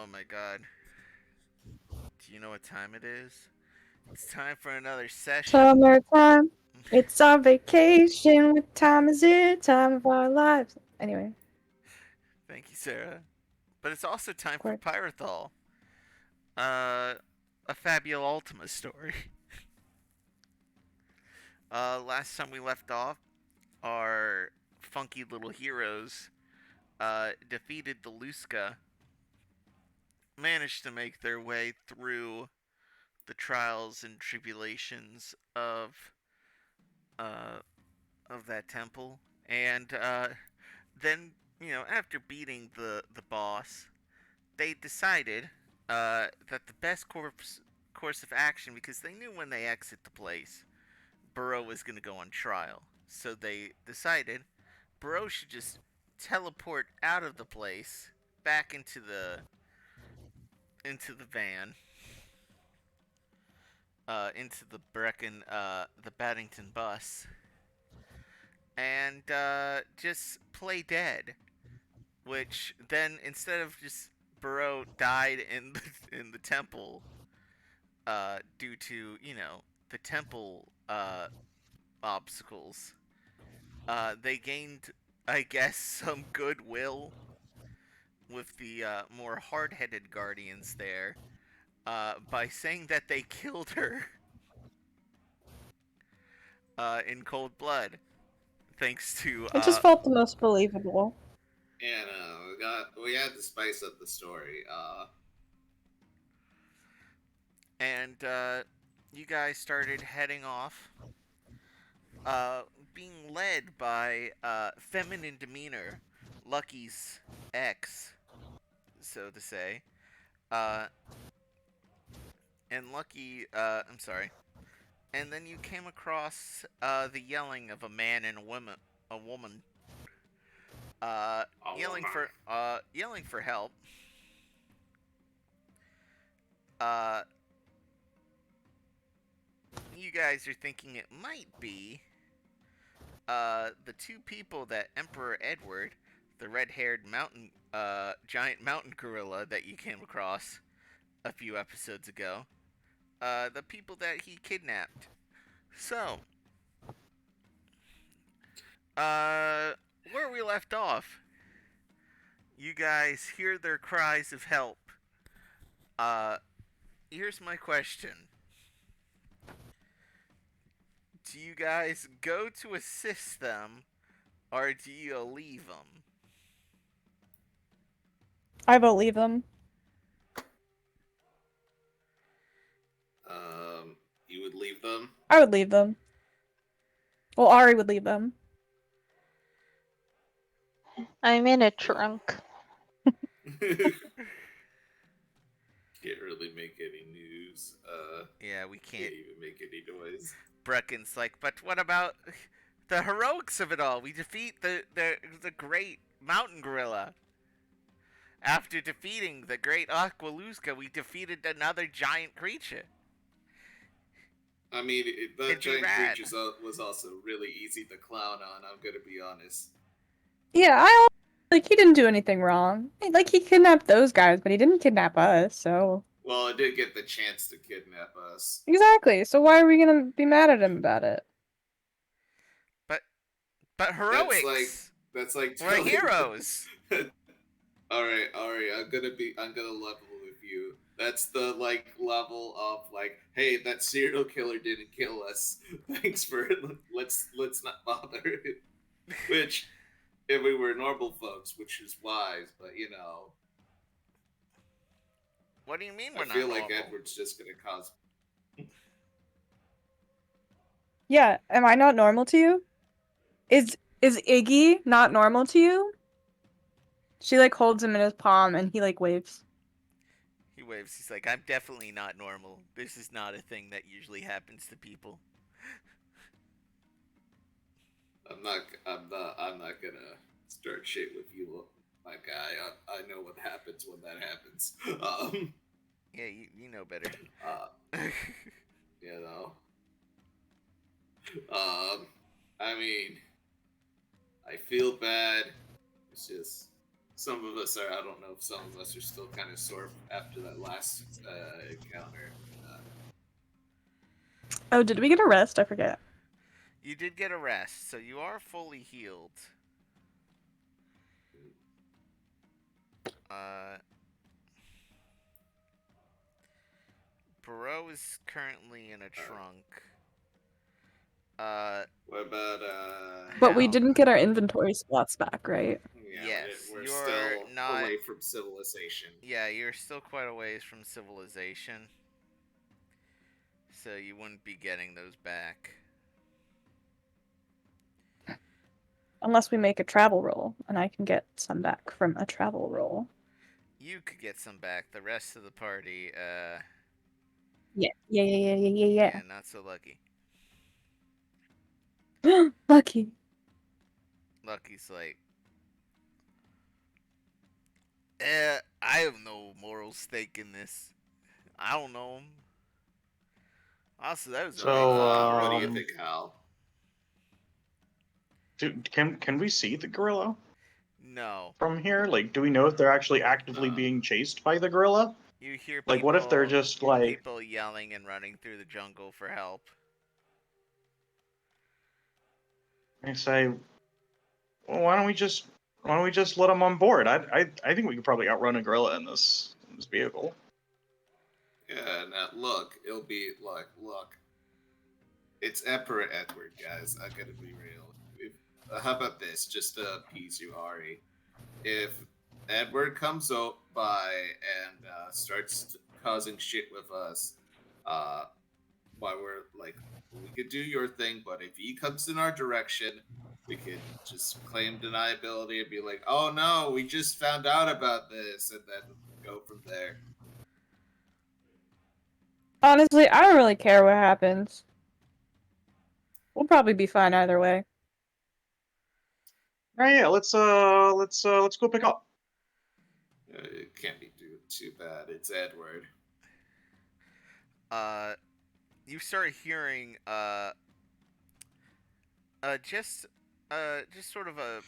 Oh my god. Do you know what time it is? It's time for another session. Summertime. It's our vacation. What time is it? Time of our lives. Anyway, Thank you, Sarah. But it's also time of for course. Pyrithal. Uh, a Fabula Ultima story. Last time we left off, our funky little heroes defeated the Luska, managed to make their way through the trials and tribulations uh, of that temple, and then after beating the boss, they decided that the best course of action, because they knew when they exit the place, Bereau was going to go on trial. So they decided Bereau should just teleport out of the place back into the van, into the Brecken, the Baddington bus, and just play dead. Which then, instead of just Bereau died in the temple, due to the temple obstacles, they gained, I guess, some goodwill with the more hard-headed guardians there, by saying that they killed her in cold blood, thanks to It just felt the most believable. And we had to spice up the story. and you guys started heading off, being led by feminine demeanor, Lucky's ex, so to say. Uh, and Lucky, I'm sorry. And then you came across the yelling of a man and a woman, yelling for help. Uh, you guys are thinking it might be the two people that Emperor Edward, the red-haired giant mountain gorilla that you came across a few episodes ago, the people that he kidnapped. So, where we left off, you guys hear their cries of help. Here's my question. Do you guys go to assist them, or do you leave them? I believe them. You would leave them? I would leave them. Well, Ari would leave them. I'm in a trunk. Can't really make any news. Yeah, we Can't can't. even make any noise. Brecken's like, but what about the heroics of it all? We defeat the great mountain gorilla. After defeating the great Aqualuska, we defeated another giant creature. I mean, that It'd be giant rad. creature was also really easy to clown on, I'm gonna be honest. Yeah, he didn't do anything wrong. Like, he kidnapped those guys, but he didn't kidnap us, so. Well, it did get the chance to kidnap us. Exactly, so why are we gonna be mad at him about it? But heroics! That's like We're heroes! Alright, Ari, I'm gonna level with you. That's the, level of, hey, that serial killer didn't kill us. Thanks for, let's not bother. Which, if we were normal folks, which is wise, but, What do you mean we're not I feel normal? like Edward's just gonna cause... Yeah, am I not normal to you? Is Iggy not normal to you? She, holds him in his palm, and he, waves. He waves. He's like, I'm definitely not normal. This is not a thing that usually happens to people. I'm not gonna start shit with you, my guy. I know what happens when that happens. Yeah, you know better. You know. I mean, I feel bad. It's just, Some of us are. I don't know if some of us are still kind of sore after that last encounter. Oh, did we get a rest? I forget. You did get a rest, so you are fully healed. Bereau is currently in a trunk. What about But we Hal? didn't get our inventory spots back, right? Yeah, Yes, we're you're still not- away from civilization. Yeah, you're still quite a ways from civilization. So you wouldn't be getting those back. Unless we make a travel roll, and I can get some back from a travel roll. You could get some back. The rest of the party, Yeah. not so lucky. Lucky. Lucky's like, I have no moral stake in this. I don't know him. Also, that was a big fucking What do you roll. think, Hal? Can we see the gorilla No. from here? Like, do we know if they're actually actively being chased by the gorilla? You hear people, Like, what if they're just like people yelling and running through the jungle for help? I say, well, why don't we just let them on board? I think we could probably outrun a gorilla in this vehicle. Yeah, now look, it'll be look. It's Emperor Edward, guys. I gotta be real. How about this, just to appease you, Ari? If Edward comes by and starts causing shit with us, while we're like, we could do your thing, but if he comes in our direction, we could just claim deniability and be like, oh no, we just found out about this, and then go from there. Honestly, I don't really care what happens. We'll probably be fine either way. All right, yeah, let's go pick up. It can't be too bad. It's Edward. You start hearing, just sort of a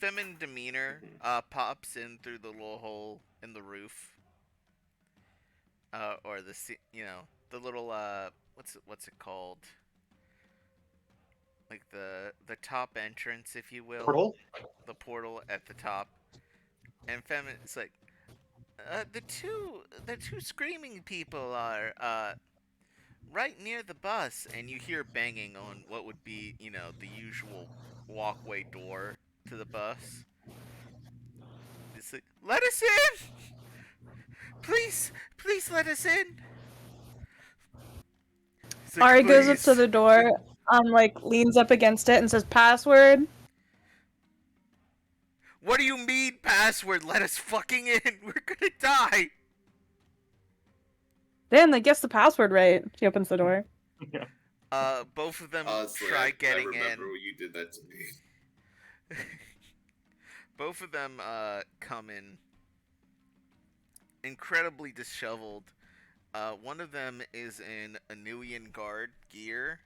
feminine demeanor, pops in through the little hole in the roof. Or the little, what's it called? Like the top entrance, if you will. Portal? The portal at the top. And Feminine's like, the two screaming people are, right near the bus, and you hear banging on what would be, the usual walkway door to the bus. It's like, let us in! Please let us in! It's like, Ari goes up to "Please." the door, leans up against it and says password. What do you mean, password? Let us fucking in! We're gonna die! Then they guess the password right. She opens the door. Both of them Honestly, try I getting remember in. when you did that to me. Both of them come in incredibly disheveled. One of them is in Anuian guard gear.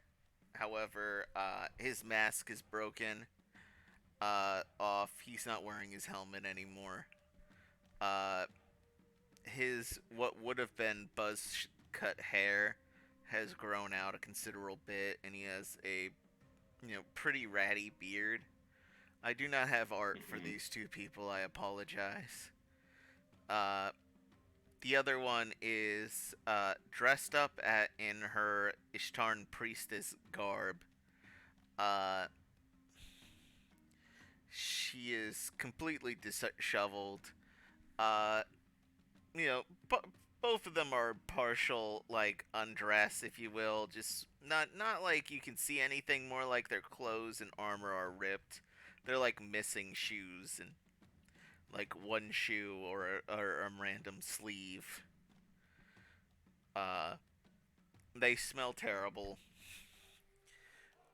However, his mask is broken off. He's not wearing his helmet anymore. His what would have been buzz cut hair has grown out a considerable bit, and he has a pretty ratty beard. I do not have art for these two people. I apologize. The other one is dressed up in her Ishtarn priestess garb. She is completely disheveled. Uh, you know, both of them are partial, like, undress, if you will. Just not like you can see anything. More like their clothes and armor are ripped. They're like missing shoes and like one shoe or a random sleeve. They smell terrible.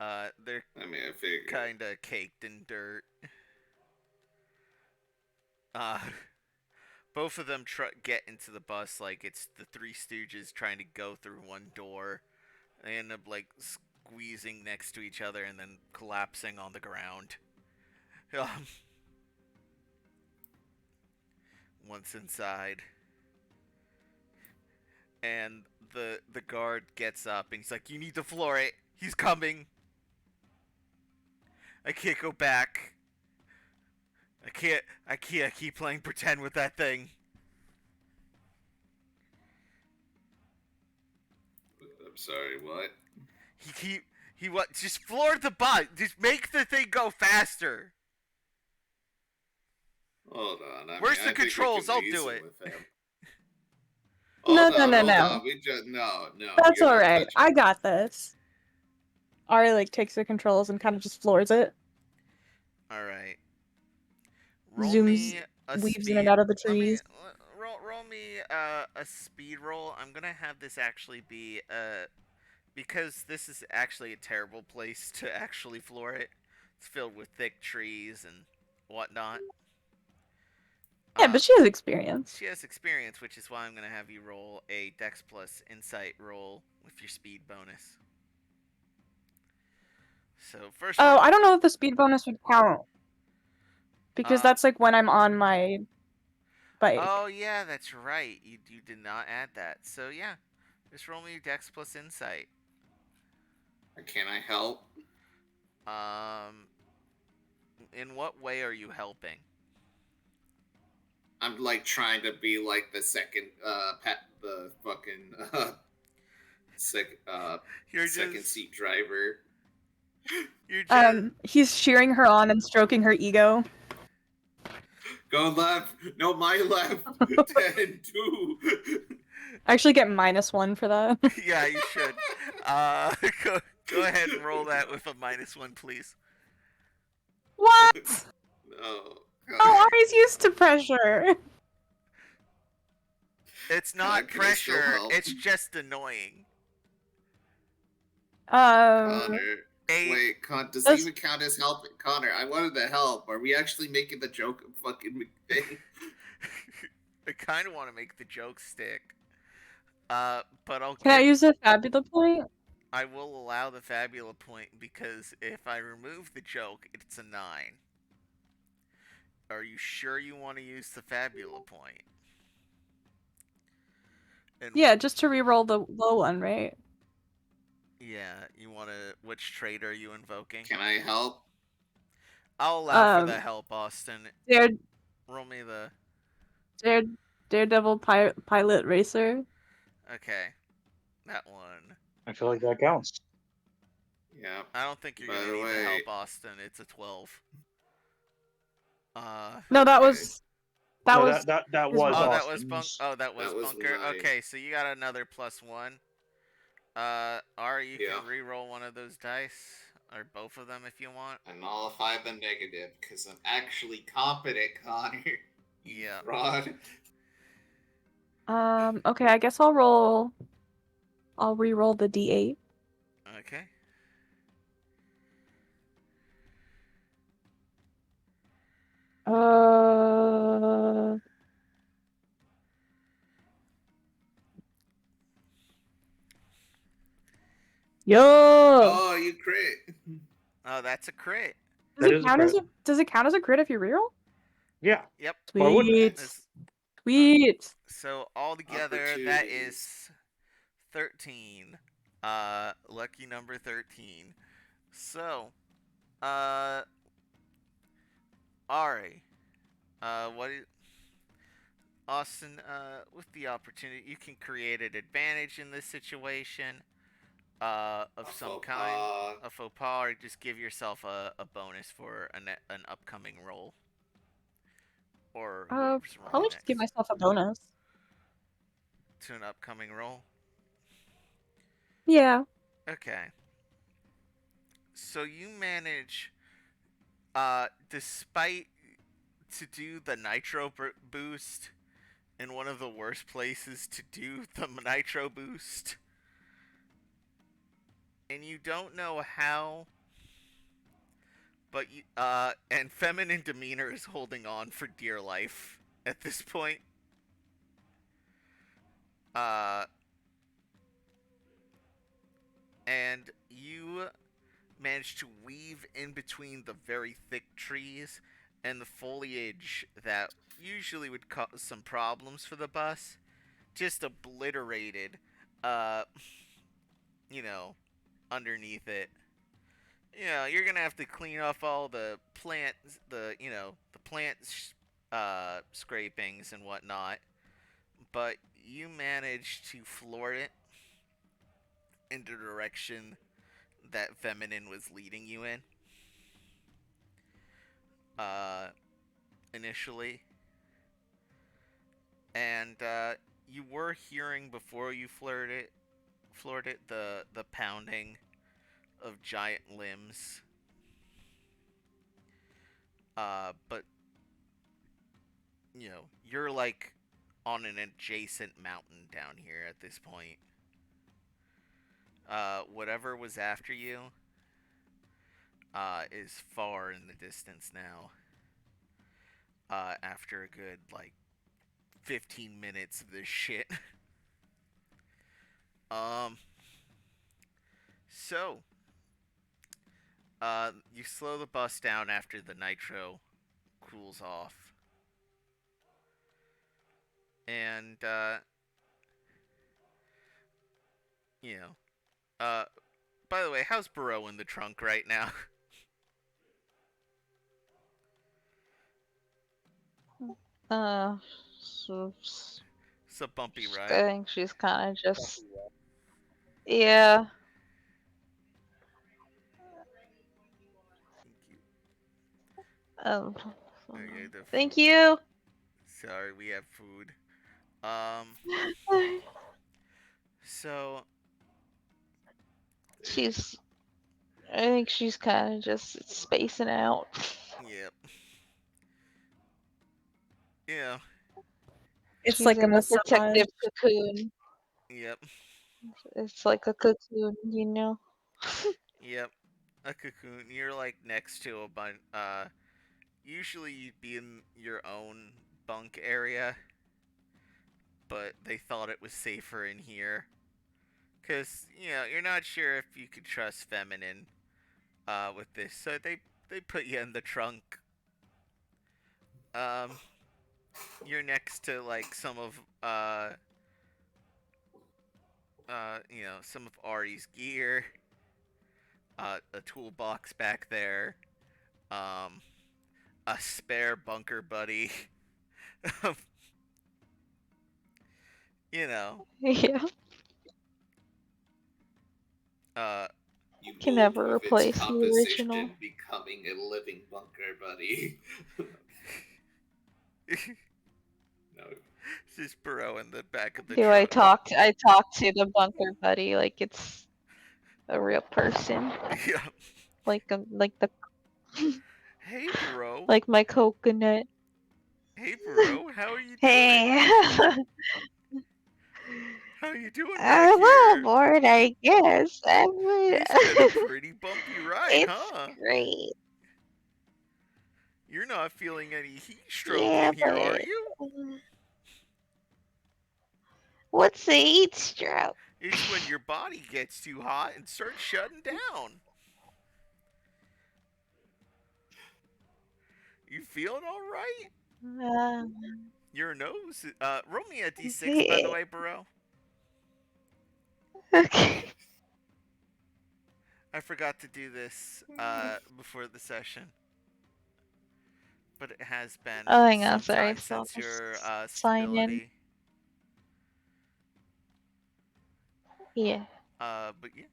They're I figured. kind of caked in dirt. Both of them get into the bus like it's the Three Stooges trying to go through one door. They end up like squeezing next to each other and then collapsing on the ground. once inside. And the guard gets up and he's like, "You need to floor it. He's coming. I can't go back. I can't keep playing pretend with that thing." I'm sorry, what? He what? Just floor the bot. Just make the thing go faster. Hold on. Where's the controls? I'll do it. No, Hold no, on, no, hold no. on. We just no. That's you're not alright. touching I it. got this. Ari like takes the controls and kind of just floors it. All right. Roll Zooms, me a weaves speed. in and out of the Let me trees. roll me a speed roll. I'm gonna have this actually be because this is actually a terrible place to actually floor it. It's filled with thick trees and whatnot. Yeah, but she has experience. She has experience, which is why I'm gonna have you roll a Dex plus Insight roll with your speed bonus. So first. Oh, roll, I don't know if the speed bonus would count. Because that's like when I'm on my bike. Oh yeah, that's right. You did not add that. So yeah, just roll me Dex plus Insight. Can I help? In what way are you helping? I'm like trying to be like the second the fucking You're second just seat driver. you're just He's cheering her on and stroking her ego. Go left. No, my left. 10, 2. I actually get -1 for that. yeah, you should. Go ahead and roll that with a -1, please. What? No. Oh, Ari's used to pressure. It's Can I not still pressure. help? It's just annoying. Connor. Eight. Wait, does That's- it even count as helping? Connor, I wanted to help. Are we actually making the joke of fucking thing? I kind of want to make the joke stick. But I'll Can I give. use a Fabula point? I will allow the Fabula point because if I remove the joke, it's a 9. Are you sure you want to use the Fabula point? And Yeah, just to re-roll the low one, right? yeah, you want to. Which trait are you invoking? Can I help? I'll allow for the help, Austin. Roll me the. Daredevil pilot racer. Okay, that one. I feel like that counts. Yeah. I don't think you're By gonna the need the way- help, Austin. It's a 12. No, that Okay. was No, was that his was roll. Oh, that was Austin's. that was That was Bunker. mine. Okay, so you got another +1. Ari, you Yeah. can re-roll one of those dice, or both of them if you want. I nullify the negative because I'm actually competent, Connor. You Yeah. fraud. Okay, I guess I'll re-roll the D8. Okay. Yo! Oh, you crit. Oh, that's a crit. Does it count as a crit if you reroll? Yeah. Yep. Why wouldn't it? Sweet. Sweet. So altogether, that is 13. Lucky number 13. So, Ari, what is Austin? With the opportunity, you can create an advantage in this situation. Of some kind, a faux pas, or just give yourself a bonus for an upcoming roll. Or whoever's rolling Probably just give next. myself a bonus. To an upcoming roll. Yeah. Okay. So you manage, despite to do the nitro boost in one of the worst places to do the nitro boost. And you don't know how, but you, and feminine demeanor is holding on for dear life at this point. And you manage to weave in between the very thick trees and the foliage that usually would cause some problems for the bus just obliterated, uh, you know, underneath it. You're gonna have to clean off all the plants, the plant scrapings and whatnot. But you managed to floor it in the direction that Feminine was leading you in. Uh, Initially, and you were hearing before you floored it, the pounding of giant limbs. But you're like on an adjacent mountain down here at this point. Whatever was after you, is far in the distance now. After a good, 15 minutes of this shit. um, so, you slow the bus down after the nitro cools off. And, by the way, how's Bereau in the trunk right now? So, It's a bumpy I ride. think she's kind of just. Yeah. Um. Okay, the Thank food. you. Sorry, we have food. So, She's. I think she's kind of just spacing out. yep. Yeah, It's She's like a in a massage. protective cocoon. yep, It's like a cocoon, you know. yep. A cocoon. You're like next to a bunch. Usually you'd be in your own bunk area, but they thought it was safer in here. Cause you're not sure if you could trust Feminine, with this, so they put you in the trunk. Um, you're next to like some of some of Ari's gear, a toolbox back there, um, a spare bunker buddy. you know, Yeah. uh, You Can moved never with its replace the composition, original. becoming a living bunker buddy. No. just Burrow in the back of the Do I truck. talk to the bunker buddy like it's a real person. Yeah. Like the Hey, Burrow. like my coconut. Hey, Burrow. How are you doing? Hey. How you doing back I'm a little here? bored, I guess. It's been a pretty bumpy ride, It's huh? great. You're not feeling any heat stroke Yeah, in here, are but you? what's the heat stroke? It's when your body gets too hot and starts shutting down. You feeling all right? Your nose. Roll me a d6, by the way, Burrow. Okay. I forgot to do this before the session, but it has been Oh, hang some on, sorry. time So since your sign in. stability. Yeah. But yeah,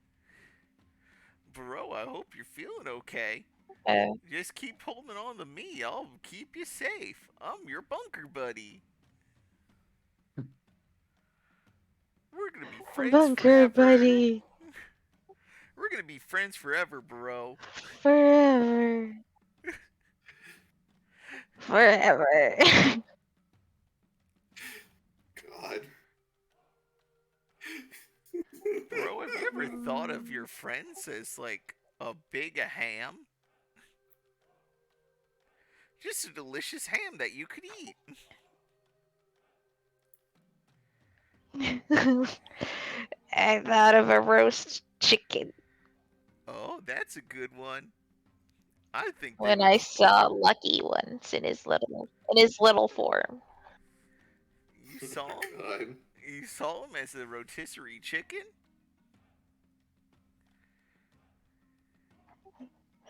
Burrow, I hope you're feeling okay. Oh. Just keep holding on to me. I'll keep you safe. I'm your bunker buddy. We're gonna be friends Bunker forever. buddy. We're gonna be friends forever, bro. Forever. Forever. God. Bro, have you ever thought of your friends as like a big ham? Just a delicious ham that you could eat. I thought of a roast chicken. Oh, that's a good one. I think they When would. I saw Lucky once in his little form. You saw him? God. You saw him as a rotisserie chicken?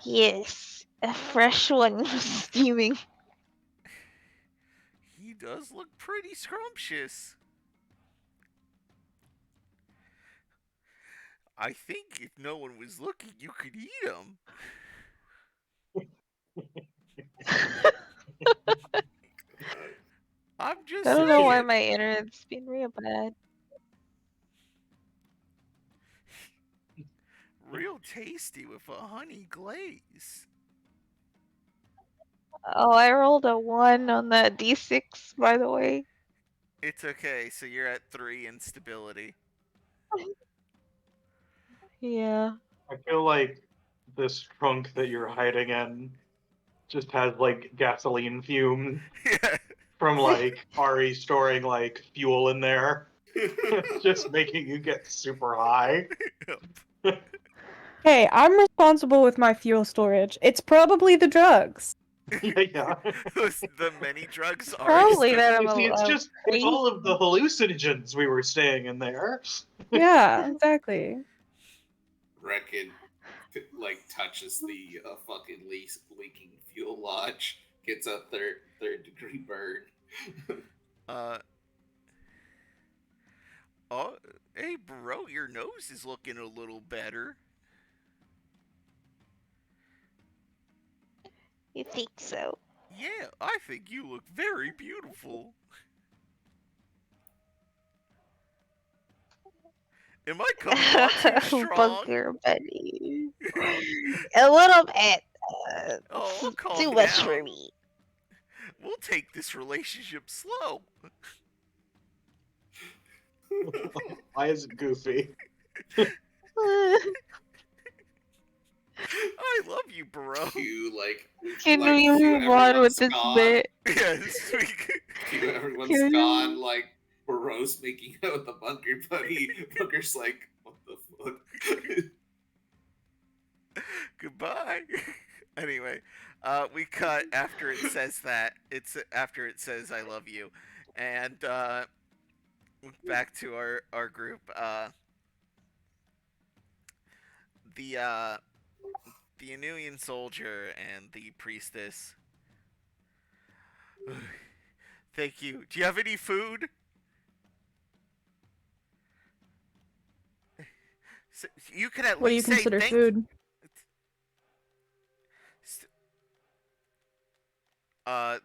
Yes, a fresh one steaming. He does look pretty scrumptious. I think if no one was looking, you could eat him. I'm just I don't know why saying. my internet's been real bad. Real tasty with a honey glaze. Oh, I rolled a 1 on that d6, by the way. It's okay, so you're at 3 in stability. Yeah. I feel like this trunk that you're hiding in just has like gasoline fumes Yeah. from like Ari storing like fuel in there. It's just making you get super high. Hey, I'm responsible with my fuel storage. It's probably the drugs. Yeah. The many drugs are. Probably that I'm You see, it's crazy. all of the hallucinogens we were staying in there. Yeah, exactly. Brecken like touches the fucking leaking fuel lodge, gets a third degree burn. Oh, hey, bro, your nose is looking a little better. You think so? Yeah, I think you look very beautiful. Am I coming on too strong? Bunker buddy. A little bit. Oh, calm Too much down. for me. We'll take this relationship slow. Why is it goofy? I love you, bro. Cue like Can like we cue move on with everyone's this gone. bit? Yes, we Cue everyone's Can we- gone. Like Barrow's making out with the bunker buddy. Bunker's like, what the fuck? Goodbye. Anyway, we cut after it says that. It's after it says "I love you," and back to our group. The the Anuian soldier and the priestess. Thank you. Do you have any food? You could at What do you least say consider thank. food?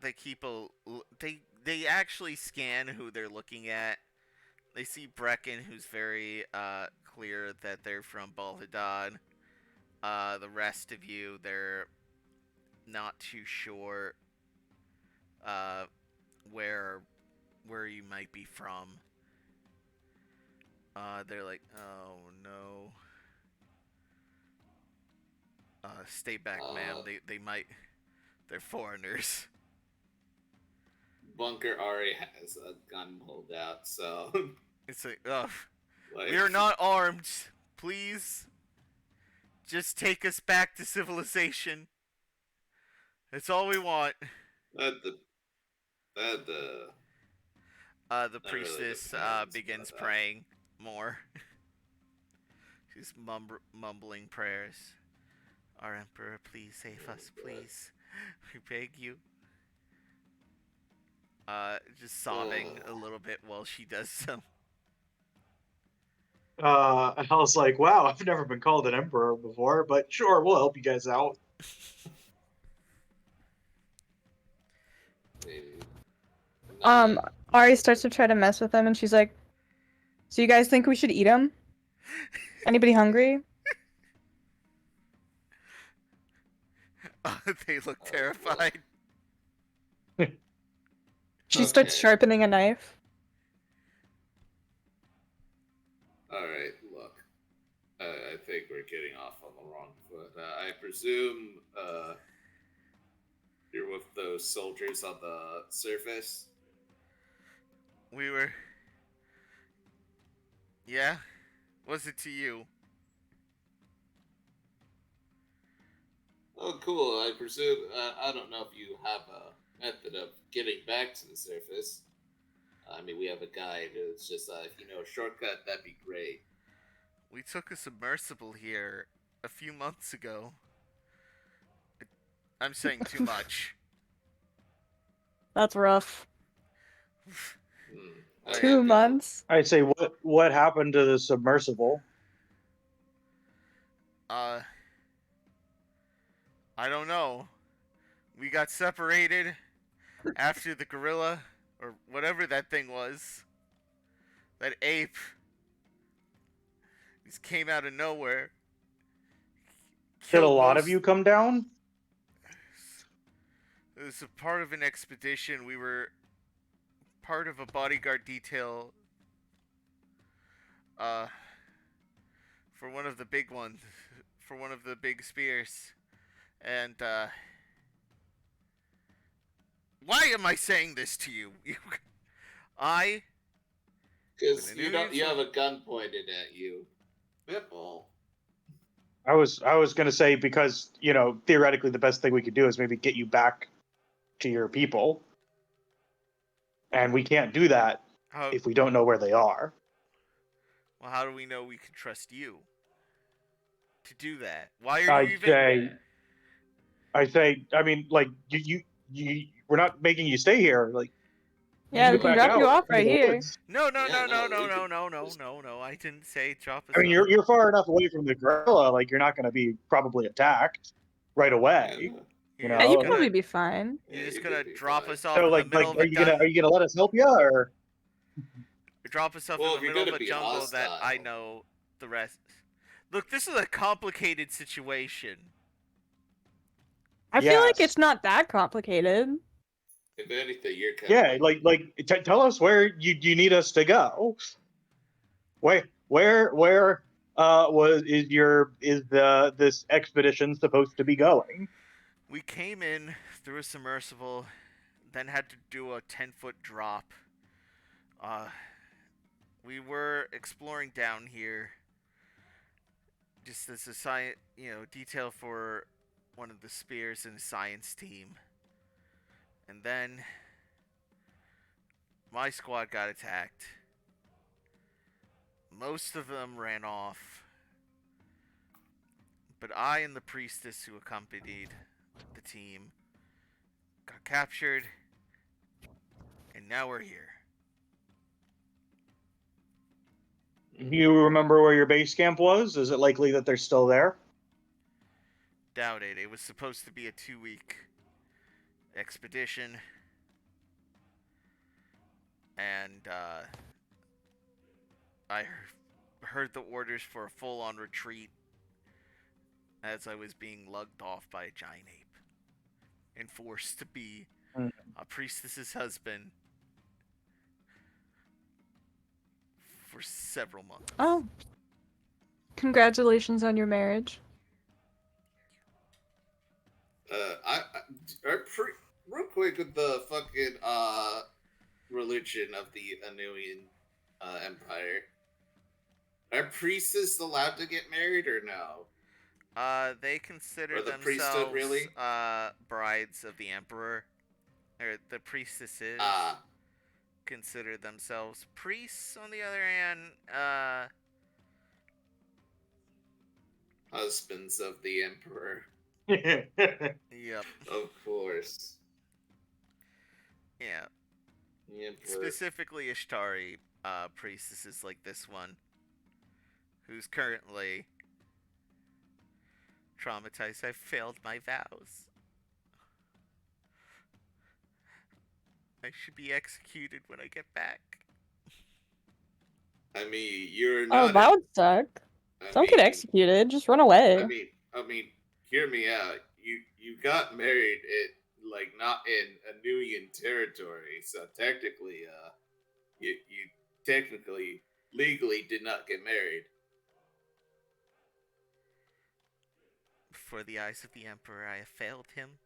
They keep they actually scan who they're looking at. They see Brecken, who's very clear that they're from Balhadad. The rest of you, they're not too sure uh, where you might be from. They're like, oh no. Stay back, ma'am. They might. They're foreigners. Bunker Ari has a gun pulled out, so It's like, ugh. like, We are not armed. Please. Just take us back to civilization. That's all we want. the The That really priestess depends, begins but, praying more. She's mumbling prayers. Our emperor, please save us, please. We beg you. Just sobbing a little bit while she does so. I was like, wow, I've never been called an emperor before, but sure, we'll help you guys out. Ari starts to try to mess with them, and she's like, "So you guys think we should eat him? Anybody hungry?" They look terrified. She starts Okay. sharpening a knife. All right, look. I think we're getting off on the wrong foot. I presume you're with those soldiers on the surface. We were. Yeah? Was it to you? Oh, cool. I presume. I don't know if you have a method of getting back to the surface. I mean, we have a guide. It's just, if you know a shortcut, that'd be great. We took a submersible here a few months ago. I'm saying too much. That's rough. I 2 have months. I'd say what happened to the submersible? I don't know. We got separated after the gorilla, or whatever that thing was. That ape. Just came out of nowhere. Did a Killed lot of most- you come down? It was a part of an expedition. We were part of a bodyguard detail for one of the big ones, for one of the big spears. And why am I saying this to you? Because you have a gun pointed at you. Pitbull. I was gonna say, because theoretically the best thing we could do is maybe get you back to your people, and we can't do that if we don't know where they are. Well, how do we know we can trust you to do that? Why are you even? I mean, like you we're not making you stay here. Like, Yeah, we get can back drop you out off right into the here. woods. No. I didn't say drop us. I mean, you're far enough away from the gorilla. Like, you're not going to be probably attacked right away. You're Yeah, you just can probably be fine. You're just you gonna could be drop fine. us off So, in like, the middle are of you a gonna let us help you, or? drop us off Well, in if the you're middle of gonna a be jungle that I hostile. know the rest. Look, this is a complicated situation. I feel like Yes. it's not that complicated. If anything, you're kind Yeah, of tell us where you need us to go. Where is this expedition supposed to be going? We came in through a submersible, then had to do a 10-foot drop. We were exploring down here, just as a detail for one of the spears in the science team. And then my squad got attacked. Most of them ran off. But I and the priestess who accompanied the team got captured. And now we're here. You remember where your base camp was? Is it likely that they're still there? Doubt it. It was supposed to be a 2-week expedition. And I heard the orders for a full-on retreat as I was being lugged off by a giant ape and forced to be a priestess's husband for several months. Oh. Congratulations on your marriage. real quick with the fucking religion of the Anuian Empire. Are priestesses allowed to get married or no? They consider Or the priesthood, themselves really? brides of the emperor. Or the priestesses consider themselves priests. On the other hand, husbands of the emperor. Yep. Of course. Yeah. The emperor. Specifically Ishtari priestesses like this one, who's currently traumatized. I failed my vows. I should be executed when I get back. I mean, you're Oh, not. that would suck. Don't get executed. Just run away. I mean, hear me out. You got married not in Anuian territory, so technically, you technically legally did not get married. Before the eyes of the Emperor, I have failed him.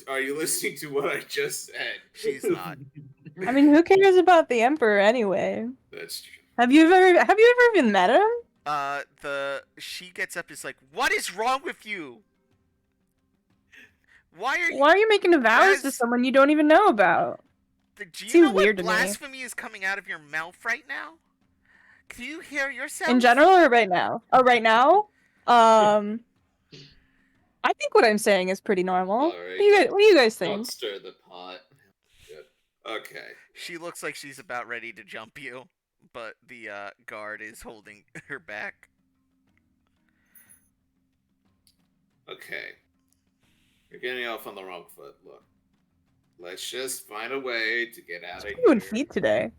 Are you listening to what I just said? She's not. I mean, who cares about the Emperor anyway? That's true. Have you ever even met him? she gets up, is like, "What is wrong with you? Why are you? Why are you making vows to As- someone you don't even know about? Do you Seems know what weird to me. blasphemy is coming out of your mouth right now? Do you hear yourself? In general or right now? Oh, right now? I think what I'm saying is pretty normal. All What do you guys Don't think? stir the pot. Good. Okay. She looks like she's about ready to jump you, but the guard is holding her back. Okay. You're getting off on the wrong foot. Look. Let's just find a way to get out of What are you doing here. feet today?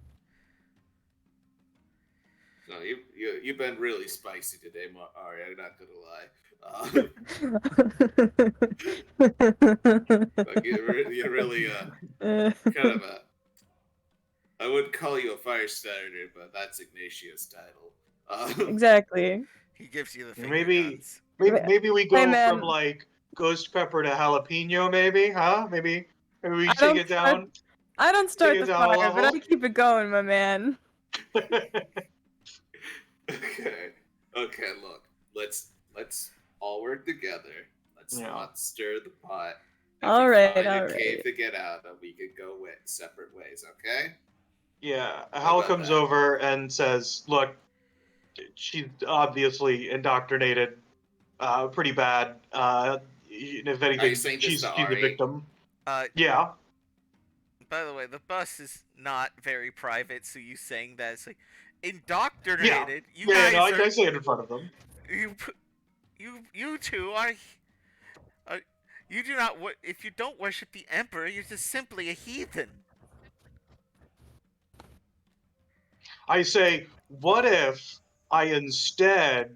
No, you've been really spicy today, Ari. I'm not gonna lie. Like you're really kind of a. I wouldn't call you a fire starter, but that's Ignatio's title. Exactly. He gives you the finger Maybe- guns. Maybe we go Hey, man. from like ghost pepper to jalapeno, maybe, huh? Maybe we I take don't it down. I don't start Take the it down a fire, but I level? keep it going, my man. Okay. Okay. Look. Let's all work together. Let's Yeah. not stir the pot. All right, Find all a cave right. to get out of. We could go separate ways. Okay. Yeah, How Hal about comes that? over and says, "Look, she's obviously indoctrinated, pretty bad. If Are you anything, saying this she's to the Ari? victim." Uh, Yeah, by the way, the bus is not very private, so you saying that it's like indoctrinated. You yeah. guys No, I are say it in front of them. you two are you do not if you don't worship the emperor, you're just simply a heathen. I say, what if I instead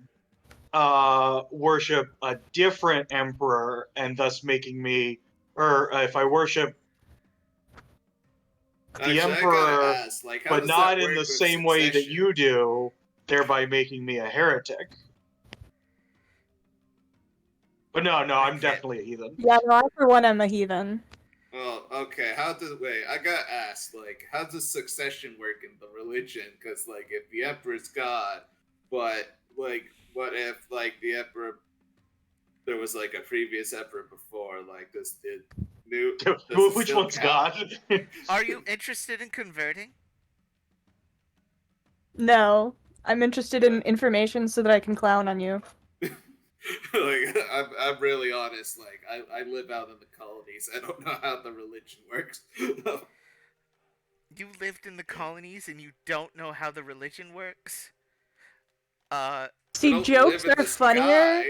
worship a different emperor and thus making me, or if I worship the Actually, I gotta emperor, ask, like, how but does not that in work the with same way that succession? you do, thereby making me a heretic. But no, I'm Okay. definitely a heathen. Yeah, no, I for one am a heathen. Well, okay. Wait? I got asked, like, how does succession work in the religion? Because, like, if the emperor's God, but like, what if like the emperor? There was like a previous emperor before. Like, does it Which still one's count? God? Are you interested in converting? No, I'm interested in information so that I can clown on you. Like, I'm really honest. Like, I live out in the colonies. I don't know how the religion works. You lived in the colonies and you don't know how the religion works? I See, don't jokes live in are the funnier sky.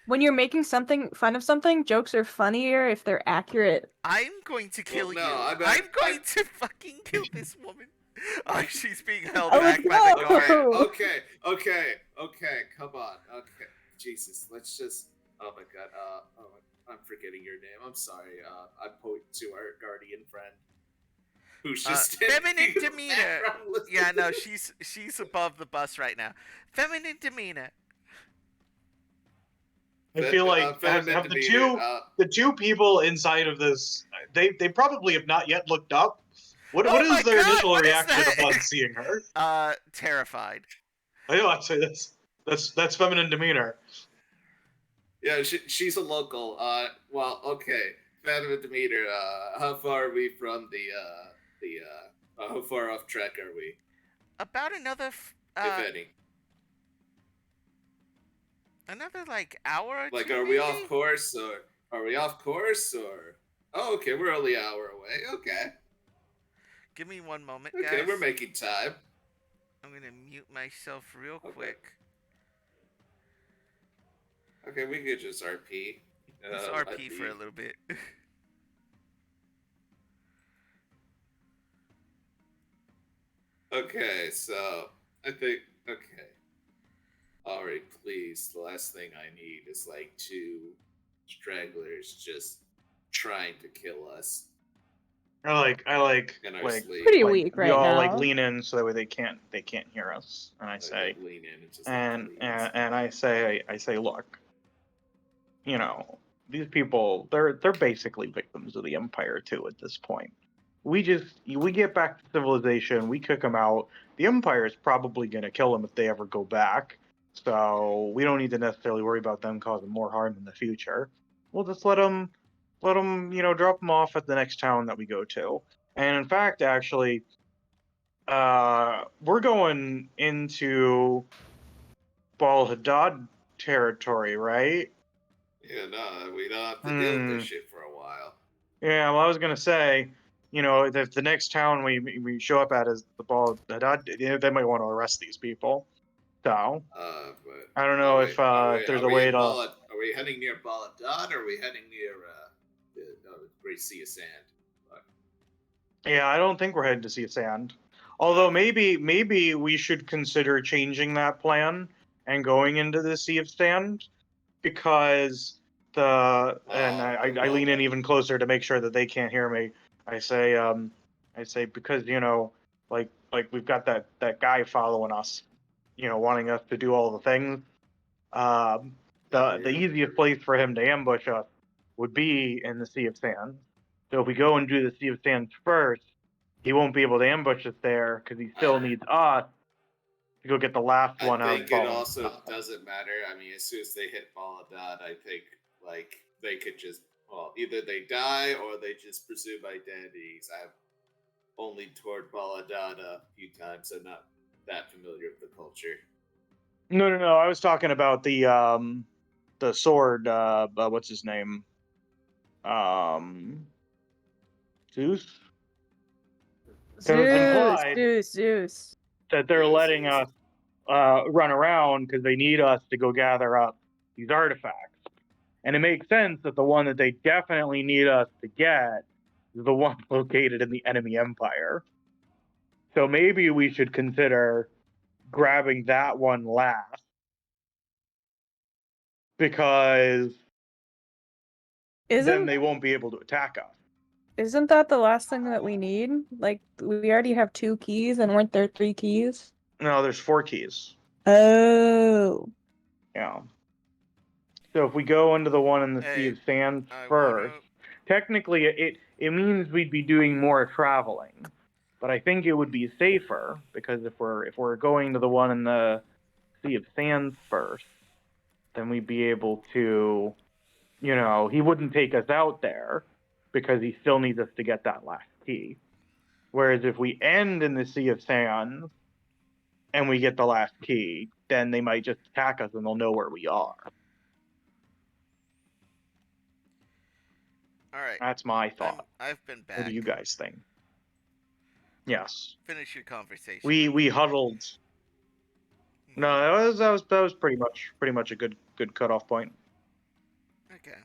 when you're making fun of something. Jokes are funnier if they're accurate. I'm going to kill no, you. I'm I'm going to fucking kill this woman. Oh, she's being held Oh, back let's by the go! guard. Okay, come on. Okay, Jesus, let's just. Oh my God. I'm forgetting your name. I'm sorry. I'm pointing to our guardian friend, who's just feminine in the demeanor. background listening. Yeah, no, she's above the bus right now. Feminine demeanor. I feel like have the two people inside of this, they probably have not yet looked up. What Oh my is their God, initial what is reaction that? upon seeing her? Terrified. I know, I'd say that's feminine demeanor. Yeah, she's a local. Well, okay. Fatima Demeter, how far are we from how far off track are we, About another if any? another like hour or Like, two, are we off maybe? course, or Oh, okay, we're only an hour away. Okay. Give me one moment, Okay, guys. we're making time. I'm gonna mute myself real Okay. quick. Okay, we could just RP. Let's RP for a little bit. Okay, so I think Alright, please. The last thing I need is like two stragglers just trying to kill us I like in our like sleep. Pretty like weak we right all now. like lean in so that way they can't hear us. And I Like, say, lean in and just and please. I say, look, you know, these people, they're basically victims of the Empire too at this point. We get back to civilization, we kick them out. The Empire is probably gonna kill them if they ever go back. So we don't need to necessarily worry about them causing more harm in the future. We'll just let them, drop them off at the next town that we go to. And in fact, actually, we're going into Bal Hadad territory, right? Yeah, no, we don't have to deal with this shit for a while. Yeah, well, I was gonna say, if the next town we show up at is the Bal Hadad, they might want to arrest these people. So But I don't know if there's a way to. Are we heading near Baladon, or are we heading near the Great Sea of Sand? Yeah, I don't think we're headed to Sea of Sand. Although maybe we should consider changing that plan and going into the Sea of Sand, because I lean in even closer to make sure that they can't hear me. I say because like we've got that guy following us, wanting us to do all the things. The easiest place for him to ambush us would be in the Sea of Sand. So if we go and do the Sea of Sands first, he won't be able to ambush us there because he still needs us to go get the last one out. I think it also doesn't matter. I mean, as soon as they hit Baladon, I think like they could just either they die or they just presume identities. I've only toured Baladon a few times. I'm not that familiar with the culture. No. I was talking about the sword. What's his name? Zeus. Zeus. That they're letting us run around because they need us to go gather up these artifacts. And it makes sense that the one that they definitely need us to get is the one located in the enemy empire. So maybe we should consider grabbing that one last, because then they won't be able to attack us. Isn't that the last thing that we need? Like, we already have 2 keys, and weren't there 3 keys? No, there's 4 keys. Oh. Yeah. So if we go into the one in the Sea of Sands first, technically it means we'd be doing more traveling. But I think it would be safer, because if we're going to the one in the Sea of Sands first, then we'd be able to, he wouldn't take us out there because he still needs us to get that last key. Whereas if we end in the Sea of Sands and we get the last key, then they might just attack us and they'll know where we are. All right. That's my thought. I've been back. What do you guys think? Yes. Finish your conversation. We huddled. No, that was pretty much a good cutoff point. Okay.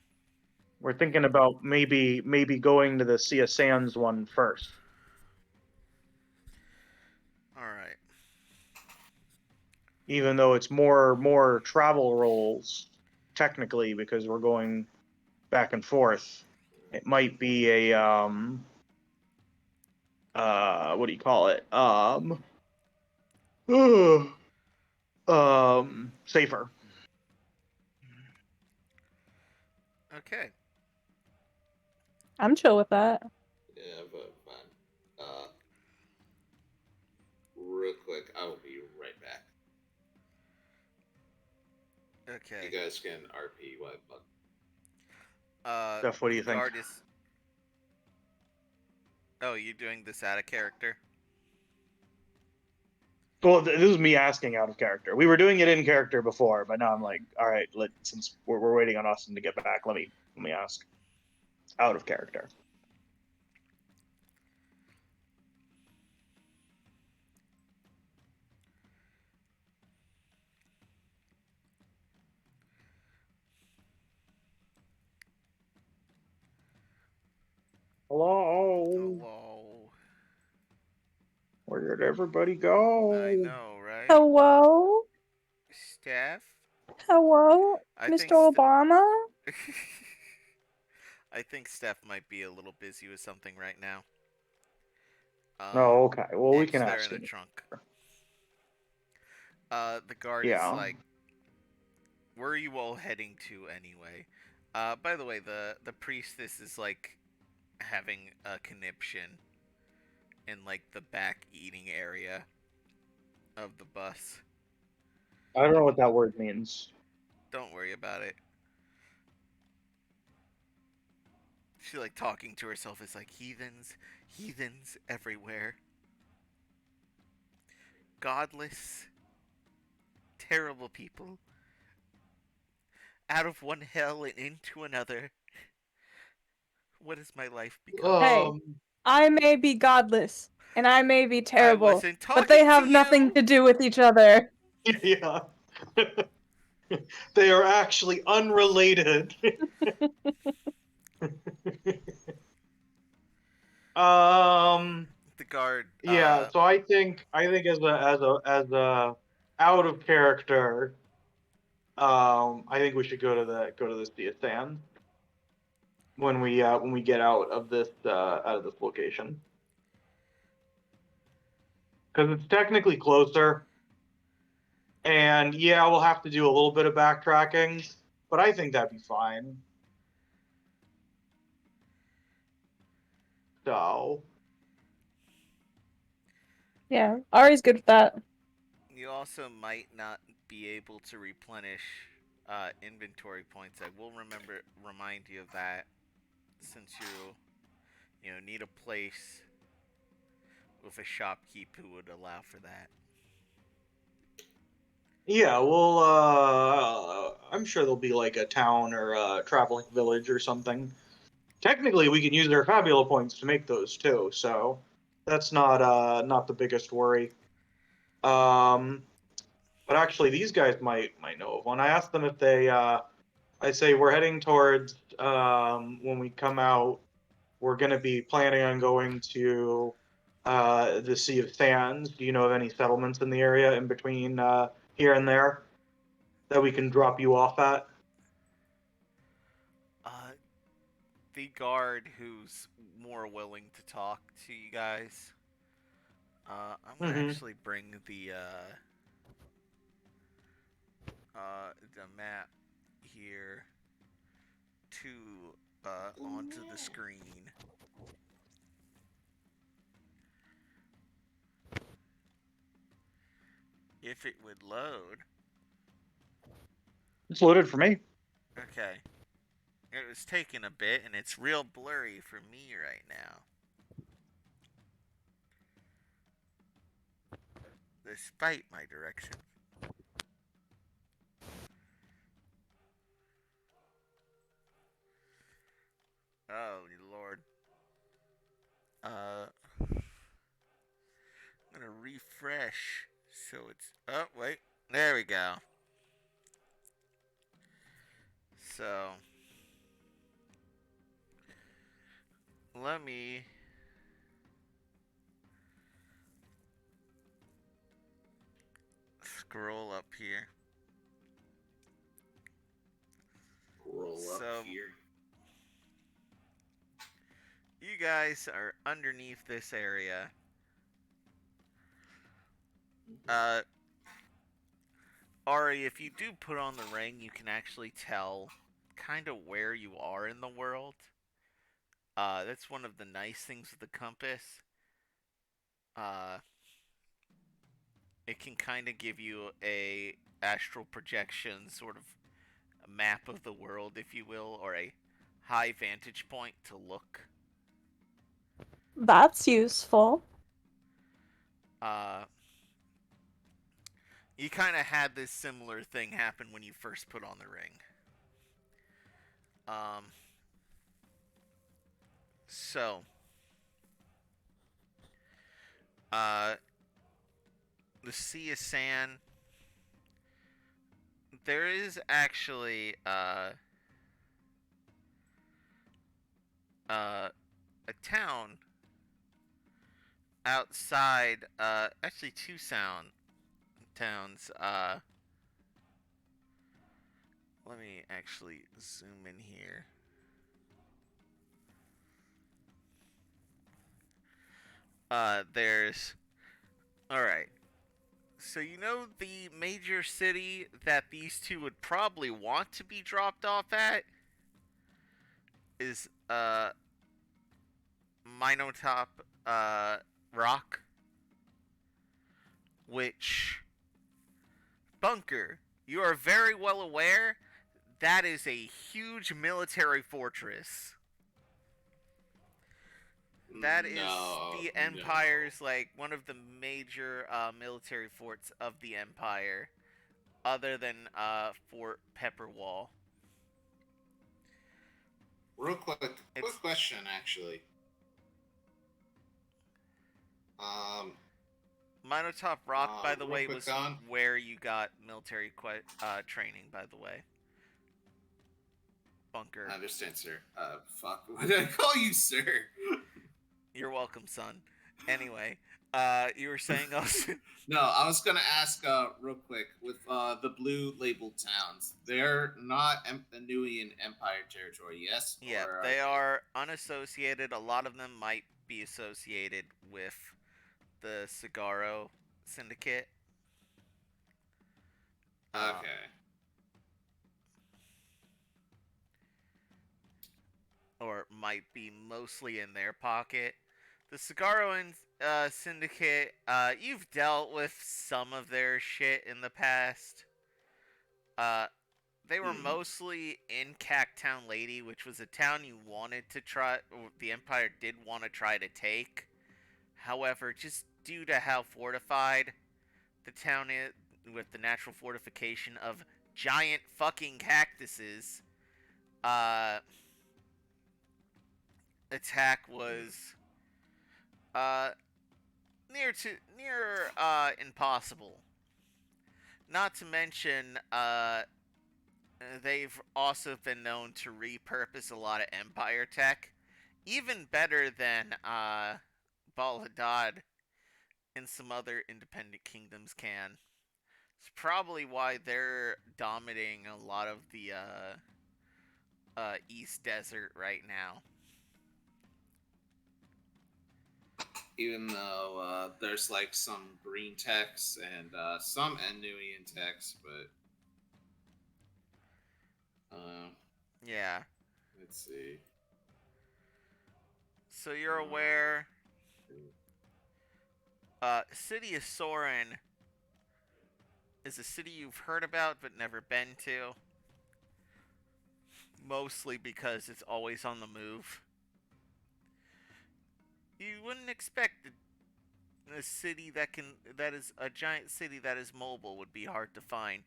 We're thinking about maybe going to the Sea of Sands one first. All right. Even though it's more travel rolls, technically, because we're going back and forth, it might be a what do you call it? Safer. Okay. I'm chill with that. Yeah, but fine. Real quick, I will be right back. Okay. You guys can RP what? Steph, what do you think? Oh, you're doing this out of character? Well, this is me asking out of character. We were doing it in character before, but now I'm like, all right, since we're waiting on Austin to get back, let me ask out of character. Hello. Where did everybody go? I know, right? Hello? Steph? Hello? Mr. Obama? I think Steph might be a little busy with something right now. Oh, okay. Well, we can there ask in him. the trunk. The guard is like, where are you all heading to anyway? By the way, the priestess is like having a conniption in like the back eating area of the bus. I don't know what that word means. Don't worry about it. She like talking to herself is like heathens everywhere. Godless, terrible people. Out of one hell and into another. What has my life become? Hey. I may be godless, and I may be I terrible, wasn't talking but they to have nothing you. to do with each other. Yeah. They are actually unrelated. The guard. Yeah. So I think as a out of character, I think we should go to the Sea of Sand when we get out of this location, because it's technically closer. And yeah, we'll have to do a little bit of backtracking, but I think that'd be fine. So Yeah, Ari's good with that. You also might not be able to replenish inventory points. I will remind you of that, since you need a place with a shopkeep who would allow for that. yeah, well, I'm sure there'll be like a town or a traveling village or something. Technically, we can use their Fabula points to make those too, so that's not the biggest worry. But actually, these guys might know of one. I asked them if they. I say we're heading towards when we come out. We're going to be planning on going to the Sea of Sands. Do you know of any settlements in the area in between here and there that we can drop you off at? The guard who's more willing to talk to you guys. I'm gonna actually bring the map here to onto the screen. If it would load. It's loaded for me. Okay. It was taking a bit, and it's real blurry for me right now. Despite my direction. Oh, Lord. I'm gonna refresh. So it's... Oh, wait. There we go. So... Let me... scroll up here. Roll up here. You guys are underneath this area. Ari, if you do put on the ring, you can actually tell kind of where you are in the world. That's one of the nice things with the compass. It can kind of give you a astral projection, sort of a map of the world, if you will, or a high vantage point to look. That's useful. You kind of had this similar thing happen when you first put on the ring. So, the Sea of Sand. There is actually a town outside. Actually, two towns. Let me actually zoom in here. There's. Alright. So, you know the major city that these two would probably want to be dropped off at? Is, Minotop, Rock? Which Bunker, you are very well aware that is a huge military fortress. That is the Empire's, like, one of the major military forts of the Empire, other than Fort Pepperwall. Real quick question, actually. Minotop Rock, by the way, was Don, where you got military training, by the way. Bunker. I understand, sir. Fuck. Why did I call you, sir? You're welcome, son. Anyway, you were saying also... No, I was gonna ask real quick, with the blue labeled towns, they're not Anuian Empire territory, yes? Yeah, or they are unassociated. A lot of them might be associated with the Cigaro Syndicate. Okay. Or might be mostly in their pocket. The Cigaro Syndicate, you've dealt with some of their shit in the past. They were mostly in Cacktown Lady, which was a town you wanted to try, or the Empire did want to try to take. However, just due to how fortified the town is, with the natural fortification of giant fucking cactuses, attack was near impossible. Not to mention, they've also been known to repurpose a lot of Empire tech, even better than Baladad and some other independent kingdoms can. It's probably why they're dominating a lot of the East Desert right now. Even though there's like some green techs and some Anuian techs, but yeah. Let's see. So you're aware, City of Soren is a city you've heard about but never been to. Mostly because it's always on the move. You wouldn't expect a city that is a giant city that is mobile would be hard to find.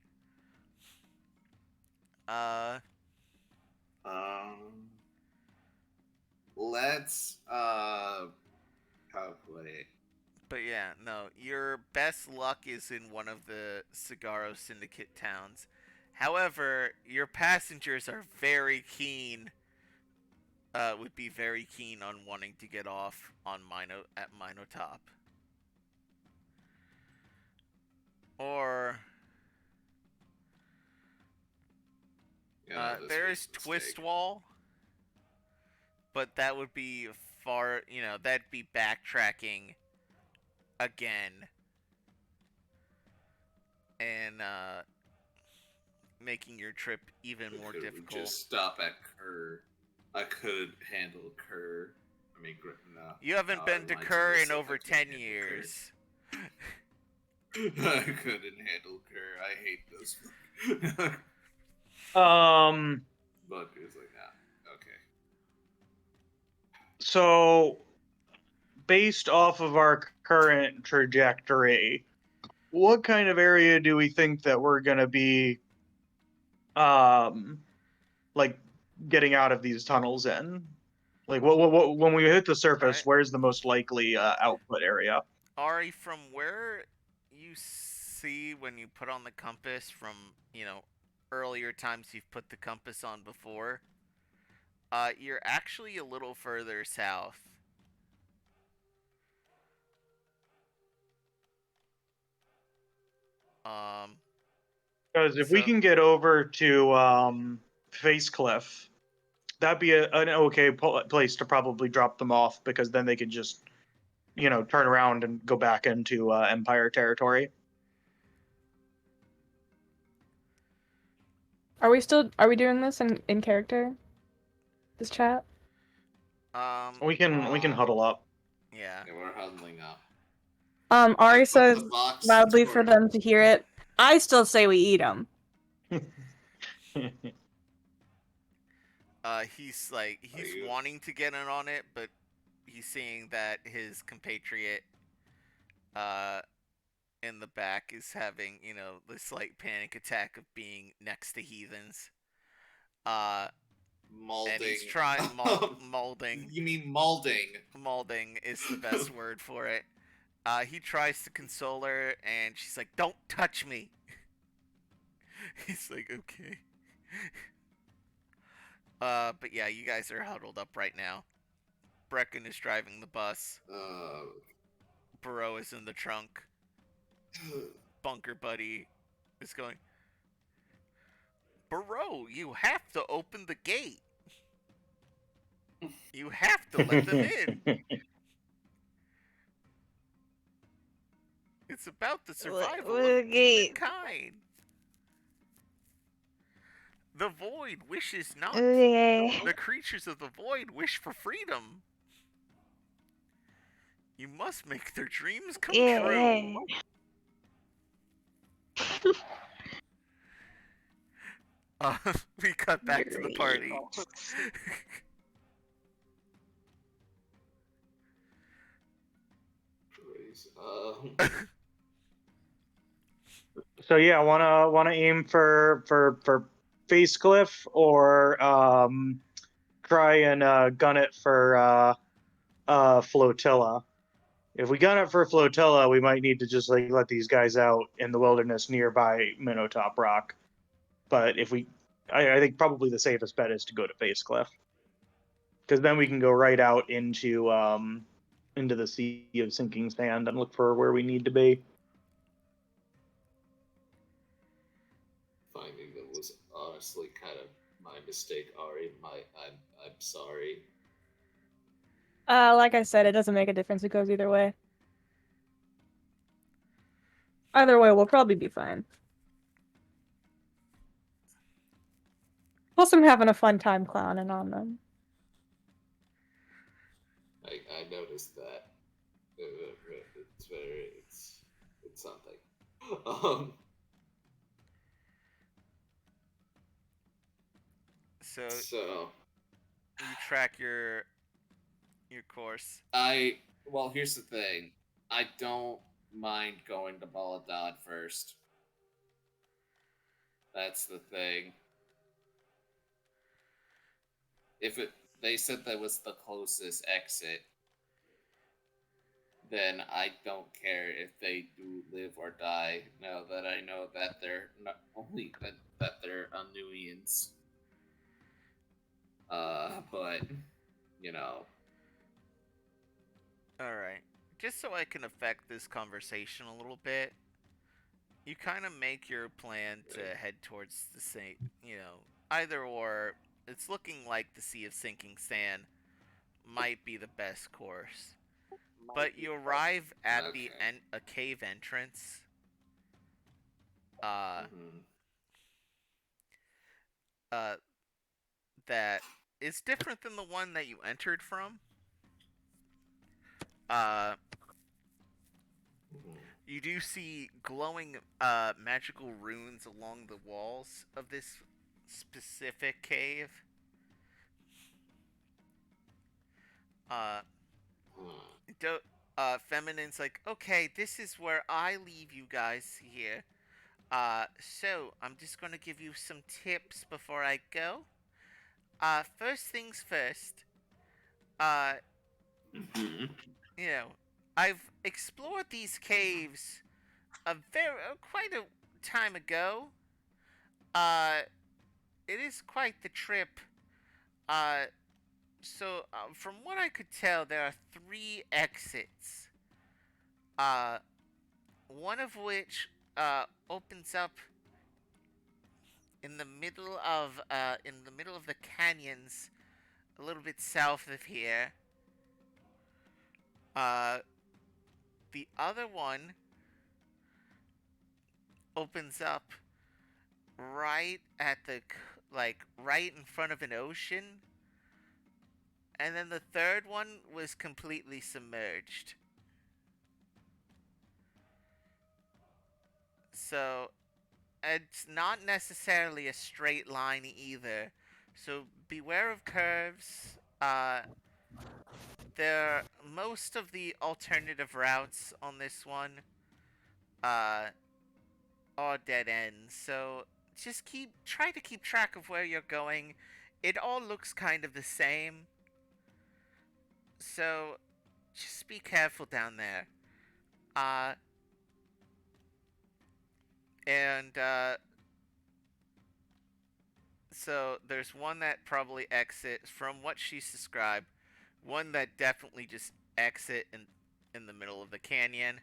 Let's calculate. But yeah, no, your best luck is in one of the Cigaro Syndicate towns. However, your passengers are very keen, would be very keen on wanting to get off on at Minotop. Or there is Twistwall, but that would be far, that'd be backtracking again. And making your trip even more difficult. Just stop at Kerr. I could handle Kerr. I mean, no. You haven't been to Kerr in over 10 years. I couldn't handle Kerr. I hate those. But it was like, nah. Okay. So, based off of our current trajectory, what kind of area do we think that we're gonna be, like, getting out of these tunnels in? Like, what when we hit the surface, Right. where's the most likely output area? Ari, from where you see when you put on the compass from, earlier times you've put the compass on before, you're actually a little further south. Because if we can get over to Face Cliff, that'd be an okay place to probably drop them off, because then they could just, turn around and go back into Empire territory. Are we doing this in character? This chat? We can huddle up. Yeah. Yeah, we're huddling up. Ari Put says the box loudly for towards- them to hear it. I still say we eat them. He's you- wanting to get in on it, but he's seeing that his compatriot uh in the back is having, the slight panic attack of being next to heathens. Uh Molding. and he's trying molding. You mean molding? Molding is the best word for it. He tries to console her, and she's like, "Don't touch me." He's like, "Okay." But yeah, you guys are huddled up right now. Brecken is driving the bus. Bereau is in the trunk. Bunker Buddy is going, "Bereau, you have to open the gate. You have to let them in. It's about the survival of humankind. The void wishes not. Okay. The creatures of the void wish for freedom. You must make their dreams come true." We cut back to the party. So yeah, wanna aim for Face Cliff, or try and gun it for Flotilla. If we gun it for Flotilla, we might need to just let these guys out in the wilderness nearby Minnow Top Rock. But if I think probably the safest bet is to go to Face Cliff, because then we can go right out into the Sea of Sinking Sand and look for where we need to be. Finding that was honestly kind of my mistake, Ari. I'm sorry. Like I said, it doesn't make a difference. It goes either way. Either way, we'll probably be fine. Plus, I'm having a fun time clowning on them. I noticed that. It's something. So you track your course. Well, here's the thing. I don't mind going to Baladad first. That's the thing. They said that was the closest exit, then I don't care if they do live or die. Now that I know that they're not only that they're Anuians. But Alright. Just so I can affect this conversation a little bit, you kind of make your plan to head towards the same, either or. It's looking like the Sea of Sinking Sand might be the best course. But you arrive at a cave entrance. That is different than the one that you entered from. You do see glowing magical runes along the walls of this specific cave. Feminine's like, "Okay, this is where I leave you guys here. So I'm just gonna give you some tips before I go. First things first. I've explored these caves quite a time ago. It is quite the trip. So from what I could tell, there are 3 exits. One of which opens up in the middle of the canyons, a little bit south of here. The other one opens up right at right in front of an ocean. And then the third one was completely submerged. So it's not necessarily a straight line either. So beware of curves. Most of the alternative routes on this one uh, are dead ends. So just try to keep track of where you're going. It all looks kind of the same. So just be careful down there. And so there's one that probably exits from what she's described. One that definitely just exit in the middle of the canyon.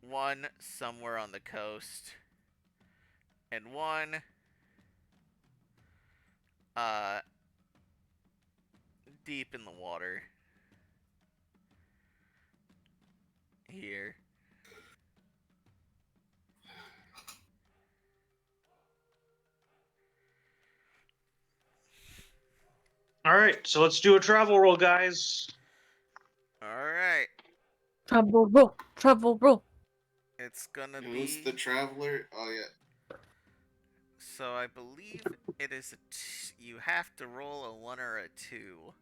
One somewhere on the coast. And one uh deep in the water. Here. All right, so let's do a travel roll, guys. Alright. Trouble roll. Trouble roll. It's gonna Who's be... the traveler? Oh yeah. So I believe it is you have to roll a 1 or a 2.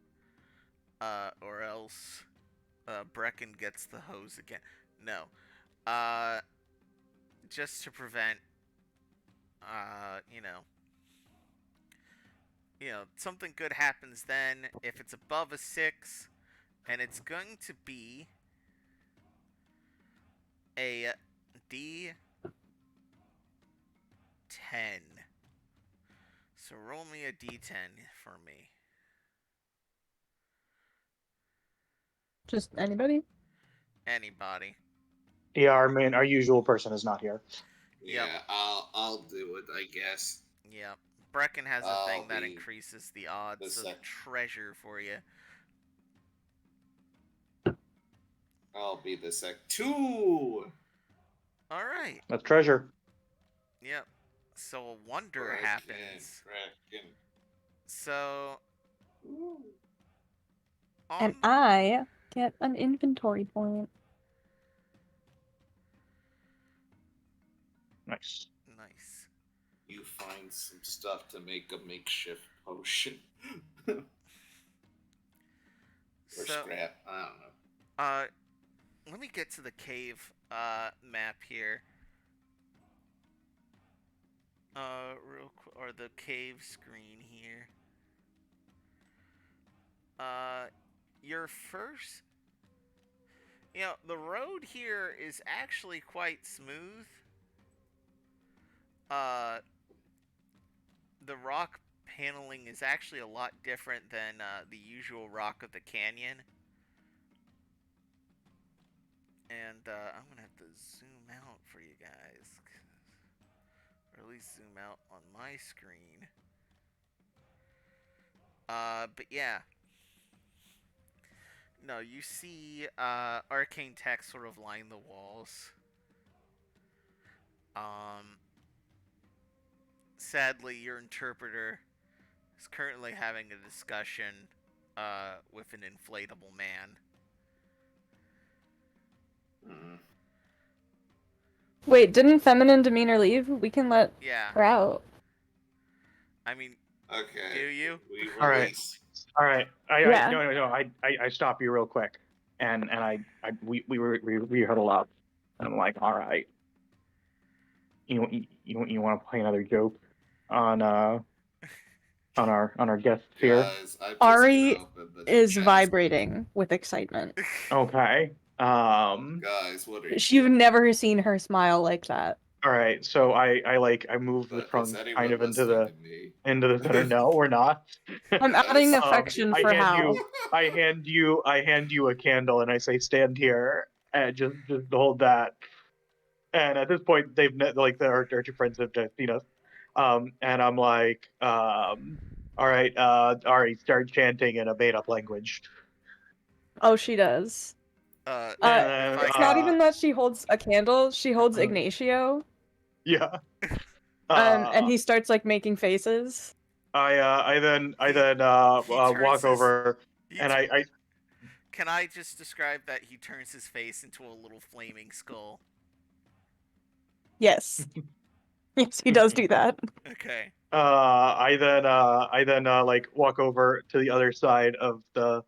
Or else Brecken gets the hose again. No. Just to prevent you know, something good happens then if it's above a 6, and it's going to be a D10. So roll me a D10 for me. Just anybody? Anybody. Yeah, our usual person is not here. Yeah, Yep. I'll do it, I guess. Yep. Brecken has a I'll thing that be increases the odds of treasure for you. I'll be the 2. Alright. That's treasure. Yep. So a wonder Brecken, happens. Brecken. So And I get an inventory point. Nice. Nice. You find some stuff to make a makeshift potion. Or So scrap. I don't know. let me get to the cave map here. Or the cave screen here. Your first, the road here is actually quite smooth. The rock paneling is actually a lot different than the usual rock of the canyon. And I'm gonna have to zoom out for you guys, or at least zoom out on my screen. But yeah. No, you see arcane text sort of line the walls. Sadly, your interpreter is currently having a discussion with an inflatable man. Wait, didn't feminine demeanor leave? We can let Yeah. her out. I mean, Okay. do you? We All right. release. All right. Yeah. No. I stop you real quick, and we huddle up, and I'm like, all right. You want to play another joke on our guests here? Guys, I've just Ari opened the is chest. vibrating with excitement. Okay. Guys, what are you You've doing? never seen her smile like that. All right. So I move the But is trunk anyone kind of into listening the to me? center. No, we're not. I'm adding Yes. affection I for hand Hal. I hand you a candle, and I say, "Stand here," and just hold that. And at this point, they've our two friends have just seen us. And I'm like, all right, Ari, start chanting in a made-up language. Oh, she does. And It's not even that she holds a candle. She holds Ignacio. Yeah. And he starts like making faces. I then turns walk his- over, and I Can I just describe that he turns his face into a little flaming skull? Yes. Yes, he does do that. Okay. I then like walk over to the other side of the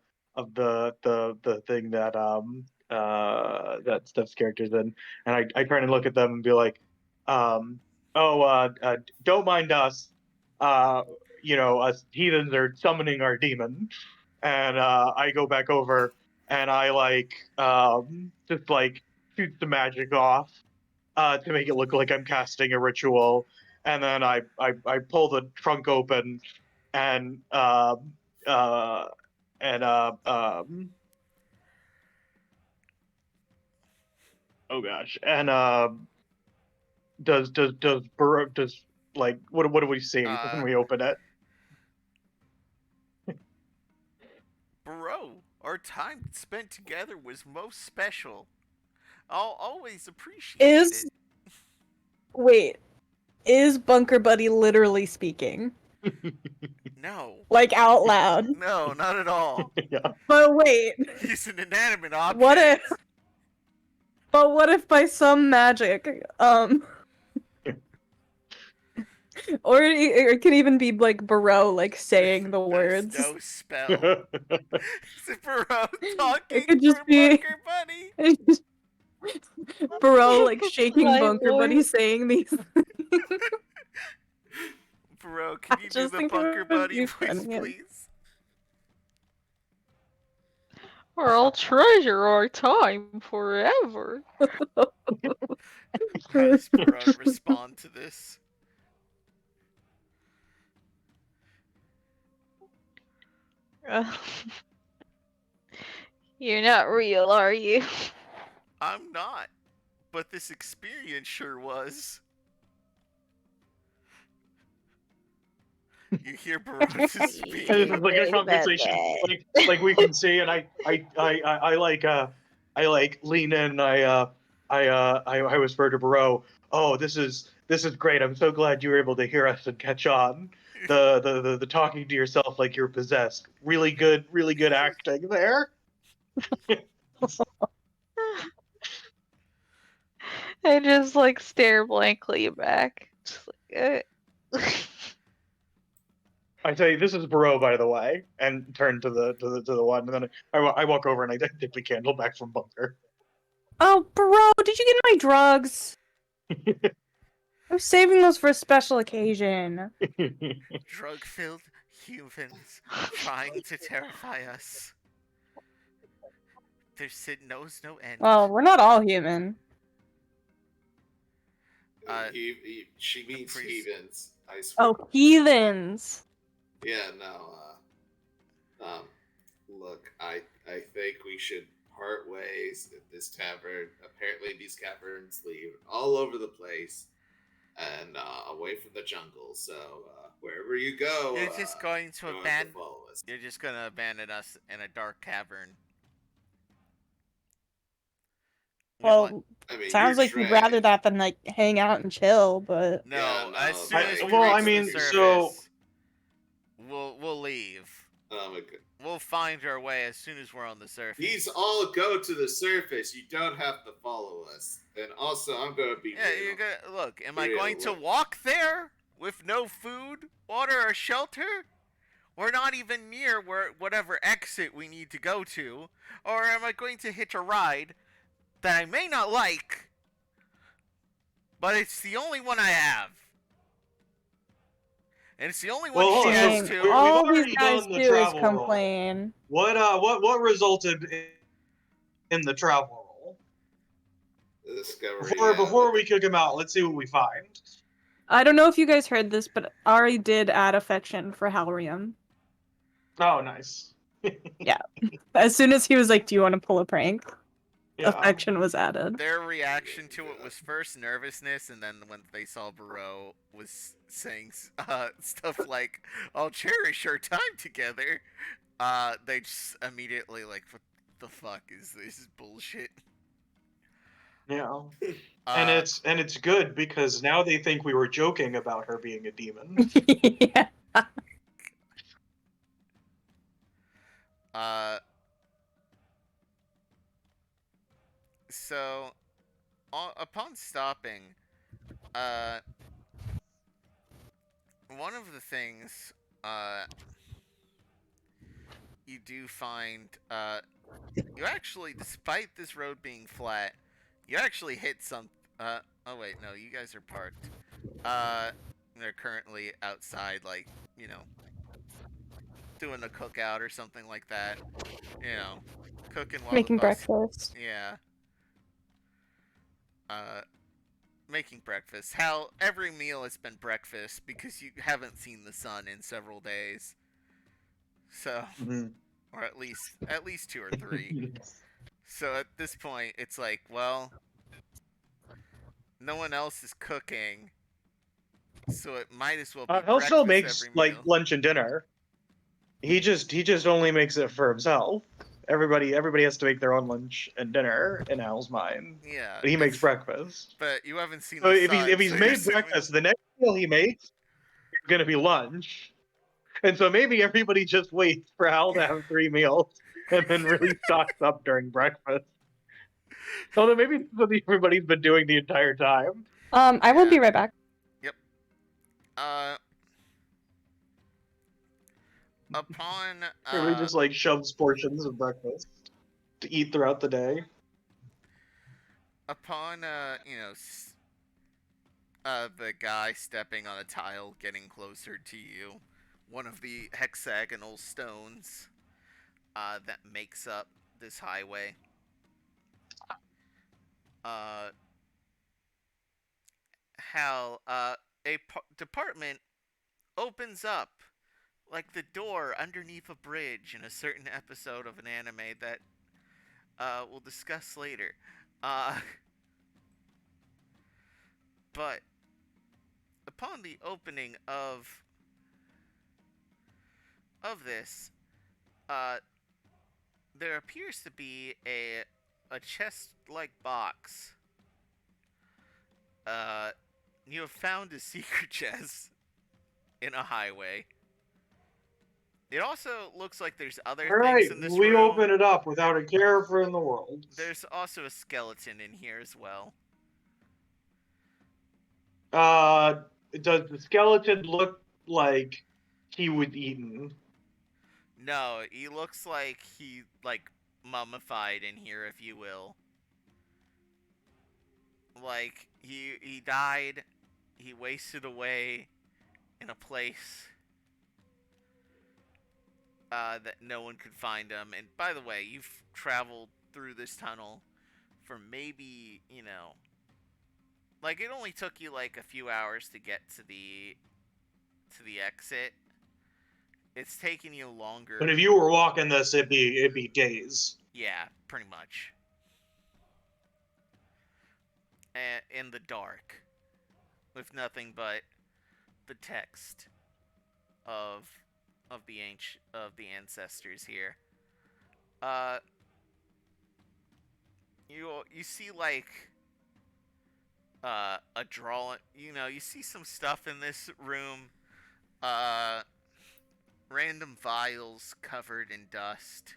thing that that Steph's character's in, and I turn and look at them and be like, oh don't mind us, us heathens are summoning our demon, and I go back over and I like just like shoot the magic off to make it look like I'm casting a ritual, and then I pull the trunk open, and uh, and oh gosh, and does like what do we see when we open it? Bro, our time spent together was most special. I'll always appreciate Is it. wait, is Bunker Buddy literally speaking? No. Like out loud? No, not at all. Yeah. But wait, He's an inanimate object. what if by some magic, or it could even be like Bereau like saying the words. There's no spell. Is it Bro talking It could just for be- Bunker Buddy? It's just Bereau like shaking My Bunker Buddy lord. saying these. Bro, can I you do just the think it Bunker would Buddy be voice, funny. please? Or I'll treasure our time forever. How does Bro respond to this? You're not real, are you? I'm not, but this experience sure was. You hear Bro speak. And this is like a conversation like we can see, and I like lean in, I whisper to Barreau, oh, this is great. I'm so glad you were able to hear us and catch on. The talking to yourself like you're possessed. Really good acting there. I just like stare blankly back. Just like, I tell you, this is Barreau, by the way, and turn to the one, and then I walk over and I take the candle back from Bunker. Oh, Bereau, did you get my drugs? I'm saving those for a special occasion. Drug-filled humans trying to terrify us. Their sin knows no end. Well, we're not all human. She means Priest. heathens. I swear. Oh, heathens. Yeah, no. Look, I think we should part ways at this tavern. Apparently, these caverns lead all over the place and away from the jungle. So wherever you go, You're just going to you don't have abandon. follow us. You're just gonna abandon us in a dark cavern. Well, I mean, sounds you're like you'd rather trash. that than like hang out and chill, but No, Yeah, no, as soon as we well, reach I mean, the surface, so- we'll leave. Oh my god. We'll find our way as soon as we're on the surface. These all go to the surface. You don't have to follow us. And also, I'm gonna be Yeah, real. you're gonna look. Am I Real, going to look. walk there with no food, water, or shelter? We're not even near whatever exit we need to go to. Or am I going to hitch a ride that I may not like, but it's the only one I have, and it's the only one Well, she hold on, has dang, so too. we've all already these guys done the do is travel roll. complain. What resulted in the travel roll? The discovery. Before we kick him out, let's see what we find. I don't know if you guys heard this, but Ari did add affection for Halrium. Oh, nice. As soon as he was like, "Do you want to pull a prank?" Yeah. Affection was added. Their reaction to it was first nervousness, and then when they saw Bereau was saying stuff like, "I'll cherish our time together," they just immediately like, "What the fuck is this bullshit?" Yeah. And it's good because now they think we were joking about her being a demon. Yeah. So, upon stopping, one of the things you do find, you actually, despite this road being flat, you actually hit some. Oh wait, no, you guys are parked. They're currently outside, like, you know, doing a cookout or something like that. You know, cooking while the Making bus. breakfast. Yeah. Uh, Making breakfast. How every meal has been breakfast because you haven't seen the sun in several days. So, or at least 2 or 3. So at this point, it's like, well, no one else is cooking, so it might as well be He'll still breakfast makes every like meal. lunch and dinner. He just only makes it for himself. Everybody has to make their own lunch and dinner in Al's mind. Yeah, But he makes breakfast. but you haven't seen So the if sun, he's so you're made assuming. breakfast, the next meal he makes is gonna be lunch. And so maybe everybody just waits for Al to have 3 meals and then really stocks up during breakfast. Although maybe that's what everybody's been doing the entire time. I will Yeah. be right back. Yep. Upon Everybody just like shoves portions of breakfast to eat throughout the day. upon you know, the guy stepping on a tile getting closer to you, one of the hexagonal stones that makes up this highway. How a department opens up like the door underneath a bridge in a certain episode of an anime that we'll discuss later. But upon the opening of this, there appears to be a chest-like box. You have found a secret chest in a highway. It also looks like there's other things in this we room. open it up without a care for in the world. There's also a skeleton in here as well. Does the skeleton look like he was eaten? No, he looks like he, like, mummified in here, if you will. Like, he died, he wasted away in a place that no one could find him. And by the way, you've traveled through this tunnel for maybe, you know, like, it only took you like a few hours to get to the exit. It's taking you longer. But if you were walking this, it'd be days. Yeah, pretty much. In the dark, with nothing but the text of the ancestors here. You see like a drawing. You know, you see some stuff in this room. Random vials covered in dust.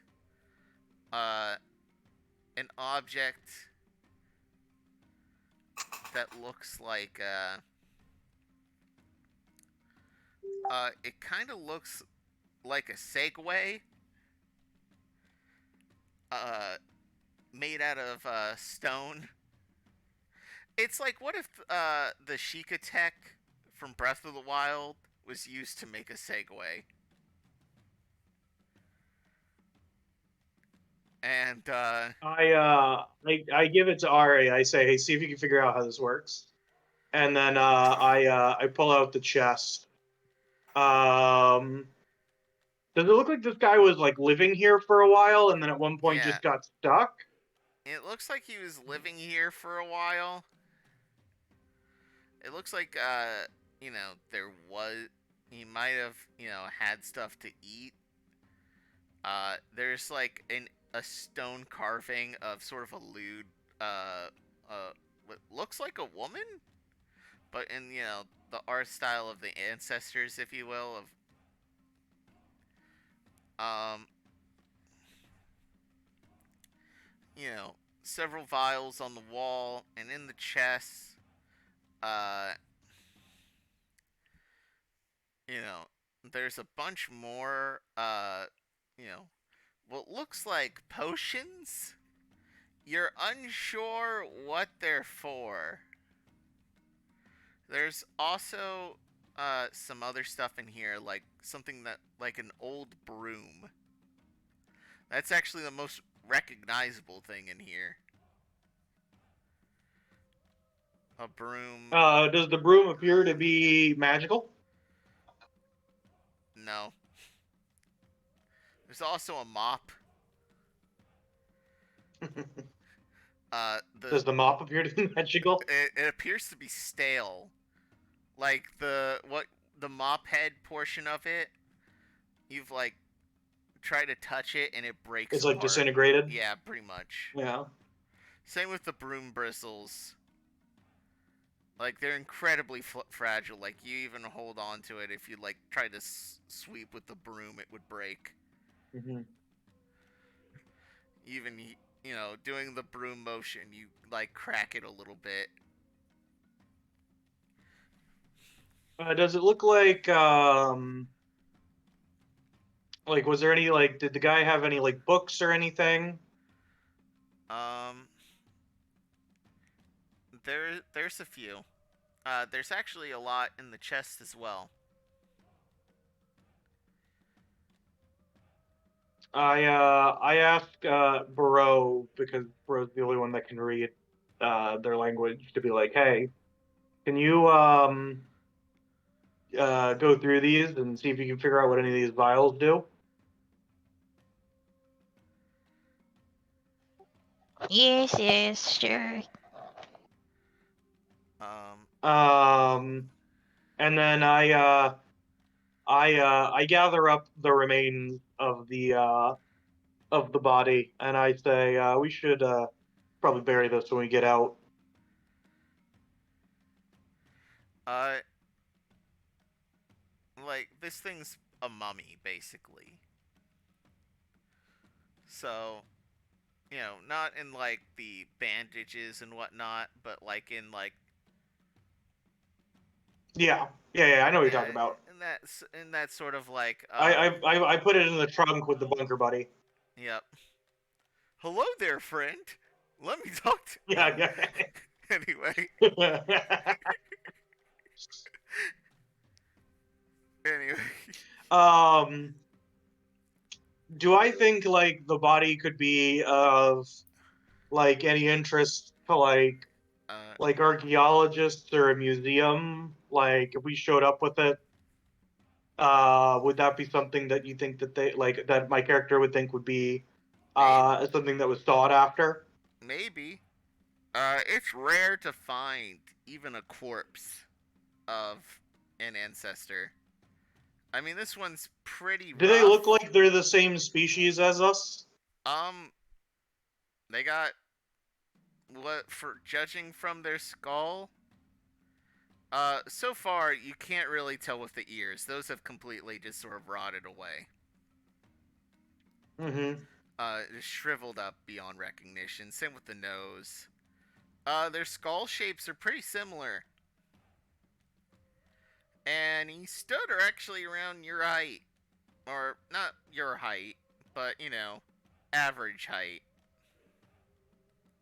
An object that looks like it kind of looks like a Segway made out of stone. It's like, what if the Sheikah tech from Breath of the Wild was used to make a Segway? And I give it to Ari. I say, hey, see if you can figure out how this works. And then I pull out the chest. Does it look like this guy was like living here for a while and then at one point just got stuck? It looks like he was living here for a while. It looks like you know, he might have, you know, had stuff to eat. There's like a stone carving of sort of a lewd what looks like a woman, but in, you know, the art style of the ancestors, if you will, of you know, several vials on the wall and in the chest. you know, there's a bunch more, you know, what looks like potions. You're unsure what they're for. There's also some other stuff in here, like something that, like an old broom. That's actually the most recognizable thing in here. A broom. Does the broom appear to be magical? No. There's also a mop. Does the mop appear to be magical? It appears to be stale. Like the mop head portion of it, you've like tried to touch it and it breaks It's like apart. disintegrated? Yeah, pretty much. Yeah. Same with the broom bristles. Like they're incredibly fragile. Like you even hold on to it, if you like try to sweep with the broom, it would break. Mm-hmm. Even doing the broom motion, you like crack it a little bit. Does it look like was there any did the guy have any books or anything? There's a few. There's actually a lot in the chest as well. I asked Bereau, because Bereau's the only one that can read their language, to be like, hey, can you go through these and see if you can figure out what any of these vials do? Yes, sure. And then I gather up the remains of the body, and I say we should probably bury this when we get out. Like this thing's a mummy basically. So, not in like the bandages and whatnot, but like in like Yeah, I know what you're talking about. in that sort of like I put it in the trunk with the bunker buddy. Yep. Hello there, friend. Let me talk to you. Yeah. Anyway. Anyway. Do I think the body could be of any interest to archaeologists or a museum? If we showed up with it, would that be something that you think that they that my character would think would be something that was sought after? Maybe. It's rare to find even a corpse of an ancestor. I mean, this one's pretty rough. Do they look like they're the same species as us? They got for judging from their skull. So far you can't really tell with the ears. Those have completely just sort of rotted away. Mm-hmm. Just shriveled up beyond recognition. Same with the nose. Their skull shapes are pretty similar. And he stood actually around your height. Or, not your height, but, average height.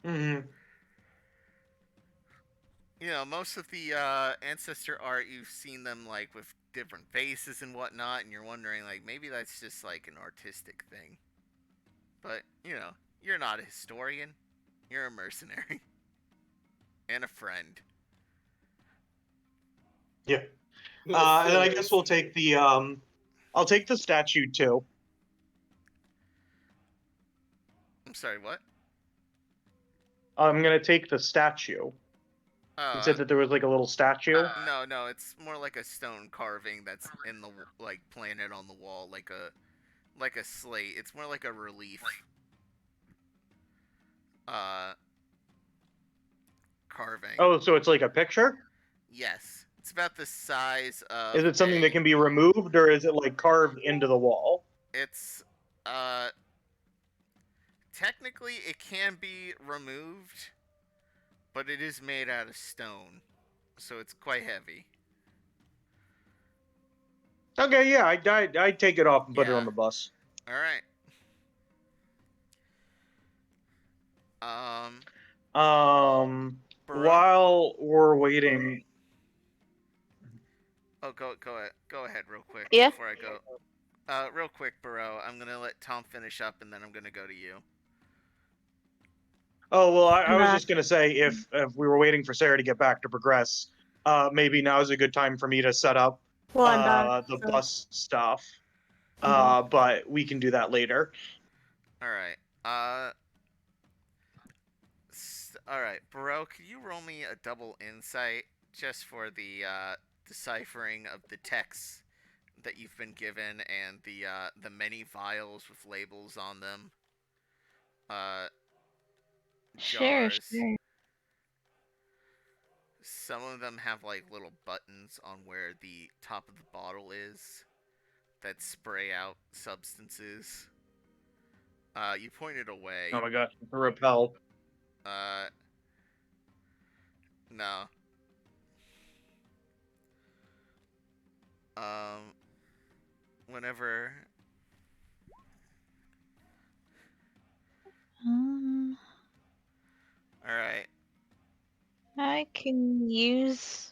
Mm-hmm. Most of the ancestor art, you've seen them, with different faces and whatnot, and you're wondering, maybe that's just, an artistic thing. But, you're not a historian. You're a mercenary. And a friend. Yeah. And then I guess we'll take the I'll take the statue too. I'm sorry, what? I'm gonna take the statue. You said that there was a little statue? No, it's more like a stone carving that's in the planted on the wall, like a slate. It's more like a relief. Carving. Oh, so it's like a picture? Yes. It's about the size of Is it something that can be removed, or is it carved into the wall? It's technically it can be removed, but it is made out of stone, so it's quite heavy. Okay, yeah, I'd take it off and put it Yeah. on the bus. All right. Burrow? While we're waiting, Oh, go ahead, real quick Yeah. before I go. Real quick, Burrow. I'm gonna let Tom finish up, and then I'm gonna go to you. oh well, I was Nah. just gonna say if we were waiting for Sarah to get back to progress, maybe now is a good time for me to set up Well, I'm back. the so- bus stuff. Mhm. But we can do that later. All right. All right, Burrow. Could you roll me a double insight just for the deciphering of the texts that you've been given and the many vials with labels on them? Sure, Jars. sure. Some of them have like little buttons on where the top of the bottle is that spray out substances. You pointed away. Oh my gosh, repel. Uh, no. Um, whenever. Um, All right. I can use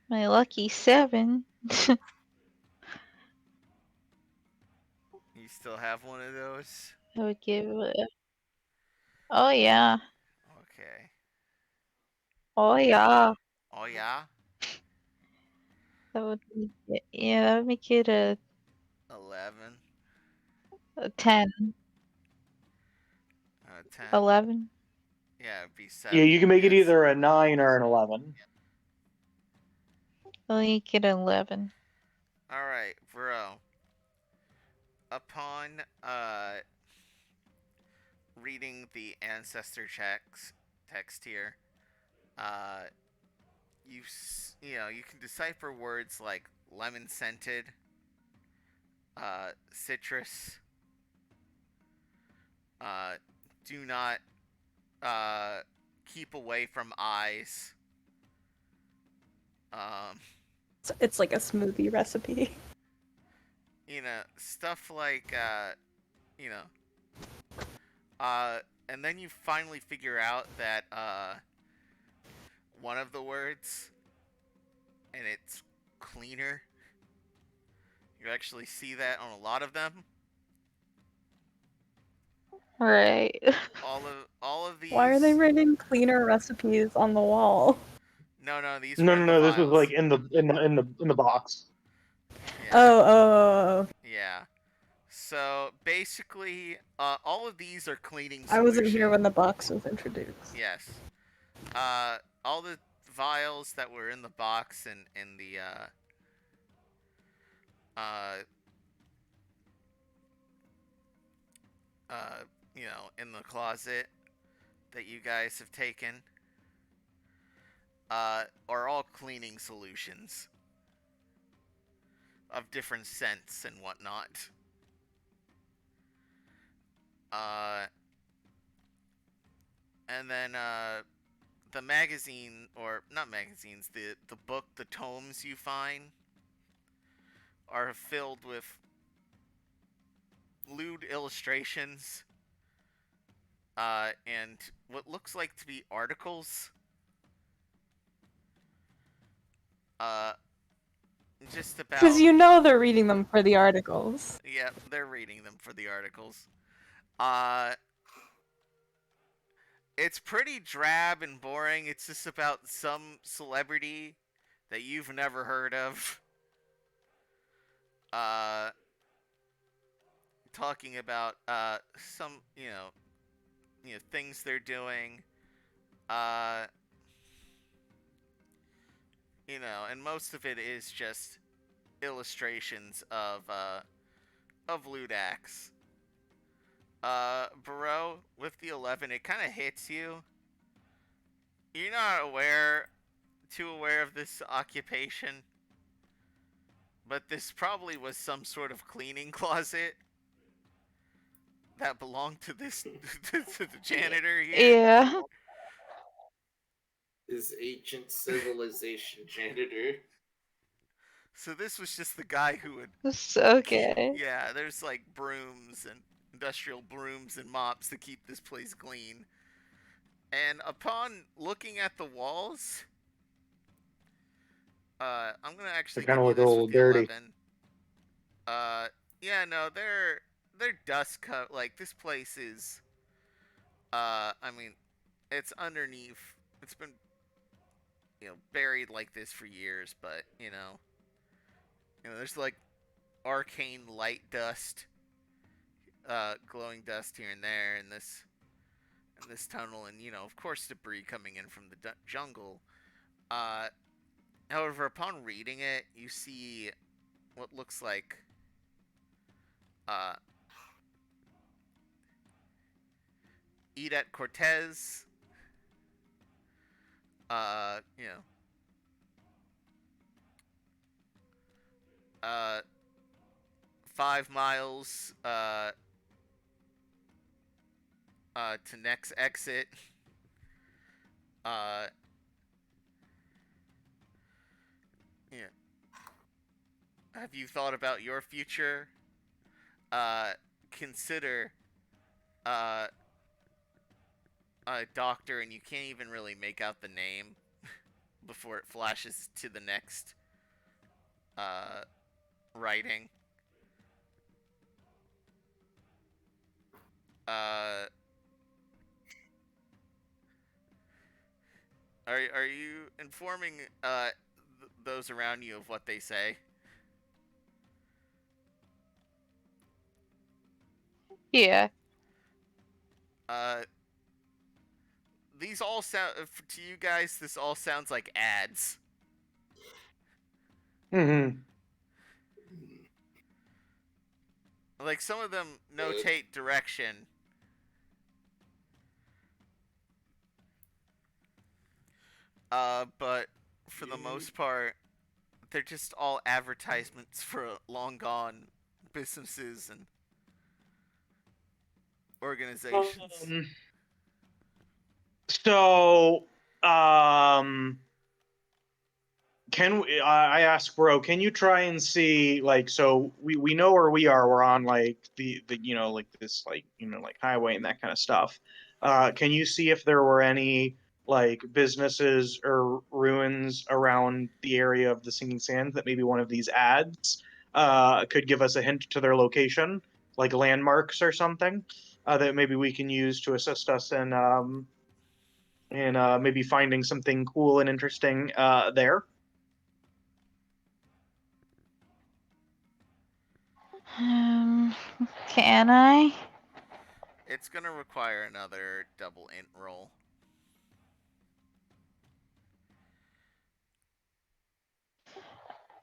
my lucky 7. You still have one of those? I would give it. Oh yeah. Okay. Oh yeah. Oh yeah. That would make it, yeah, that would make it 11. a 10. 10. 11. Yeah, it'd be 7. Yeah, you can make it yes. either a 9 or an 11. I'll make it 11. All right, bro. Upon reading the ancestor text here, uh, you can decipher words like lemon scented, citrus. Do not keep away from eyes. It's like a smoothie recipe. Stuff like and then you finally figure out that one of the words, and it's cleaner. You actually see that on a lot of them. Right. All of these. Why are they writing cleaner recipes on the wall? No, these No, were no, in the no. This was vials. like in the box. Yeah. Oh. Yeah. So basically, all of these are cleaning I wasn't here solution. when the box was introduced. Yes. All the vials that were in the box and in the in the closet that you guys have taken are all cleaning solutions of different scents and whatnot. And then the magazine, or not magazines, the book, the tomes you find are filled with lewd illustrations and what looks like to be articles. Just about. Because you know they're reading them for the articles. Yeah, they're reading them for the articles. It's pretty drab and boring. It's just about some celebrity that you've never heard of. Talking about some things they're doing. And most of it is just illustrations of lewd acts. Bereau, with the 11, it kind of hits you. You're not too aware of this occupation, but this probably was some sort of cleaning closet that belonged to this to the janitor here. Yeah. This ancient civilization janitor. So this was just the guy who would It's okay. yeah, there's like brooms and industrial brooms and mops to keep this place clean. And upon looking at the walls, I'm gonna They actually kind give of you look a this little with the dirty. 11. Yeah, no, they're dust cut. Like this place is, I mean, it's underneath. It's been, buried like this for years, but there's like arcane light dust, glowing dust here and there in this tunnel, and of course debris coming in from the jungle. Uh, However, upon reading it, you see what looks like uh, Edette Cortez. Uh, you know, 5 miles to next exit. Uh, yeah. Have you thought about your future? Consider uh, a doctor, and you can't even really make out the name before it flashes to the next uh, writing. Uh, are you informing those around you of what they say? Yeah. Uh, these all sound to you guys. This all sounds like ads. Mm-hmm. Like some of them notate direction. But for the most part, they're just all advertisements for long gone businesses and organizations. So, can we, I ask bro, can you try and see, like, so we know where we are, we're on like the like this, like, like highway and that kind of stuff. Can you see if there were any like businesses or ruins around the area of the Singing Sands that maybe one of these ads could give us a hint to their location, like landmarks or something, that maybe we can use to assist us in maybe finding something cool and interesting there? Um, can I? It's gonna require another double int roll.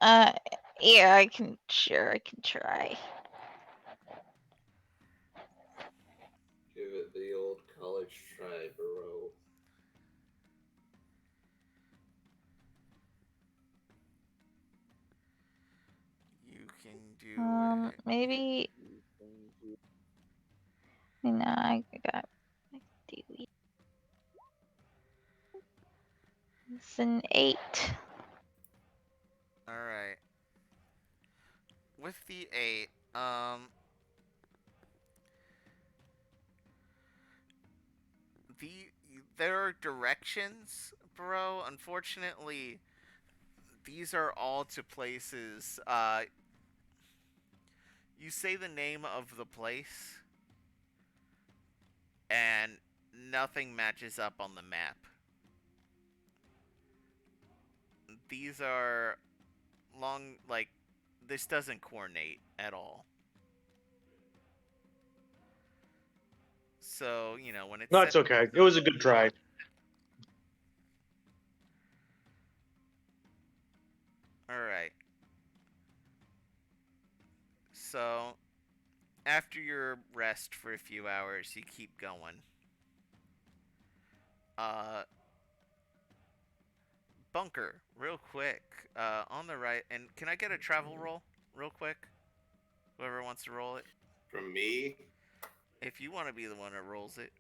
Uh, yeah, I can. Sure, I can try. Give it the old college try, bro. You can do it. Maybe. No, I got. It's an 8. All right. With the 8, the there are directions, bro. Unfortunately, these are all to places. You say the name of the place, and nothing matches up on the map. These are long, like, this doesn't coordinate at all. So, when it's No, set. it's okay. It was a good try. Alright. So, after your rest for a few hours, you keep going. Bunker, real quick. On the right, and can I get a travel roll, real quick? Whoever wants to roll it. From me? If you want to be the one that rolls it.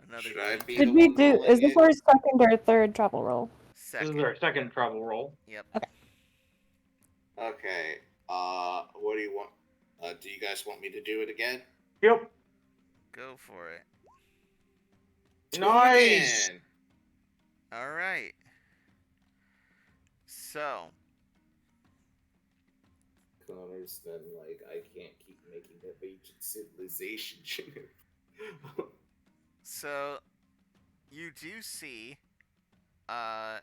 Another Should I be Did the we one do? rolling Is this it? our second or third travel roll? This second. is our second travel roll. Yep. Okay. What do you want? Do you guys want me to do it again? Yep. Go for it. Nice. Again. All right. So, Connor's then like, I can't keep making that ancient civilization shit. so you do see, uh,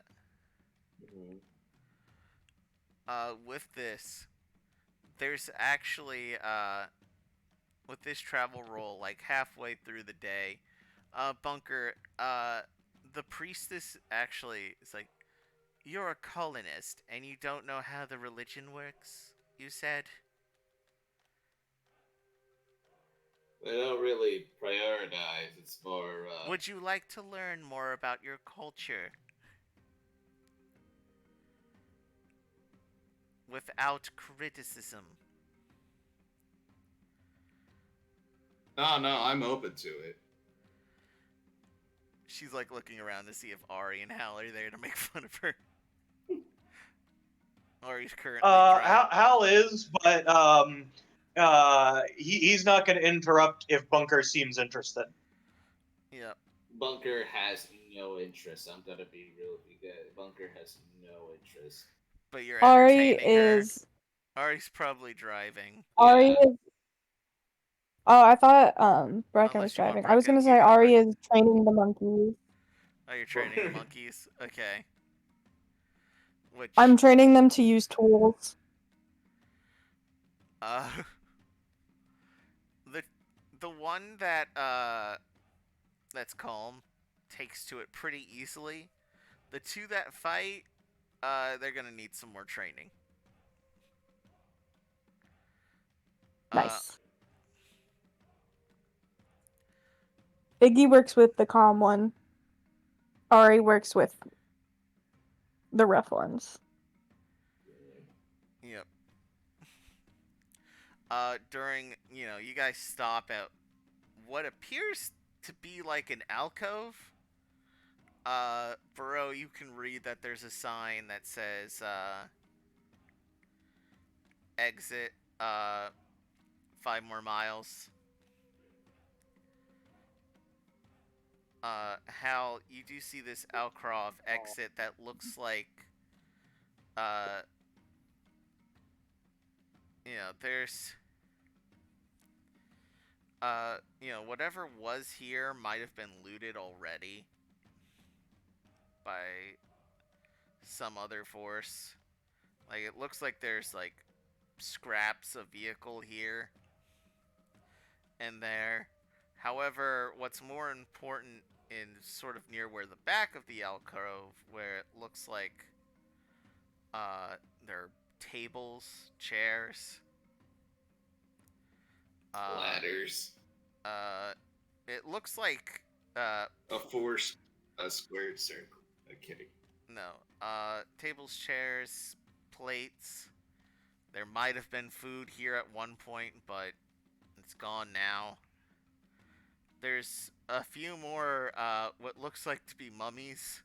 with this, there's actually, with this travel roll, like halfway through the day, Bunker, the priestess actually is like, you're a colonist and you don't know how the religion works, you said? They don't really prioritize. It's more. Would you like to learn more about your culture? Without criticism. No, I'm open to it. She's like looking around to see if Ari and Hal are there to make fun of her. Ari's currently driving. Hal is, but he's not going to interrupt if Bunker seems interested. Yep. Bunker has no interest. I'm gonna be real with you guys. Bunker has no interest. But you're Ari entertaining her. is. Ari's probably driving. Ari Yeah. is. Oh, I thought Brecken Unless was you want driving. I was Brecken, gonna you say got Ari Brecken. is training the monkeys. Oh, you're training the monkeys? Okay. Which... I'm training them to use tools. The one that, that's calm takes to it pretty easily. The two that fight, they're gonna need some more training. Nice. Iggy works with the calm one. Ari works with the rough ones. Yep. During, you guys stop at what appears to be like an alcove. Bereau, you can read that there's a sign that says, exit, 5 more miles. Hal, you do see this alcove exit that looks like, there's, whatever was here might have been looted already by some other force. Like, it looks like there's, like, scraps of vehicle here and there. However, what's more important in sort of near where the back of the alcove, where it looks like there are tables, chairs, Ladders. It looks like A squared circle. I'm kidding. No. Tables, chairs, plates. There might have been food here at one point, but it's gone now. There's a few more, what looks like to be mummies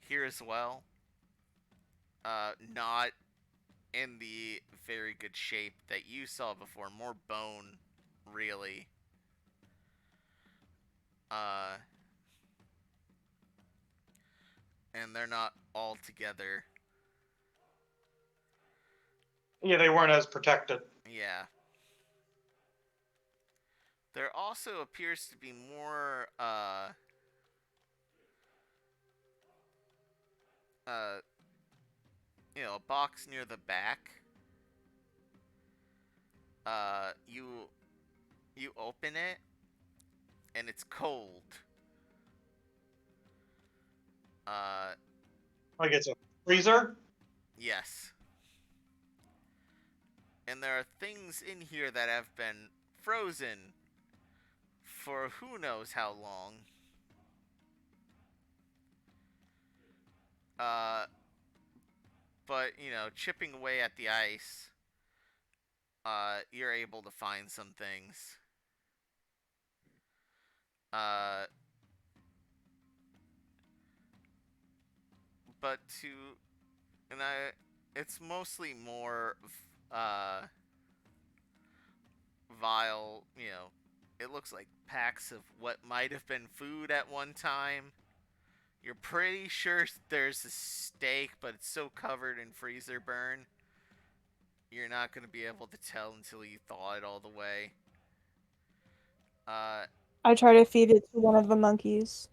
here as well. Not in the very good shape that you saw before. More bone, really. And they're not all together. Yeah, they weren't as protected. Yeah. There also appears to be more, a box near the back. You open it, and it's cold. Like it's a freezer? Yes. And there are things in here that have been frozen for who knows how long. But, chipping away at the ice, you're able to find some things. but to, and it's mostly more, uh, vile. It looks like packs of what might have been food at one time. You're pretty sure there's a steak, but it's so covered in freezer burn, you're not going to be able to tell until you thaw it all the way. Uh, I try to feed it to one of the monkeys.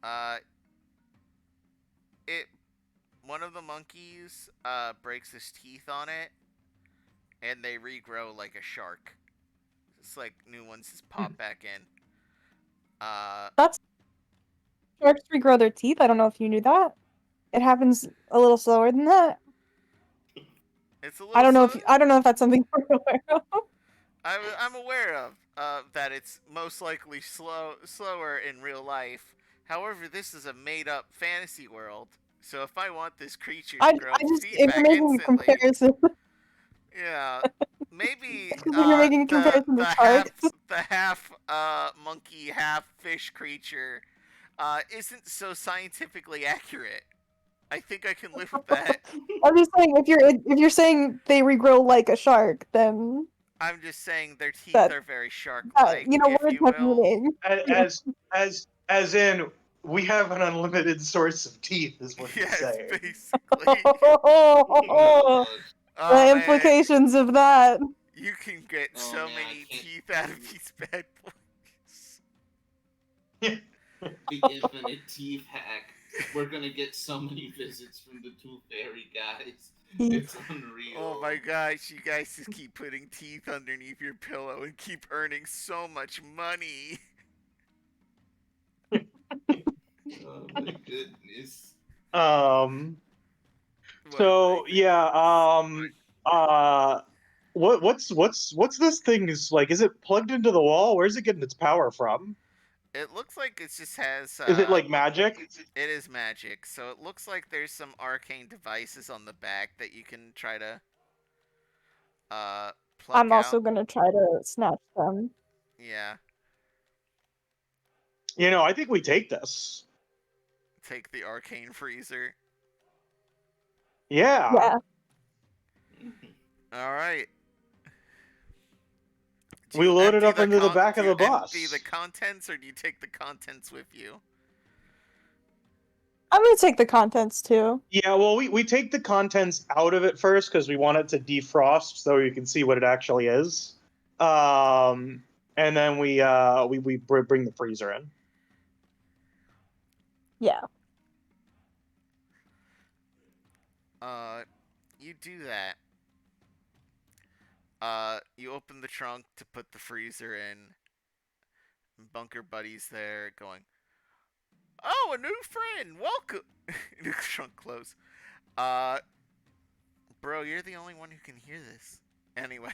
uh, it one of the monkeys breaks his teeth on it, and they regrow like a shark. It's like new ones just pop back in. That's sharks regrow their teeth. I don't know if you knew that. It happens a little slower than that. It's a little. I don't know if that's something you're aware of. I'm aware of that it's most likely slower in real life. However, this is a made-up fantasy world. So if I want this creature to grow I just teeth if you're back making a instantly, comparison, yeah, maybe if you're making a comparison to sharks. the half monkey, half fish creature isn't so scientifically accurate. I think I can live with that. I'm just saying if you're saying they regrow like a shark, then I'm just saying their teeth That- are very shark-like, you know if words you have will. meaning. As in, we have an unlimited source of teeth, is what you're Yes, saying. basically. Oh, Oh, The man, implications of that. you can get Oh, so man, I many can't- teeth out of these bad boys. the infinite teeth hack. We're gonna get so many visits from the Tooth Fairy guys. It's unreal. Oh my gosh, you guys just keep putting teeth underneath your pillow and keep earning so much money. Oh my goodness. So yeah, what's this thing is like? Is it plugged into the wall? Where's it getting its power from? It looks like it just has. Is it like magic? It is magic, so it looks like there's some arcane devices on the back that you can try to pluck I'm also out. gonna try to snatch them. Yeah, I think we take this. take the arcane freezer. Yeah. Yeah. All right. Do We you load it empty up into the back do of you the bus. empty the contents, or do you take the contents with you? I'm gonna take the contents too. Yeah, well, we take the contents out of it first because we want it to defrost so you can see what it actually is. And then we bring the freezer in. Yeah. You do that. You open the trunk to put the freezer in. Bunker Buddy's there going, "Oh, a new friend! Welcome!" New trunk close. Bro, you're the only one who can hear this. Anyway.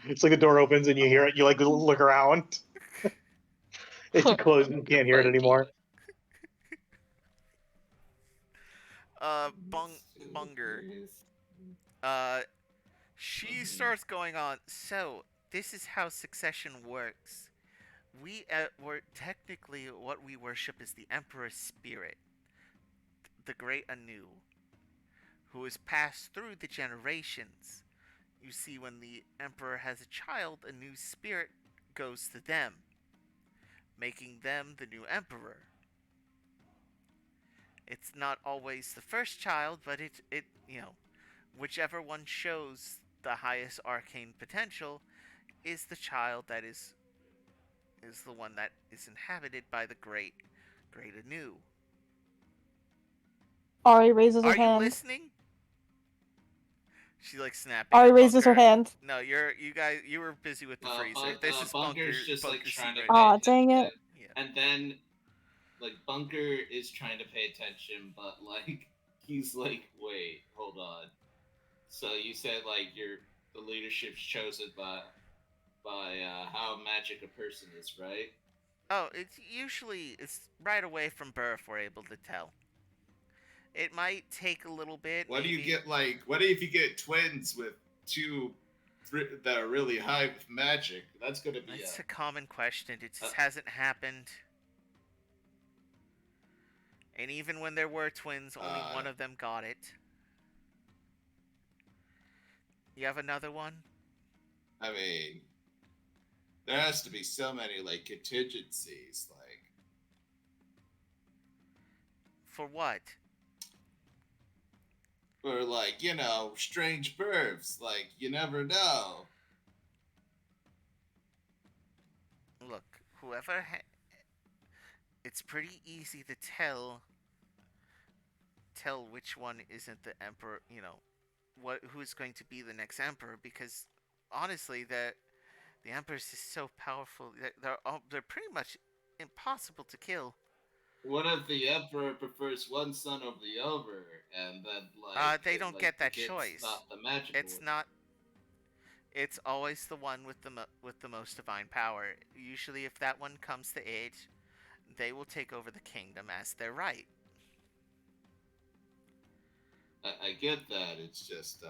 It's like the door opens and you hear it. You like look around. It's closed and you can't hear it anymore. Bunger. She starts going on. So, this is how succession works. We were technically what we worship is the Emperor's spirit, the great Anu, who has passed through the generations. You see, when the Emperor has a child, a new spirit goes to them, making them the new Emperor. It's not always the first child, but it whichever one shows the highest arcane potential is the child that is the one that is inhabited by the great Anu. Ari raises her Are you hand. listening? She like snapping. Ari raises her hand. No, you were busy with the freezer. This is Bunker's just like trying to. Aw, dang it. Yeah. And then, like, Bunker is trying to pay attention, but like he's like, wait, hold on. So you said like the leadership's chosen by how magic a person is, right? Oh, it's right away from birth we're able to tell. It might take a little bit. What maybe. do you get like? What if you get twins with two that are really high with magic. That's gonna be It's a common question. It just hasn't happened. And even when there were twins, only one of them got it. You have another one? I mean, there has to be so many like contingencies, like For what? for like strange births. Like you never know. Look, whoever it's pretty easy to tell which one isn't the emperor, who's going to be the next emperor, because honestly the empress is so powerful that they're pretty much impossible to kill. What if the emperor prefers one son over the other, and then They don't get that it's choice. not the magical It's one? not. It's always the one with the most divine power. Usually, if that one comes to age, they will take over the kingdom as their right. I get that. It's just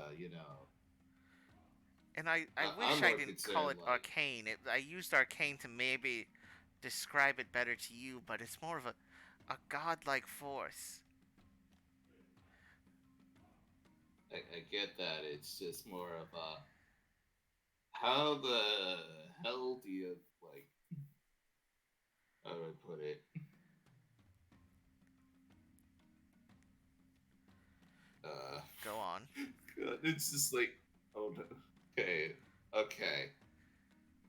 And I wish I'm I more didn't call it concerned, arcane. I used arcane to maybe describe it better to you, but it's more of a godlike force. I get that. It's just more of a how the hell do you like? How do I put it? Go on. God, it's just like, oh, no. Okay.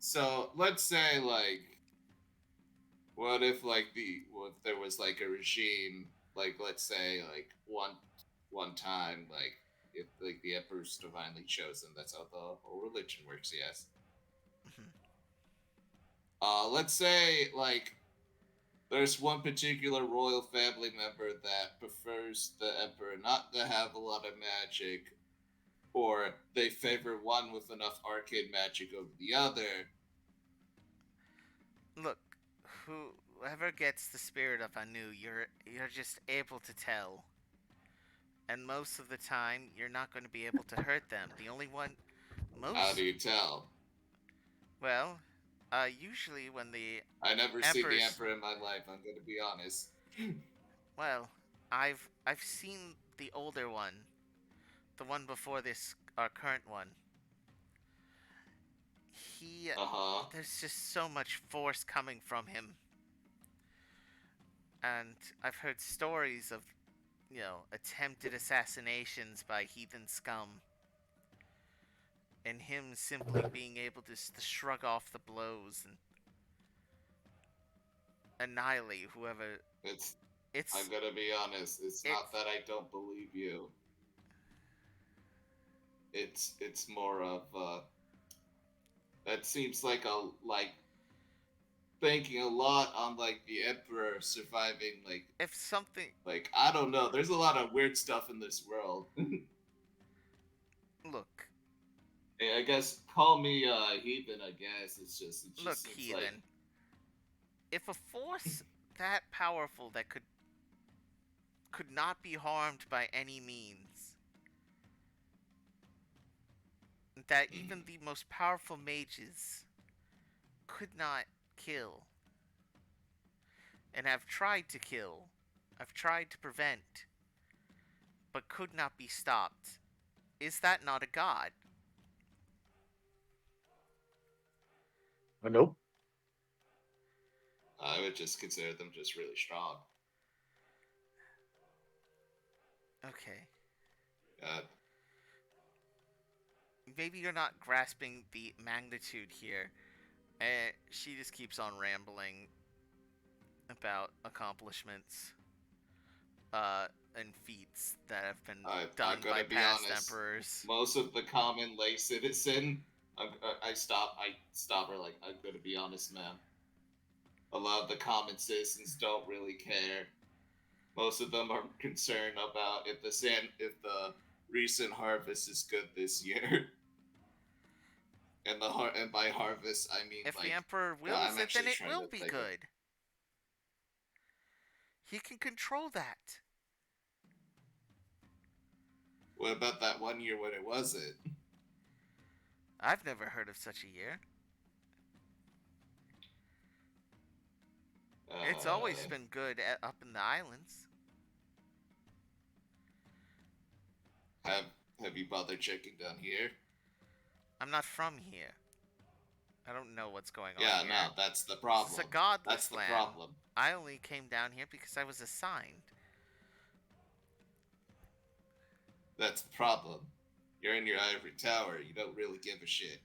So let's say what if what if there was like a regime, like let's say like one time, like if like the emperor's divinely chosen. That's how the whole religion works. Yes. Let's say like there's one particular royal family member that prefers the emperor not to have a lot of magic, or they favor one with enough arcane magic over the other. Look, whoever gets the spirit of Anu, you're just able to tell. And most of the time, you're not going to be able to hurt them. The only one, How do you tell? well, usually when the I never seen the Empress, emperor in my life. I'm gonna be honest. well, I've seen the older one, the one before this, our current one. There's just so much force coming from him. And I've heard stories of, attempted assassinations by heathen scum. And him simply being able to shrug off the blows and annihilate whoever. I'm gonna be honest. It's not that I don't believe you. It's more of that seems like banking a lot on like the emperor surviving, like if something like I don't know. There's a lot of weird stuff in this world. Look. Hey, I guess call me heathen. I guess it just look, seems heathen. like If a force that powerful that could not be harmed by any means, that even the most powerful mages could not kill, and have tried to kill, have tried to prevent, but could not be stopped, is that not a god? Nope. I would just consider them just really strong. Okay. God. Maybe you're not grasping the magnitude here. She just keeps on rambling about accomplishments and feats that have been done by past emperors. Most of the common lay citizen, I stop her like, I'm gonna be honest, man. A lot of the common citizens don't really care. Most of them are concerned about if the recent harvest is good this year. And by harvest, I mean if like, the emperor wills it, then it will be good. He can control that. What about that one year when it wasn't? I've never heard of such a year. It's always been good up in the islands. Have you bothered checking down here? I'm not from here. I don't know what's going on Yeah, here. no, that's the problem. This is a godless That's the land. problem. I only came down here because I was assigned. That's the problem. You're in your ivory tower. You don't really give a shit.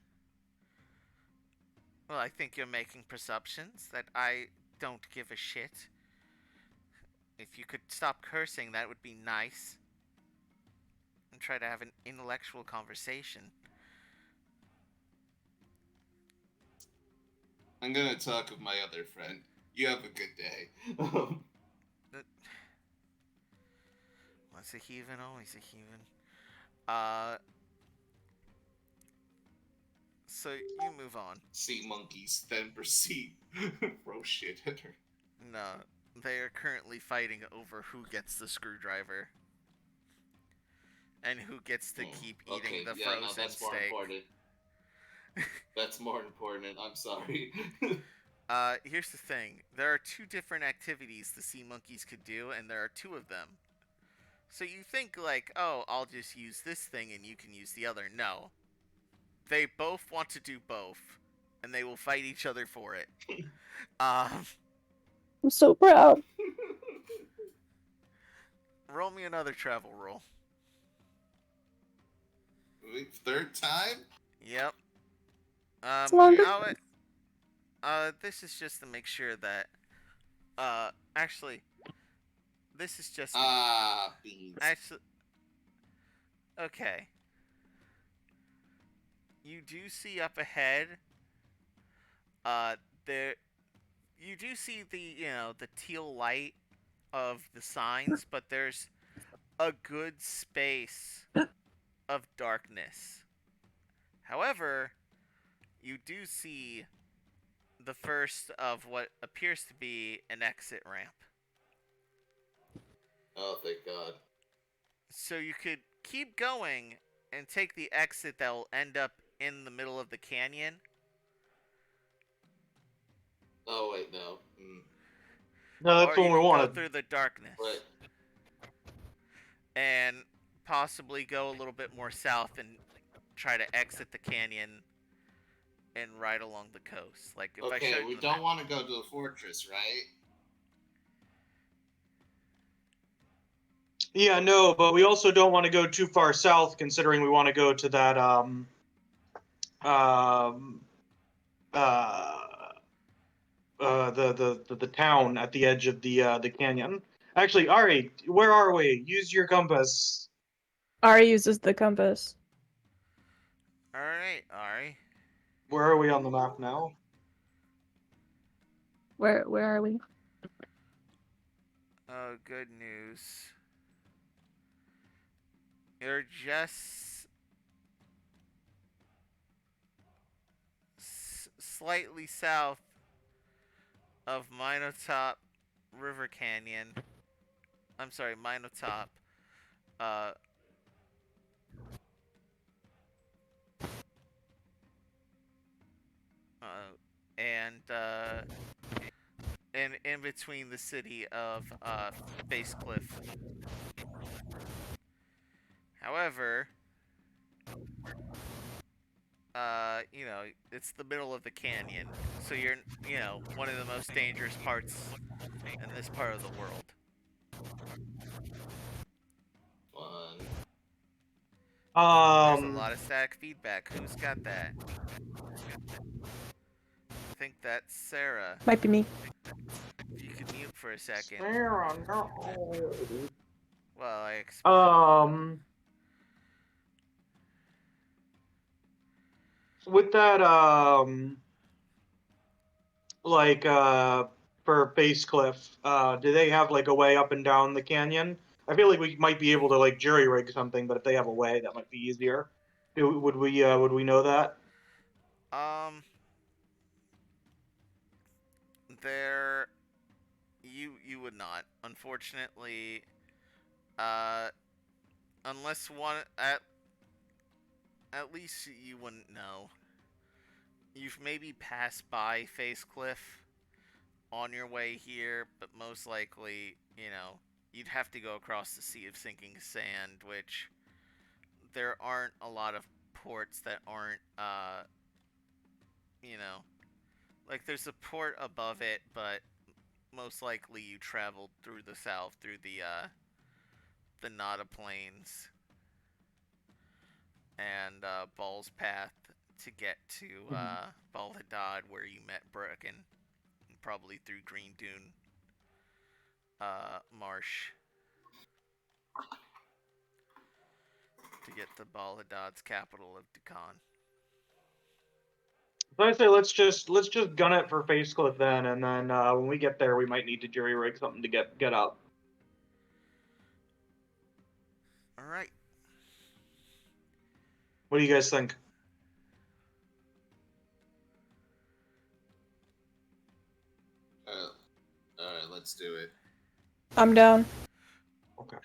Well, I think you're making presumptions that I don't give a shit. If you could stop cursing, that would be nice. And try to have an intellectual conversation. I'm gonna talk with my other friend. You have a good day. Once a heathen, always a heathen. So you move on. Sea monkeys then proceed. Throw shit at her. No, they are currently fighting over who gets the screwdriver. And who gets to keep eating the frozen that's more steak. important. That's more important. I'm sorry. Here's the thing. There are 2 different activities the sea monkeys could do, and there are 2 of them. So you think like, oh, I'll just use this thing and you can use the other. No. They both want to do both, and they will fight each other for it. I'm so proud. Roll me another travel roll. Third time? Yep. It's longer. This is just to make sure that, actually, this is just, Beans. actually, okay. You do see up ahead, you do see the teal light of the signs, but there's a good space of darkness. However, you do see the first of what appears to be an exit ramp. Oh, thank God. So you could keep going and take the exit that will end up in the middle of the canyon. Oh, wait, no. No, that's Or what you we can go wanted. through the darkness. What? And possibly go a little bit more south and try to exit the canyon and ride along the coast. Like if I Okay, showed we you the don't map. want to go to the fortress, right? Yeah, no, but we also don't want to go too far south, considering we want to go to that the town at the edge of the canyon. Actually, Ari, where are we? Use your compass. Ari uses the compass. Alright, Ari. Where are we on the map now? Where are we? Oh, good news. You're just slightly south of Minotop River Canyon. I'm sorry, Minotop. And in between the city of Base Cliff. However, it's the middle of the canyon, so you're, one of the most dangerous parts in this part of the world. There's a lot of static feedback. Who's got that? I think that's Sarah. Might be me. If you could mute for a second. Sarah, no. Well, I expect. With that, for Base Cliff, do they have like a way up and down the canyon? I feel like we might be able to like jury rig something, but if they have a way, that might be easier. Would we know that? There, you would not, unfortunately. Unless one at least you wouldn't know. You've maybe passed by Face Cliff on your way here, but most likely, you'd have to go across the Sea of Sinking Sand, which there aren't a lot of ports that aren't, like there's a port above it, but most likely you traveled through the south, through the Nada Plains and Ball's Path to get to Balhadad, where you met Brecken, probably through Green Dune Marsh to get to Balhadad's capital of Dukan. So I say let's just gun it for Face Cliff then, and then when we get there, we might need to jury rig something to get up. All right. What do you guys think? Alright, let's do it. I'm down. Okay.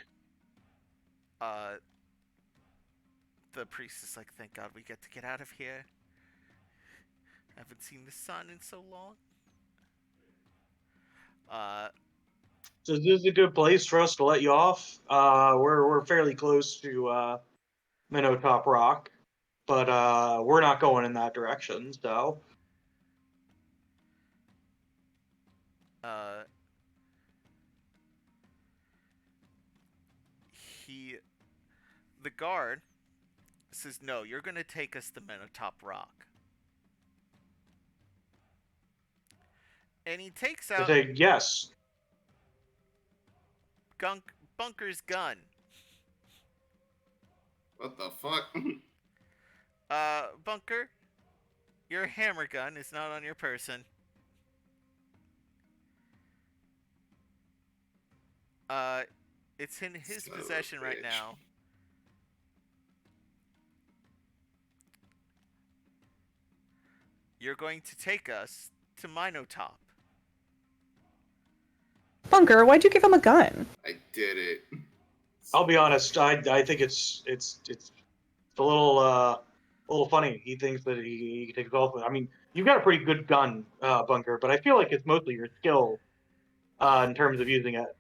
The priest is like, thank God we get to get out of here. Haven't seen the sun in so long. So this is a good place for us to let you off. We're fairly close to Minnow Top Rock, but we're not going in that direction. So the guard says, no, you're gonna take us to Minnow Top Rock. And he takes I out say yes. Bunker's gun. What the fuck? Bunker, your hammer gun is not on your person. It's in his Son of a possession right bitch. now. You're going to take us to Minotop. Bunker, why'd you give him a gun? I did it. I'll be honest. I think it's a little funny. He thinks that he takes off. I mean, you've got a pretty good gun, Bunker, but I feel like it's mostly your skill in terms of using it.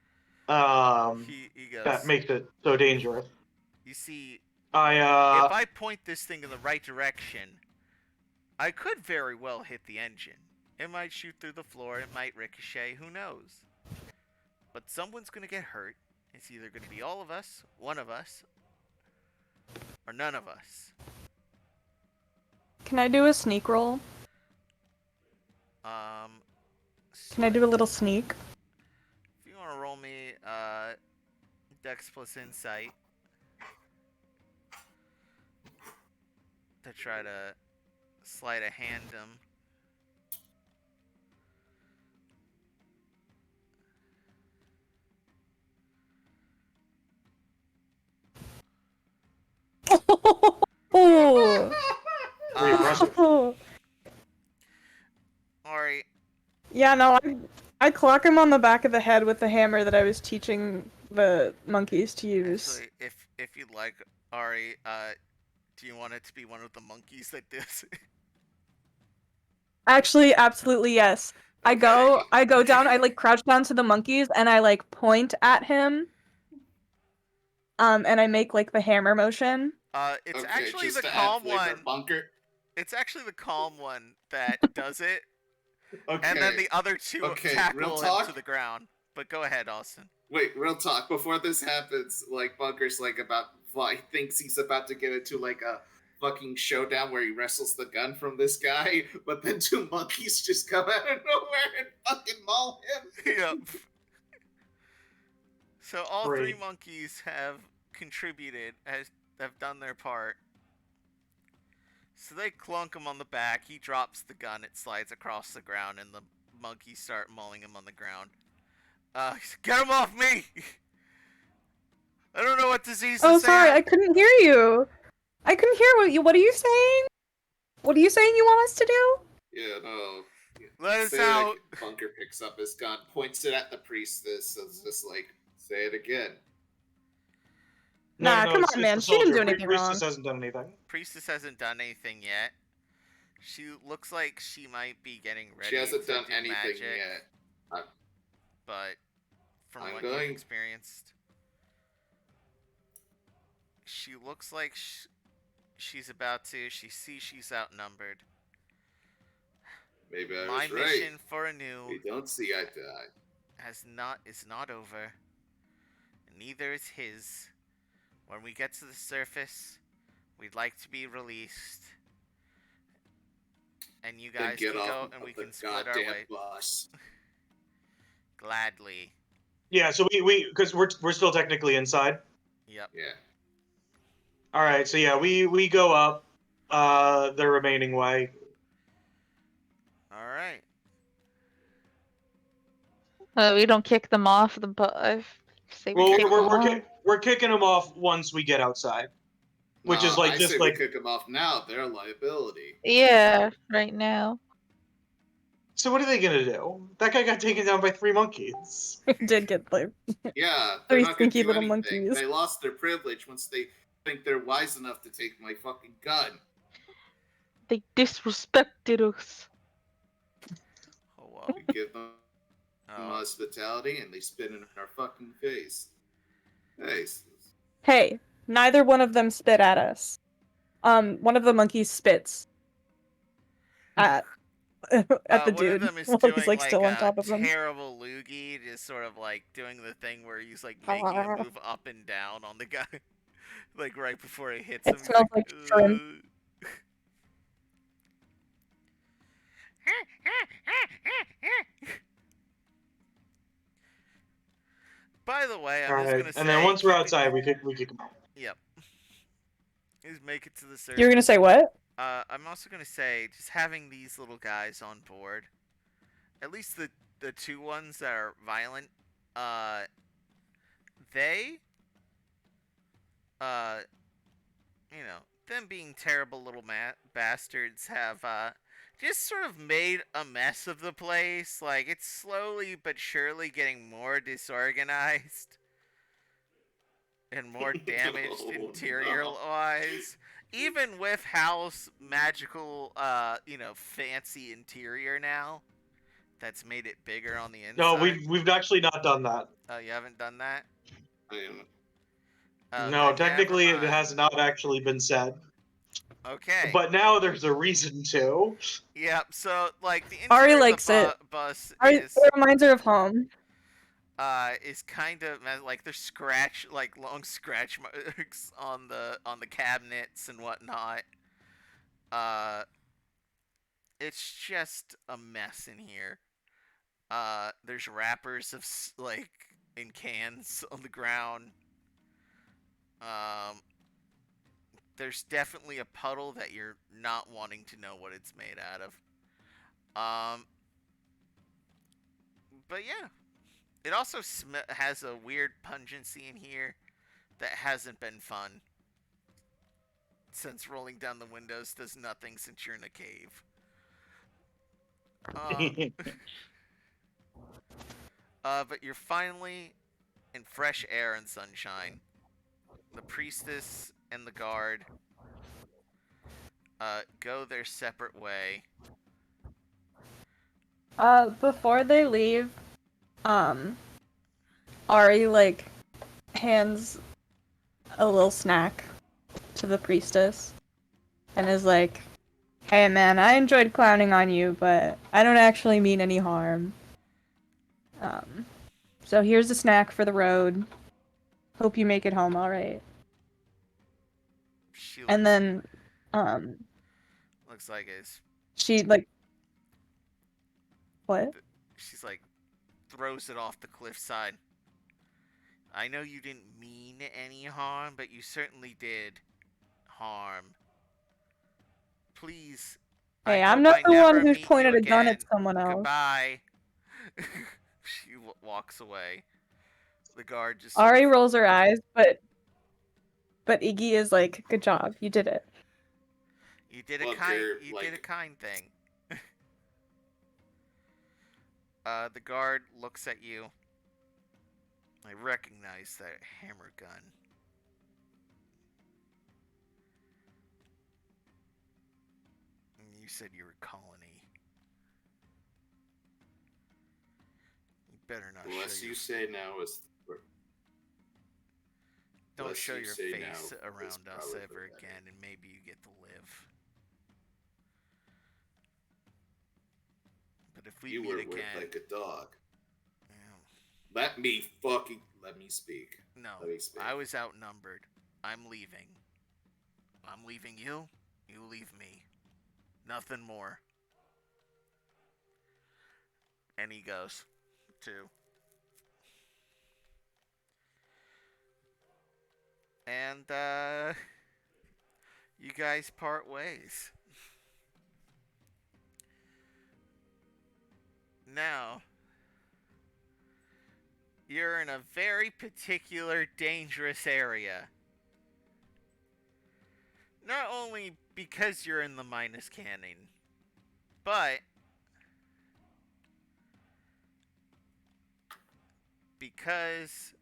He goes, That makes it so dangerous. you see, if I I point this thing in the right direction, I could very well hit the engine. It might shoot through the floor, it might ricochet, who knows? But someone's gonna get hurt. It's either gonna be all of us, one of us, or none of us. Can I do a sneak roll? Can I do a little sneak? If you want to roll me Dex plus Insight to try to sleight of hand him. Oh. pretty impressive. Alright, Yeah, no, I clock him on the back of the head with the hammer that I was teaching the monkeys to use. actually, if you'd like, Ari, do you want it to be one of the monkeys that does it? Actually, absolutely yes. I go down, I like crouch down to the monkeys and I like point at him. And I make like the hammer motion. It's Okay, actually just the to add calm flavor, one. Bunker. It's actually the calm one that does it, Okay. and then the other two Okay, real tackle him talk? to the ground. But go ahead, Austin. Wait, real talk. Before this happens, like Bunker's like thinks he's about to get into like a fucking showdown where he wrestles the gun from this guy, but then two monkeys just come out of nowhere and fucking maul him. Yep. So all three Great. monkeys have contributed, have done their part. So they clunk him on the back. He drops the gun. It slides across the ground, and the monkeys start mauling him on the ground. Get him off me! I don't know what disease Oh, this sorry, is. I couldn't hear you. I couldn't hear what are you saying? What are you saying you want us to do? Yeah, no. Let us Say it out. again. Bunker picks up his gun, points it at the priestess, and is just like, say it again. Nah, come it's on, the man. She didn't soldier. do anything Priestess wrong. hasn't done anything. Priestess hasn't done anything yet. She looks like she might be getting ready. She hasn't to done do anything magic, yet. but from I'm what going- you've experienced, she looks like she's about to. She sees she's outnumbered. Maybe I My was right. mission for Anu We don't see eye to eye. is not over. And neither is his. When we get to the surface, we'd like to be released. And you Then guys get can off go of and we the can split our goddamn way. bus. Gladly. Yeah, so we because we're still technically inside. Yep. Yeah. All right, so yeah, we go up the remaining way. Alright. We don't kick them off the bus. Say we Well, kick them off. we're kicking them off once we get outside, which is like I just say like. we kick them off now. They're a liability. Yeah, right now. So what are they gonna do? That guy got taken down by 3 monkeys. Did get like Yeah, they're 3 not gonna stinky do little anything. monkeys. They lost their privilege once they think they're wise enough to take my fucking gun. They disrespected us. Oh, well. We give them hospitality and they spit in our fucking face. Hey, Hey, neither one of them spit at us. One of the monkeys spits at the one dude of them is while doing he's like like still on a top of him. terrible loogie, just sort of like doing the thing where he's like making a move up and down on the guy, like right before he hits him. It He's smells like shrimp. By the way, I'm All just right, gonna say. and then once we're outside, we kick them out. Yep. Just make it to the surface. You were gonna say what? I'm also gonna say just having these little guys on board, at least the two ones that are violent, they, you know, them being terrible little bastards have just sort of made a mess of the place. Like it's slowly but surely getting more disorganized and more damaged Oh, interior-wise. Even with Hal's magical, fancy interior now, that's made it bigger on the inside. No, we've actually not done that. Oh, you haven't done that? I am. Oh, No, then technically never it mind. has not actually been said. Okay. But now there's a reason to. Yep. So, like, the Ari interior likes of the it. bus It reminds her of home. is kind of like there's long scratch marks on the cabinets and whatnot. It's just a mess in here. There's wrappers of in cans on the ground. There's definitely a puddle that you're not wanting to know what it's made out of. But yeah, it also has a weird pungency in here that hasn't been fun. Since rolling down the windows does nothing since you're in a cave. But you're finally in fresh air and sunshine. The priestess and the guard go their separate way. Before they leave, Ari like hands a little snack to the priestess and is like, "Hey man, I enjoyed clowning on you, but I don't actually mean any harm. So here's a snack for the road. Hope you make it home all right." And then, looks like it's she like, what? she's like throws it off the cliffside. I know you didn't mean any harm, but you certainly did harm. Please. Hey, I I'm hope not I the never one who's meet pointed you a gun at again. someone else. Goodbye. She walks away. The guard just. Ari rolls her eyes, but Iggy is like, "Good job, you did it." You did a Look, kind. you're, You like- did a kind thing. The guard looks at you. I recognize that hammer gun. said you were colony. You better not Unless show you your... say now is. Don't unless show you your say face now is around us probably ever better. again, and maybe you get to live. But if we You meet were again... worked like a dog. Yeah. Let me speak. No, Let me speak. I was outnumbered. I'm leaving. I'm leaving you. You leave me. Nothing more. And he goes, too. And, you guys part ways. Now, you're in a very particular dangerous area. Not only because you're in the minus cannon, but because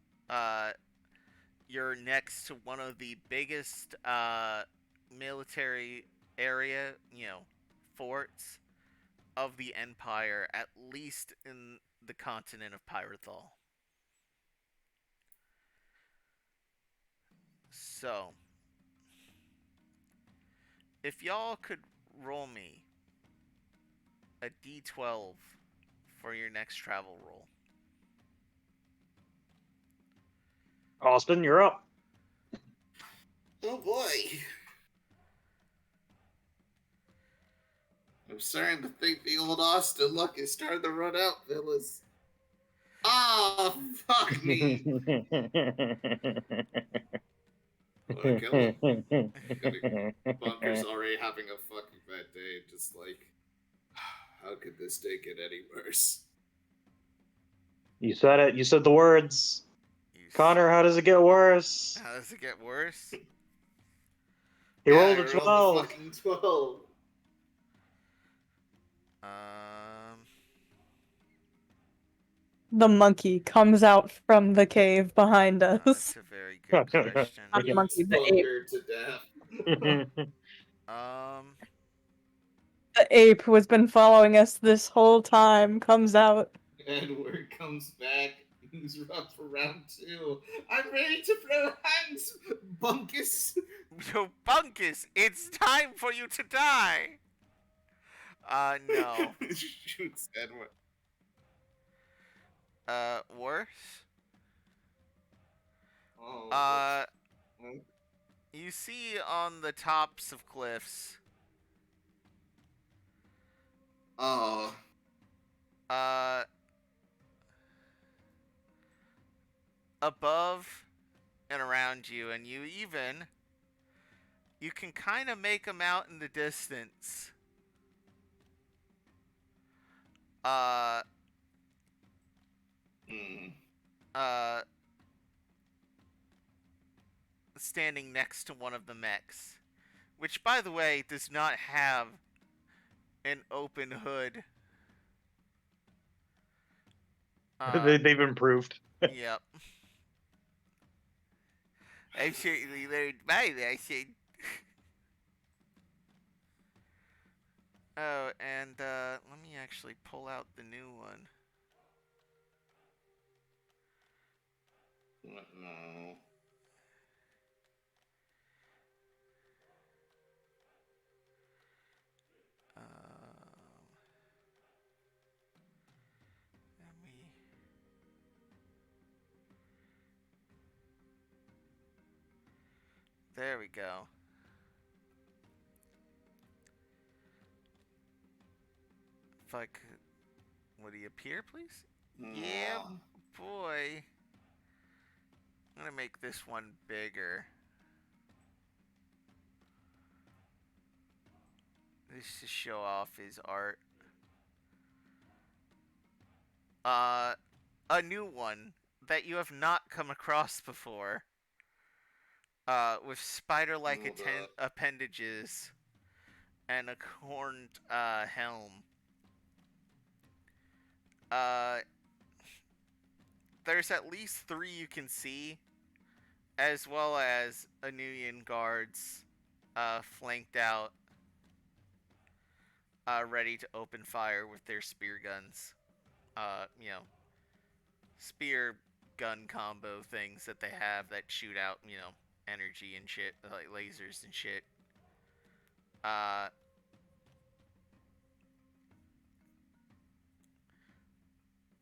you're next to one of the biggest military area, forts of the Empire, at least in the continent of Pyrithal. So, if y'all could roll me a d12 for your next travel roll. Austin, you're up. Oh boy. I'm starting to think the old Austin luck is starting to run out, fellas. Ah, fuck me. Bunker's already having a fucking bad day. Just like, how could this day get any worse? You said it. You said the words. Connar, how does it get worse? How does it get worse? He rolled a I rolled 12. a fucking 12. The monkey comes out from the cave behind us. That's a very good question. Not the monkey, the ape. Bunker to death. The ape who has been following us this whole time comes out. And word comes back. Who's up for round 2? I'm ready to throw hands, Bunkus. Yo, Bunkus, it's time for you to die. No. Shoots Edward. Worse? Oh, You see on the tops of cliffs, oh, above and around you, and you can kind of make them out in the distance. Standing next to one of the mechs, which, by the way, does not have an open hood. They've improved. Yep. I certainly learned my lesson. Oh, and let me actually pull out the new one. no. Let me... There we go. If I could... Would he appear, please? Yeah, boy. I'm gonna make this one bigger. This to show off his art. A new one that you have not come across before. With spider-like appendages and a horned helm. There's at least 3 you can see, as well as Anuian guards flanked out ready to open fire with their spear guns. You know, spear gun combo things that they have that shoot out, you know, energy and shit, like lasers and shit.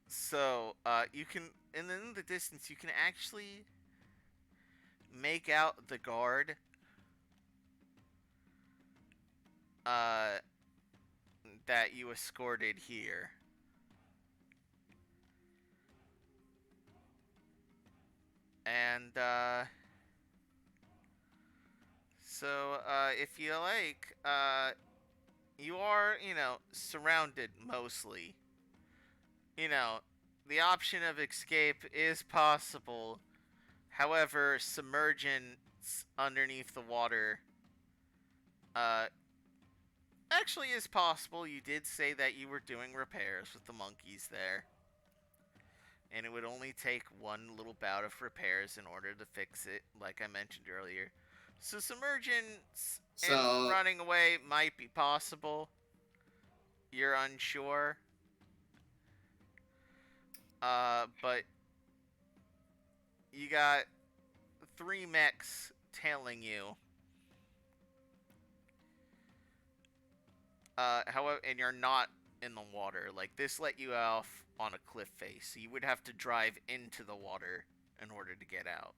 So, you can, and in the distance, you can actually make out the guard, that you escorted here. And, so, if you like, you are, you know, surrounded mostly. You know, the option of escape is possible. However, submergence underneath the water, actually is possible. You did say that you were doing repairs with the monkeys there. And it would only take one little bout of repairs in order to fix it, like I mentioned earlier. So submergence and running away might be possible. You're unsure. But you got 3 mechs tailing you. However, and you're not in the water. Like, this let you off on a cliff face. So you would have to drive into the water in order to get out.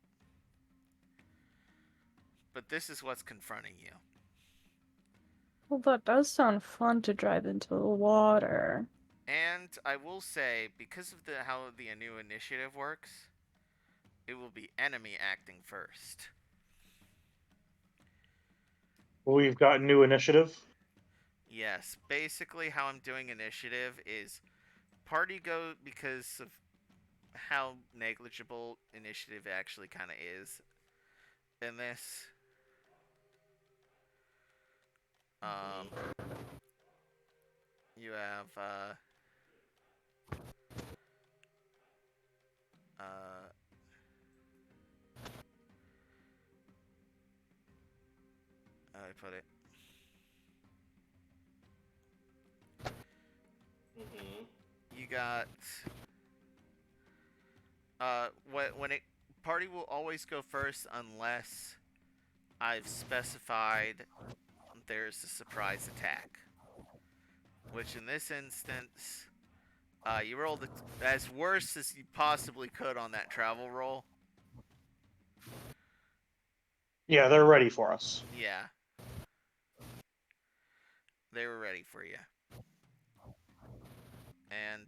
But this is what's confronting you. Well, that does sound fun to drive into the water. And I will say, because of how the new initiative works, it will be enemy acting first. We've got new initiative. Yes, basically how I'm doing initiative is party go, because of how negligible initiative actually kind of is in this. You have how do I put it? You got when it party will always go first unless I've specified there's a surprise attack, which in this instance, you rolled as worst as you possibly could on that travel roll. Yeah, they're ready for us. Yeah, they were ready for you. And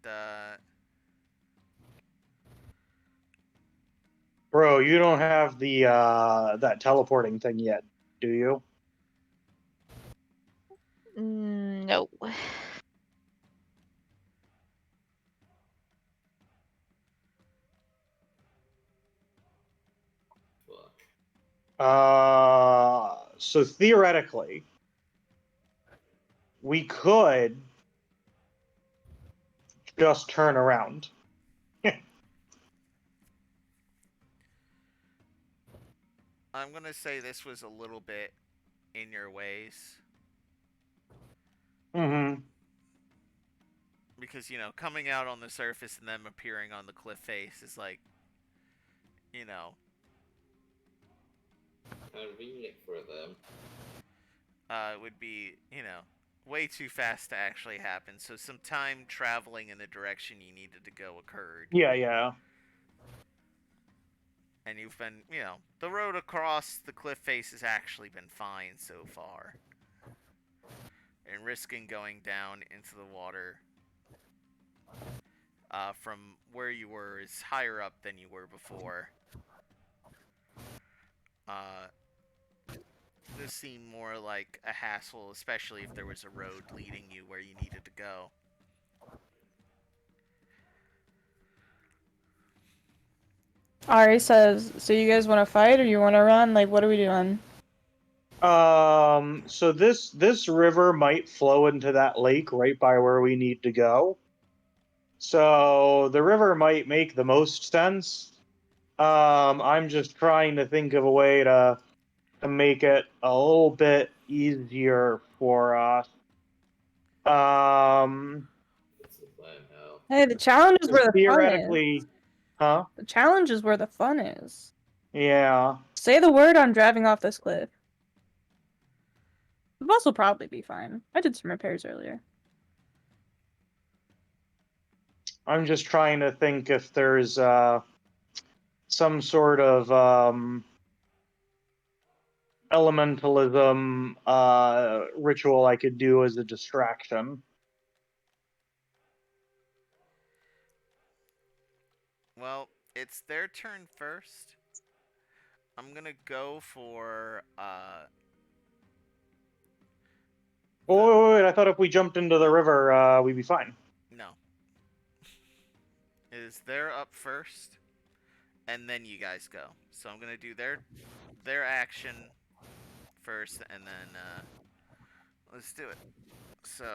Bro, you don't have the that teleporting thing yet, do you? No. So theoretically, we could just turn around. I'm gonna say this was a little bit in your ways. Mm-hmm. Because, you know, coming out on the surface and then appearing on the cliff face is like, you know, convenient for them. It would be, you know, way too fast to actually happen. So some time traveling in the direction you needed to go occurred. Yeah. And you've been, you know, the road across the cliff face has actually been fine so far. And risking going down into the water from where you were is higher up than you were before. This seemed more like a hassle, especially if there was a road leading you where you needed to go. Ari says, so you guys want to fight or you want to run? Like, what are we doing? So this river might flow into that lake right by where we need to go. So the river might make the most sense. I'm just trying to think of a way to make it a little bit easier for us. What's the plan now? Hey, the challenge is where the fun is. Theoretically, huh? The challenge is where the fun is. Yeah. Say the word on driving off this cliff. The bus will probably be fine. I did some repairs earlier. I'm just trying to think if there's some sort of elementalism ritual I could do as a distraction. Well, it's their turn first. I'm gonna go for Oh, wait, I thought if we jumped into the river, we'd be fine. no. Is they're up first, and then you guys go. So I'm gonna do their action first, and then let's do it. So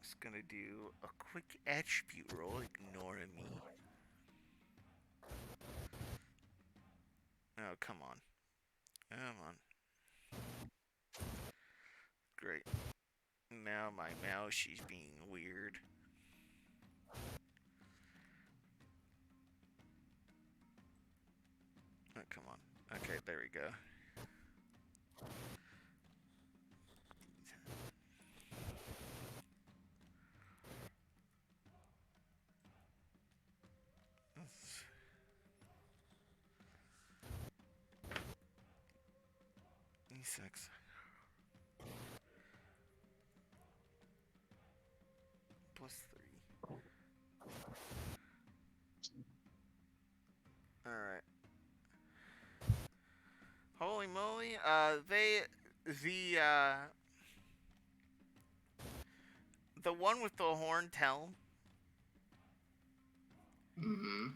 just gonna do a quick attribute roll, ignoring me. Oh, come on. Come on. Great. Now my mouse, she's being weird. Oh, come on. Okay, there we go. E6. +3. Alright. Holy moly, the one with the horned helm Mm-hmm.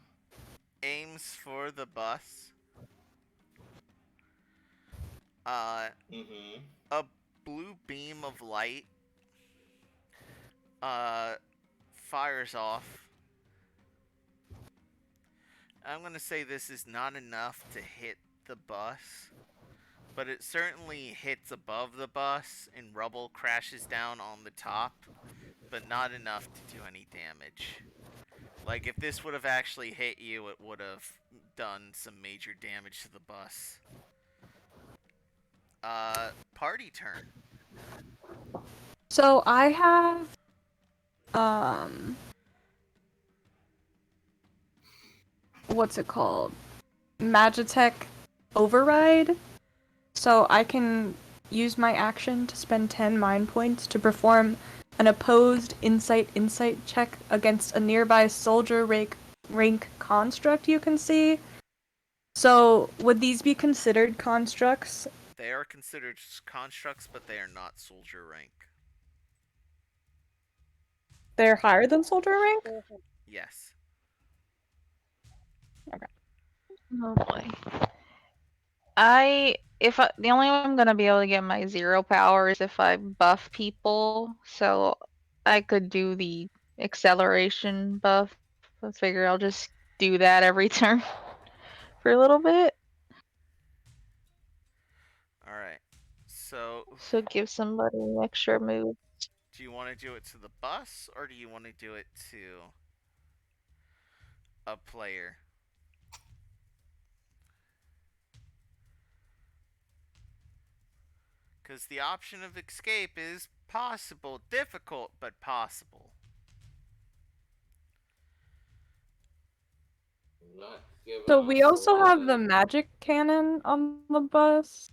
aims for the bus. Mm-hmm. A blue beam of light fires off. I'm gonna say this is not enough to hit the bus, but it certainly hits above the bus and rubble crashes down on the top, but not enough to do any damage. Like, if this would have actually hit you, it would have done some major damage to the bus. Party turn. So I have what's it called? Magitech Override. So I can use my action to spend 10 mind points to perform an opposed insight check against a nearby soldier rank construct you can see. So would these be considered constructs? They are considered constructs, but they are not soldier rank. They're higher than soldier rank? Yes. Okay. Oh boy. The only way I'm gonna be able to get my 0 power is if I buff people, so I could do the acceleration buff. I figure I'll just do that every turn for a little bit. Alright. So, So give somebody an extra move. do you want to do it to the bus, or do you want to do it to a player? Because the option of escape is possible. Difficult, but possible. Not giving So us we also a have lot the of- magic cannon on the bus.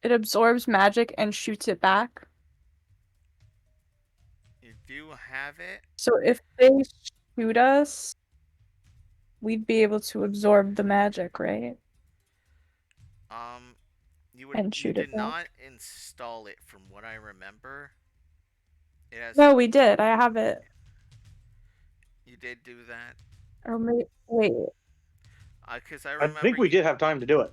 It absorbs magic and shoots it back. You do have it. So if they shoot us, we'd be able to absorb the magic, right? You And you shoot did it back. not install it from what I remember. It has No, we did. I have it. You did do that. Or wait. Because I I remember think we did have time to do it.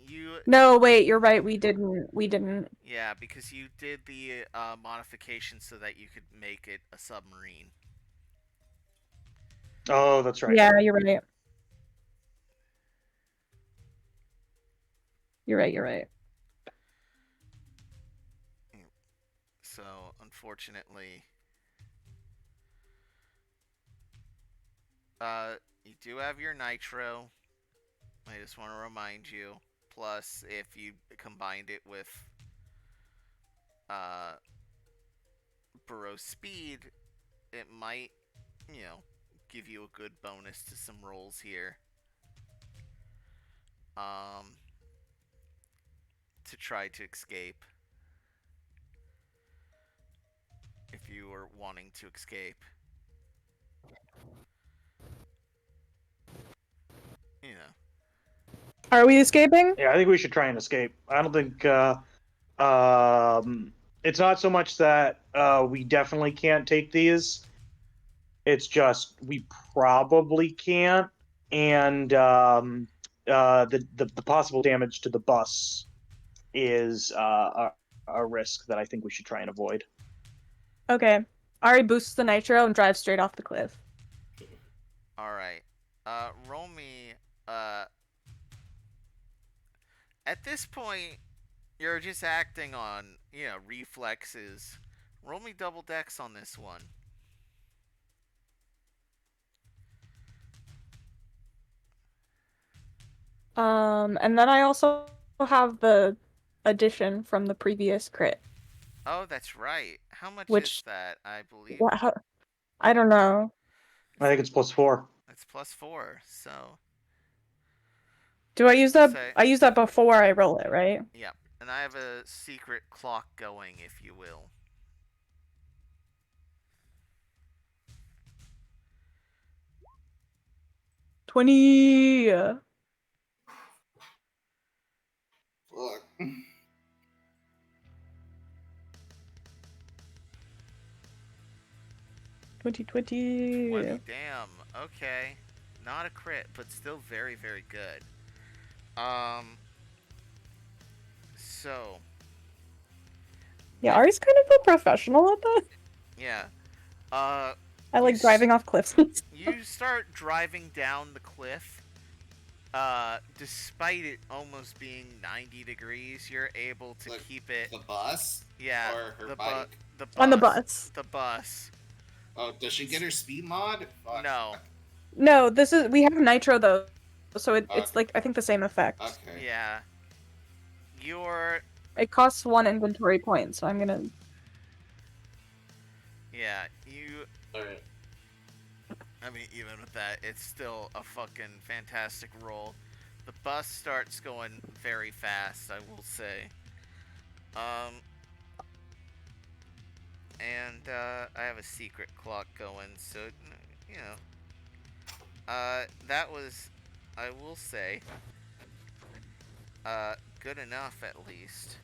you. No, wait. You're right. We didn't. We didn't. Yeah, because you did the modification so that you could make it a submarine. Oh, that's right. Yeah, you're right. You're right. You're right. So, unfortunately, you do have your nitro. I just want to remind you. Plus, if you combined it with uh, Burrow's speed, it might, give you a good bonus to some rolls here. To try to escape. If you were wanting to escape. Are we escaping? Yeah, I think we should try and escape. I don't think it's not so much that we definitely can't take these. It's just we probably can't, and the possible damage to the bus is a risk that I think we should try and avoid. Okay. Ari boosts the nitro and drives straight off the cliff. Alright. Roll me, at this point, you're just acting on, reflexes. Roll me double dex on this one. And then I also have the addition from the previous crit. Oh, that's right. How much Which- is that, I believe? Wow. I don't know. I think it's +4. It's +4, so... Do I use that? Say- I use that before I roll it, right? Yep. And I have a secret clock going, if you will. $20. Fuck. 20. 20, damn. Okay. Not a crit, but still very, very good. So... Yeah, Ari's kind of a professional at that. Yeah. I like driving off cliffs. You start driving down the cliff. Despite it almost being 90 degrees, you're able to keep it... The bus? Yeah, Or her the bike? the bus. On the bus. The bus. Oh, does she get her speed mod? Fuck. No. No, we have nitro though, so it's like I think the same effect. Okay. Yeah. It costs 1 inventory point, so I'm gonna... Yeah, you... Alright. I mean, even with that, it's still a fucking fantastic roll. The bus starts going very fast, I will say. And, I have a secret clock going, so, that was, I will say, good enough at least.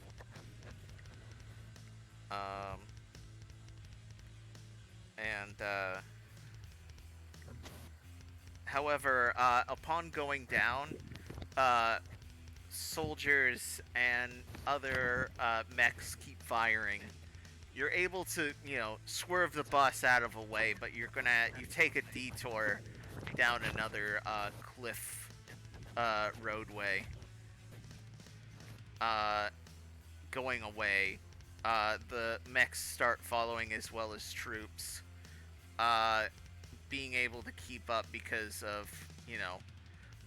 However, upon going down, soldiers and other mechs keep firing. You're able to, swerve the bus out of a way, but you take a detour down another cliff roadway. Going away, the mechs start following as well as troops. Being able to keep up because of,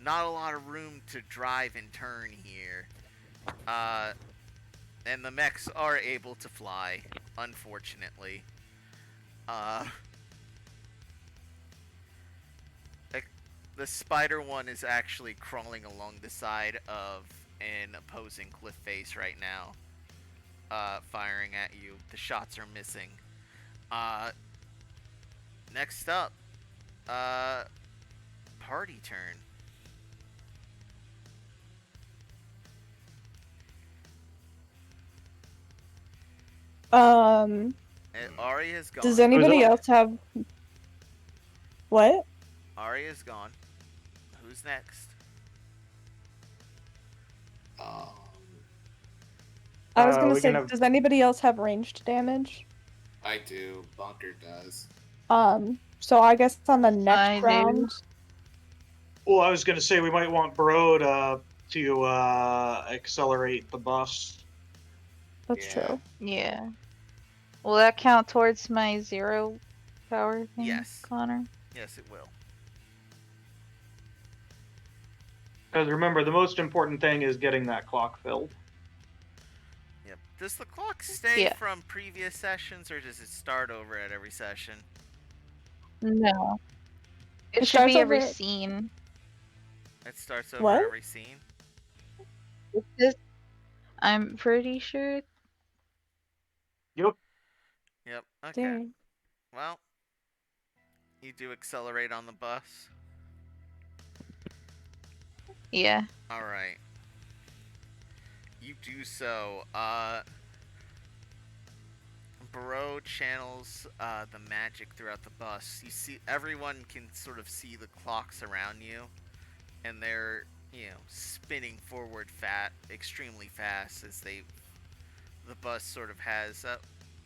not a lot of room to drive and turn here. And the mechs are able to fly, unfortunately. The spider one is actually crawling along the side of an opposing cliff face right now. Firing at you. The shots are missing. Next up, party turn. And Ari is gone. Does anybody else have... What? Ari is gone. Who's next? I was gonna say, does anybody else have ranged damage? I do. Bunker does. So I guess on the next I do. round... Well, I was going to say we might want Bereau to accelerate the bus. That's Yeah. true. Yeah. Will that count towards my 0 power thing, Yes. Connor? Yes, it will. Because remember, the most important thing is getting that clock filled. Yep. Does the clock stay Yeah. from previous sessions, or does it start over at every session? No. It It should starts be every over- scene. It starts over What? every scene. It's just, I'm pretty sure. Yep. Yep. Okay. Dang. Well, you do accelerate on the bus. Yeah. All right. You do so. Bereau channels the magic throughout the bus. You see, everyone can sort of see the clocks around you, and they're spinning forward extremely fast as the bus sort of has.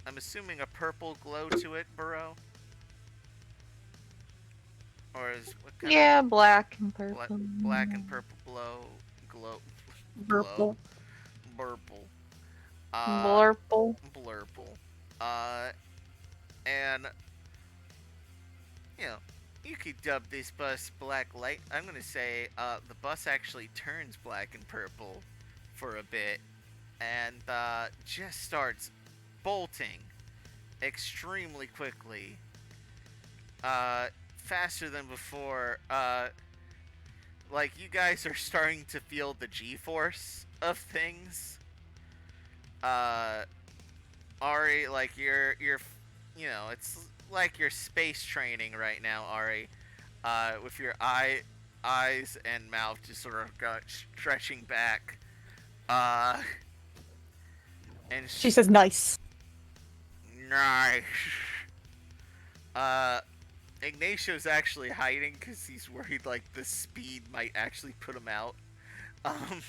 I'm assuming a purple glow to it, Bereau, or is what kind Yeah, black and of purple. black and purple glow, Purple. purple, Blurple. blurple, and you know, you could dub this bus black light. I'm gonna say the bus actually turns black and purple for a bit, and just starts bolting extremely quickly, faster than before. Like you guys are starting to feel the G-force of things. Ari, like you're it's like you're space training right now, Ari, with your eyes and mouth just sort of stretching back, and She says nice. nice. Ignacio's actually hiding because he's worried like the speed might actually put him out. Um,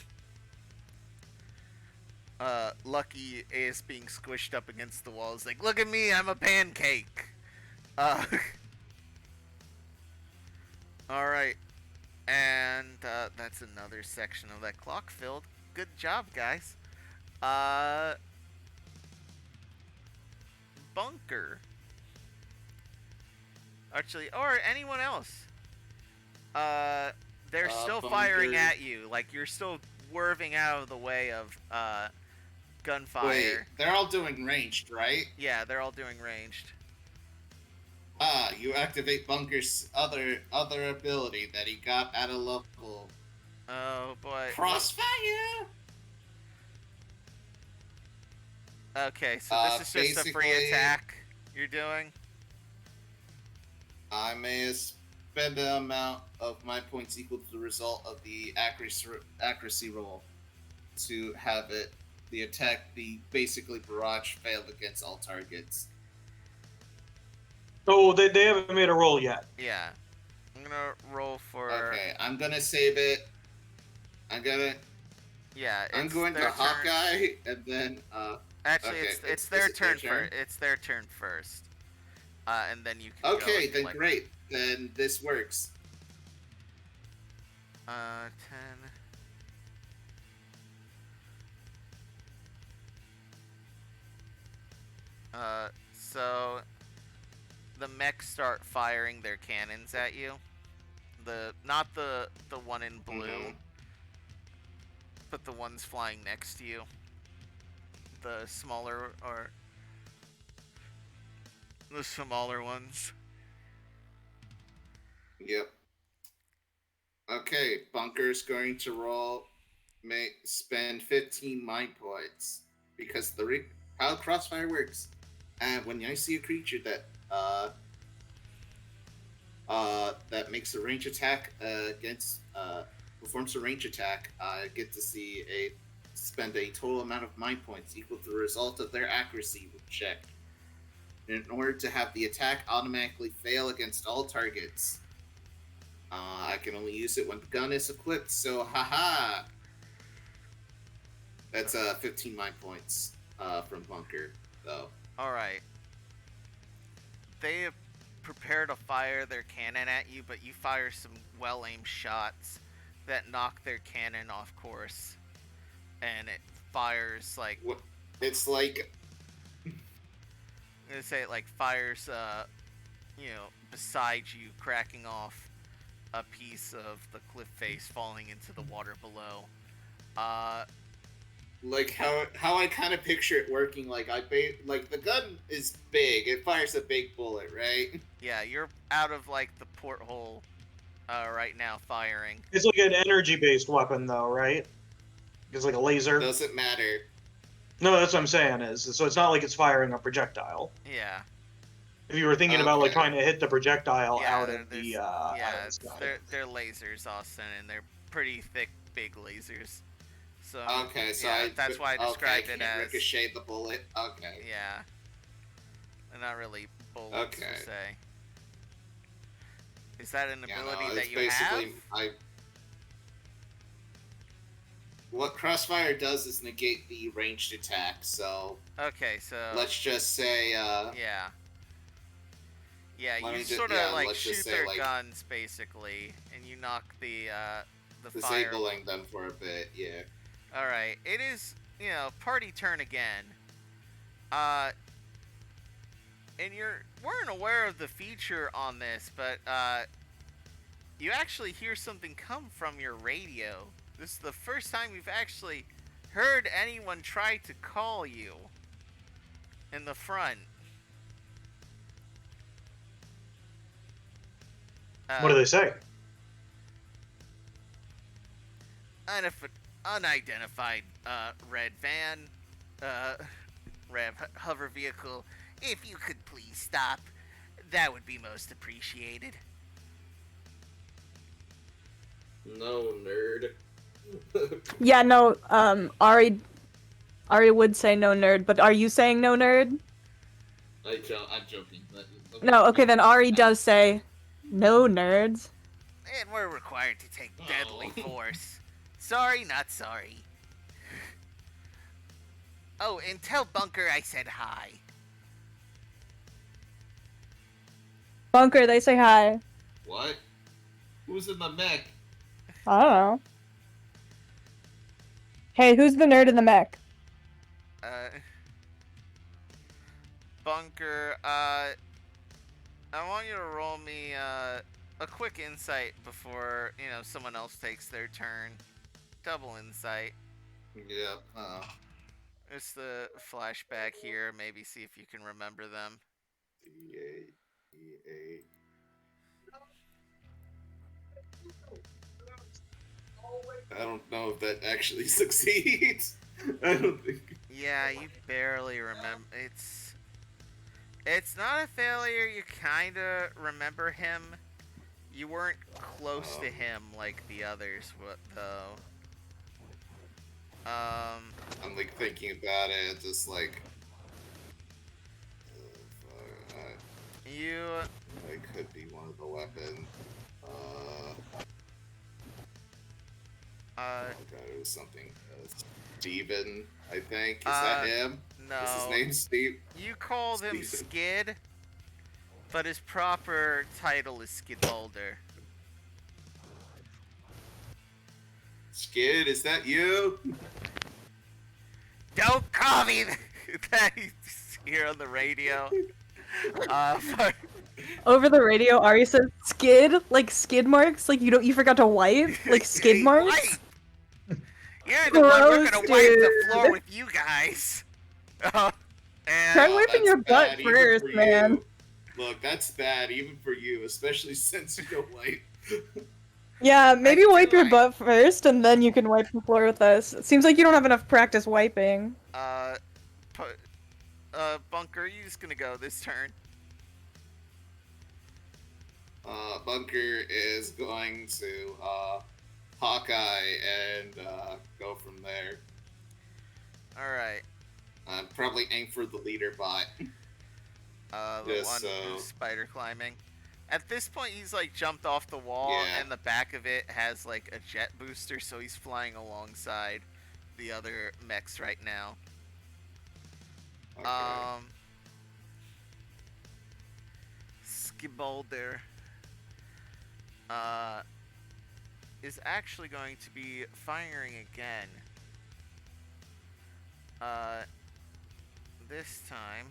Lucky is being squished up against the wall. He's like, look at me, I'm a pancake. Alright. And, that's another section of that clock filled. Good job, guys. Bunker. Actually, or anyone else. They're still firing Bunker. at you. Like, you're still swerving out of the way of, gunfire. Wait, they're all doing ranged, right? Yeah, they're all doing ranged. You activate Bunker's other ability that he got at a level. Oh boy. Crossfire! Okay, so this is just a free basically- attack you're doing? I may spend the amount of my points equal to the result of the accuracy roll to have the attack be basically barrage failed against all targets. Oh, they haven't made a roll yet. Yeah. I'm gonna roll for... Okay, I'm gonna save it. I'm going their to turn. Hawkeye, and then, Actually, okay, it's is their it their turn turn? first. It's their turn first. And then you can go okay, if you then like. great. Then this works. 10... So the mechs start firing their cannons at you. Not the one in blue, Mhm. but the ones flying next to you. The smaller ones. Yep. Okay, Bunker's going to roll, spend 15 mind points because how Crossfire works. And when I see a creature that that makes a range attack performs a range attack, I get to spend a total amount of mind points equal to the result of their accuracy check in order to have the attack automatically fail against all targets. I can only use it when the gun is equipped, so haha! That's 15 mind points from Bunker, though. Alright. They prepare to fire their cannon at you, but you fire some well-aimed shots that knock their cannon off course, and it fires like What? It's like I'm gonna say it like fires beside you, cracking off a piece of the cliff face, falling into the water below. like how I kind of picture it working. Like like the gun is big. It fires a big bullet, right? Yeah, you're out of like the porthole right now, firing. It's like an energy-based weapon, though, right? It's like a laser. Doesn't matter. No, that's what I'm saying. So it's not like it's firing a projectile. Yeah. If you were thinking about like Okay. trying to hit the projectile Yeah, out of the out of the sky. they're lasers, Austin, and they're pretty thick, big lasers. So Okay, so yeah, that's why I described it as ricochet the bullet. Okay. yeah, they're not really bullets Okay. per se. Is that an Yeah, ability no, that it's you have? basically what Crossfire does is negate the ranged attack. So Okay, so let's just say yeah, let you me sort yeah, of like let's shoot just say, their like, guns basically, and you knock the fire. disabling them for a bit. Yeah. All right, it is party turn again. And you weren't aware of the feature on this, but you actually hear something come from your radio. This is the first time you've actually heard anyone try to call you in the front. What do they say? Unidentified red van, red hover vehicle. If you could please stop, that would be most appreciated. No, nerd. Yeah, no, Ari would say no nerd, but are you saying no nerd? I'm joking. No, okay, then Ari does say no nerds. And we're required to take deadly force. Sorry, not sorry. Oh, and tell Bunker I said hi. Bunker, they say hi. What? Who's in the mech? I don't know. Hey, who's the nerd in the mech? Bunker, I want you to roll me a quick insight before, someone else takes their turn. Double insight. Yep. It's the flashback here. Maybe see if you can remember them. D8. I don't know if that actually succeeds. I don't think. Yeah, you barely remember. It's not a failure. You kind of remember him. You weren't close to him like the others, though. I'm like thinking about it, just like. You. It could be one of the weapons. Oh god, it was something. Steven, I think. Is that him? No. Is his name Steve? You called him Steven. Skid, but his proper title is Skidboulder. Skid, is that you? Don't call me that. He's here on the radio. Fuck. Over the radio, Ari says skid, like skid marks, like you forgot to wipe, like skid marks. Wipe. You're the one we're Gross, gonna wipe the dude. floor with you guys. And, Try wiping your butt bad even first, for man. you. Look, that's bad even for you, especially since you don't wipe. Yeah, maybe I do wipe your like- butt first, and then you can wipe the floor with us. It seems like you don't have enough practice wiping. Bunker, you just gonna go this turn. Bunker is going to Hawkeye and go from there. Alright. Probably aim for the leader bot. The Yes, one so- who's spider climbing. At this point, he's like jumped off the wall, Yeah. and the back of it has like a jet booster, so he's flying alongside the other mechs right now. Okay. Skibbolder. is actually going to be firing again. This time.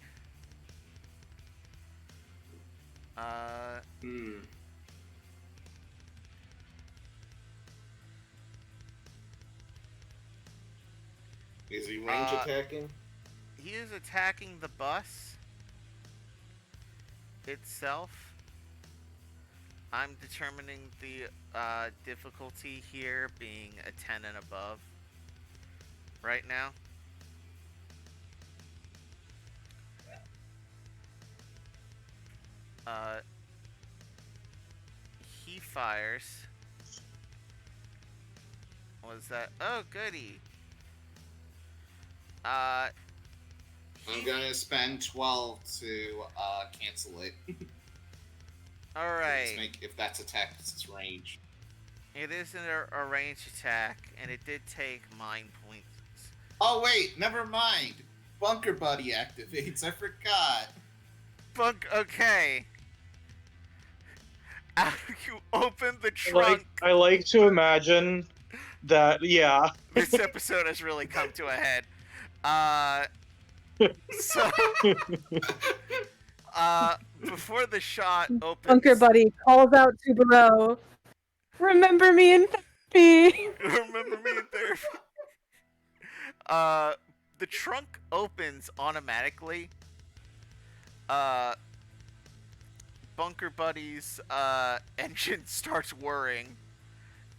Is he range attacking? He is attacking the bus itself. I'm determining the difficulty here being a 10 and above right now. He fires. Was that? Oh, goody. I'm gonna spend 12 to cancel it. All right. If that's attack, it's range. It isn't a range attack, and it did take mind points. Oh wait, never mind. Bunker Buddy activates. I forgot. Okay. You open the trunk. I like to imagine that. Yeah. This episode has really come to a head. So, before the shot opens, Bunker Buddy calls out to Bereau. Remember me in therapy. Remember me in therapy. The trunk opens automatically. Bunker Buddy's engine starts whirring,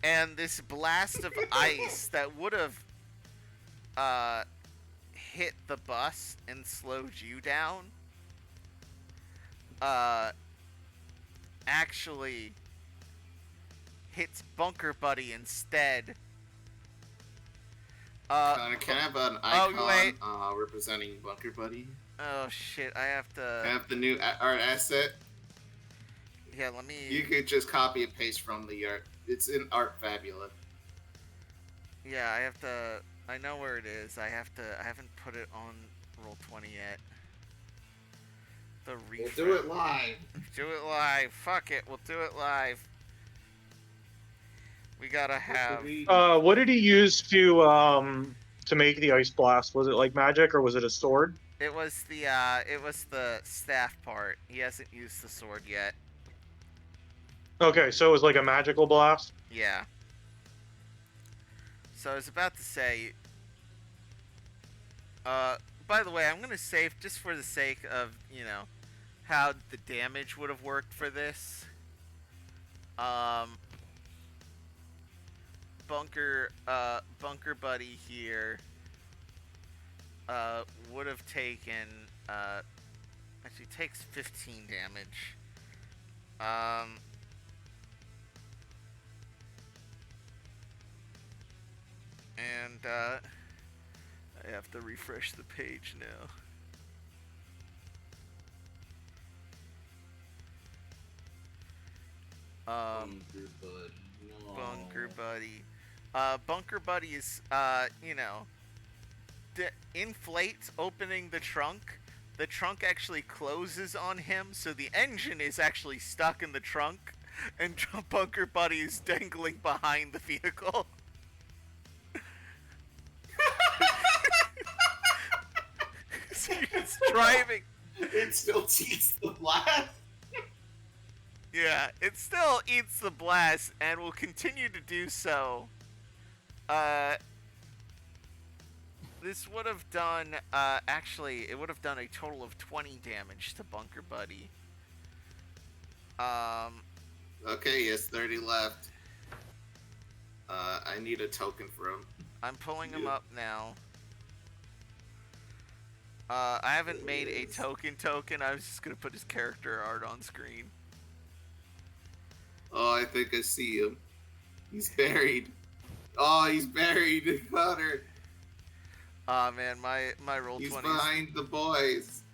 and this blast of ice that would have hit the bus and slowed you down actually hits Bunker Buddy instead. Can I have an icon representing Bunker Buddy? Oh shit, I have to... I have the new art asset. Yeah, let me... You could just copy and paste from the art. It's in Art Fabula. Yeah, I have to... I know where it is. I haven't put it on Roll20 yet. The refresh. We'll do it live. Do it live. Fuck it, we'll do it live. We gotta have... What did he use to make the ice blast? Was it like magic or was it a sword? It was the staff part. He hasn't used the sword yet. Okay, so it was like a magical blast? Yeah. So I was about to say... by the way, I'm gonna save, just for the sake of, you know, how the damage would have worked for this. Bunker Buddy here would have taken actually takes 15 damage. And I have to refresh the page now. Bunker Buddy. Bunker Buddy is, you know, inflates opening the trunk. The trunk actually closes on him, so the engine is actually stuck in the trunk, and Bunker Buddy is dangling behind the vehicle. So he's driving. It still eats the blast. Yeah, it still eats the blast and will continue to do so. This would have done, actually, it would have done a total of 20 damage to Bunker Buddy. Okay, yes, 30 left. I need a token for him. I'm pulling him up now. I haven't made a token. I was just gonna put his character art on screen. Oh, I think I see him. He's buried. Oh, he's buried. Connar. Aw, man, my Roll20. He's behind the boys.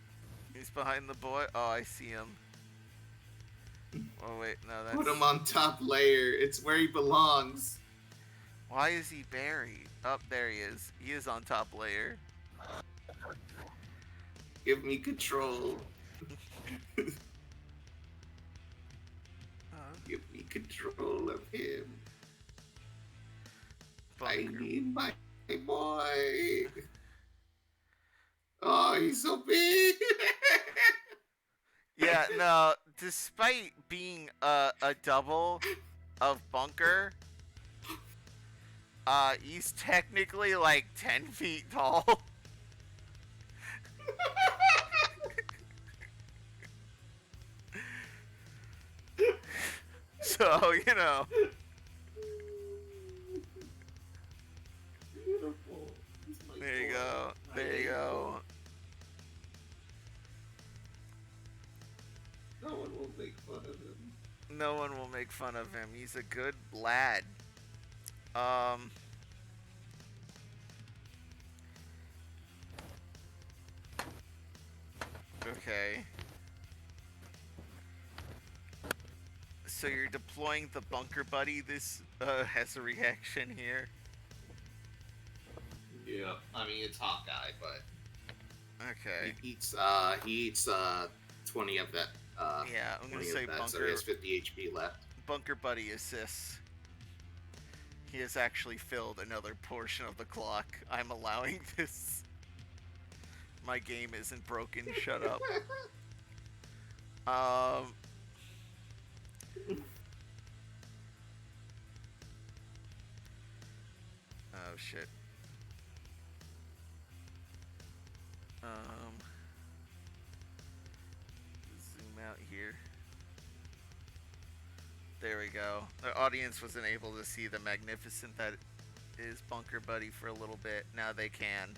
He's behind the boy. Oh, I see him. Oh wait, no, that's... Put him on top layer. It's where he belongs. Why is he buried? Oh, there he is. He is on top layer. Give me control. Give me control of him. I bunker. need my boy. Oh, he's so big. Yeah, no, despite being a double of bunker, he's technically like 10 feet tall. So, you know. Beautiful. He's my There you boy. go. My There you go. angel. No one will make fun of him. No one will make fun of him. He's a good lad. Um. Okay. So you're deploying the bunker buddy. This has a reaction here. Yeah, I mean it's Hawkeye, but Okay. he eats 20 of that. Yeah, I'm gonna 20 say of that, so bunker. he has 50 HP left. Bunker buddy assists. He has actually filled another portion of the clock. I'm allowing this. My game isn't broken. Shut up. Oh shit. Zoom out here. There we go. The audience wasn't able to see the magnificent that is Bunker Buddy for a little bit. Now they can.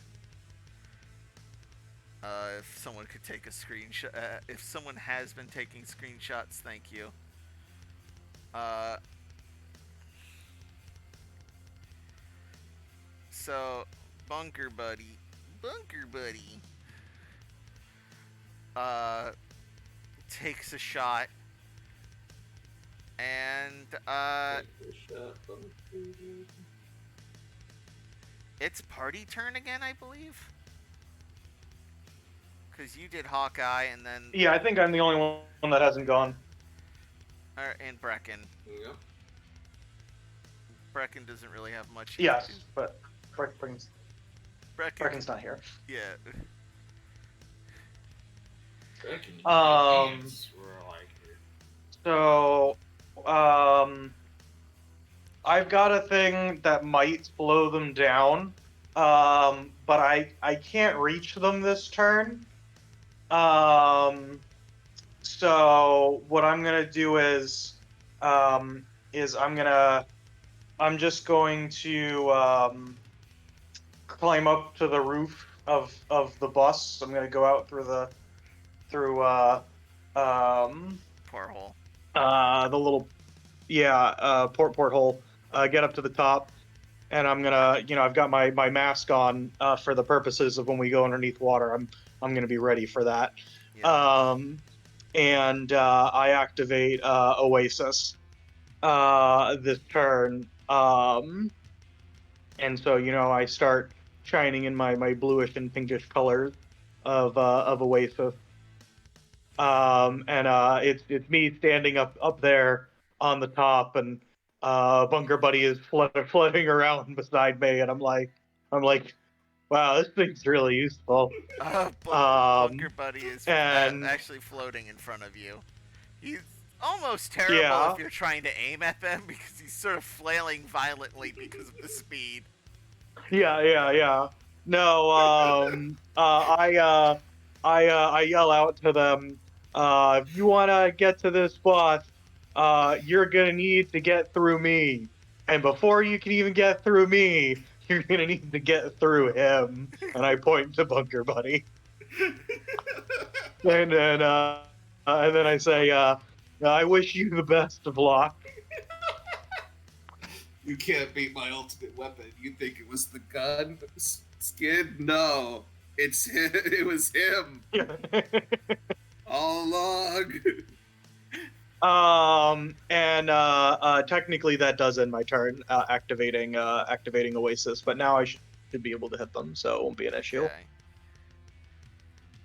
If someone could take a screenshot, if someone has been taking screenshots, thank you. So Bunker Buddy, takes a shot, and it's party turn again, I believe. Because you did Hawkeye, and then Yeah, I think I'm the only one that hasn't gone. And Brecken. Yeah. Brecken doesn't really have much. Yes, but Brecken's Brecken's not here. Yeah. So, I've got a thing that might slow them down, but I can't reach them this turn. So what I'm gonna do is I'm just going to climb up to the roof of the bus. I'm gonna go out through Porthole. the little porthole. Get up to the top, and I'm gonna I've got my mask on for the purposes of when we go underneath water. I'm gonna be ready for that. Yeah. And I activate Oasis this turn. And so I start shining in my bluish and pinkish colors of Oasis. And it's me standing up there on the top, and Bunker Buddy is floating around beside me, and I'm like, wow, this thing's really useful. Bunker Buddy is and actually floating in front of you. He's almost terrible if you're trying to aim at them because he's sort of flailing violently because of the speed. Yeah. No, I yell out to them, if you want to get to this boss, you're going to need to get through me. And before you can even get through me, you're going to need to get through him. And I point to Bunker Buddy. And then I say, I wish you the best of luck. You can't beat my ultimate weapon. You think it was the gun, Skid? No, it's him. It was him all along. Technically that does end my turn, activating Oasis. But now I should be able to hit them, so it won't be an issue. Okay.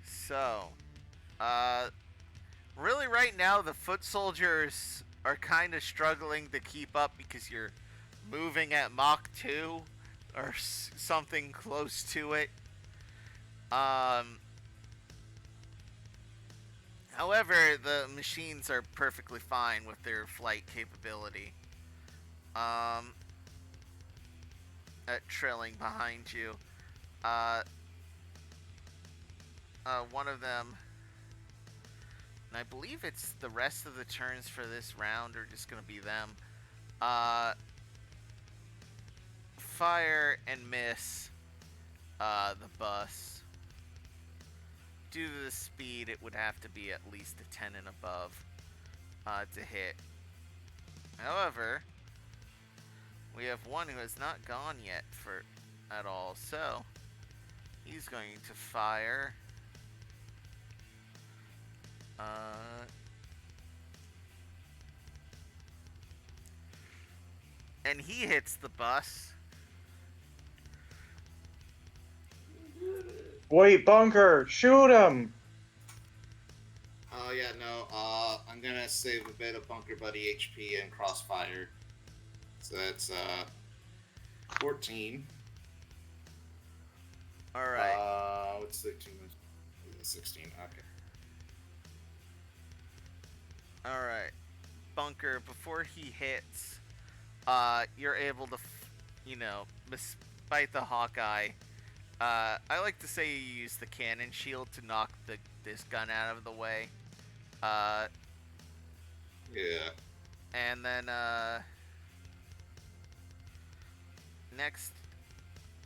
So, really right now the foot soldiers are kind of struggling to keep up because you're moving at Mach 2 or something close to it. However, the machines are perfectly fine with their flight capability. At trailing behind you. One of them, and I believe it's the rest of the turns for this round are just gonna be them. Fire and miss the bus. Due to the speed, it would have to be at least a 10 and above to hit. However, we have one who has not gone yet at all, so he's going to fire. And he hits the bus. Wait, Bunker, shoot him! Oh yeah, no. I'm gonna save a bit of Bunker Buddy HP and Crossfire. So that's 14. All right. What's 13? 16. Okay. All right. Bunker, before he hits, you're able to, despite the Hawkeye, I like to say you use the cannon shield to knock this gun out of the way. Yeah. And then, next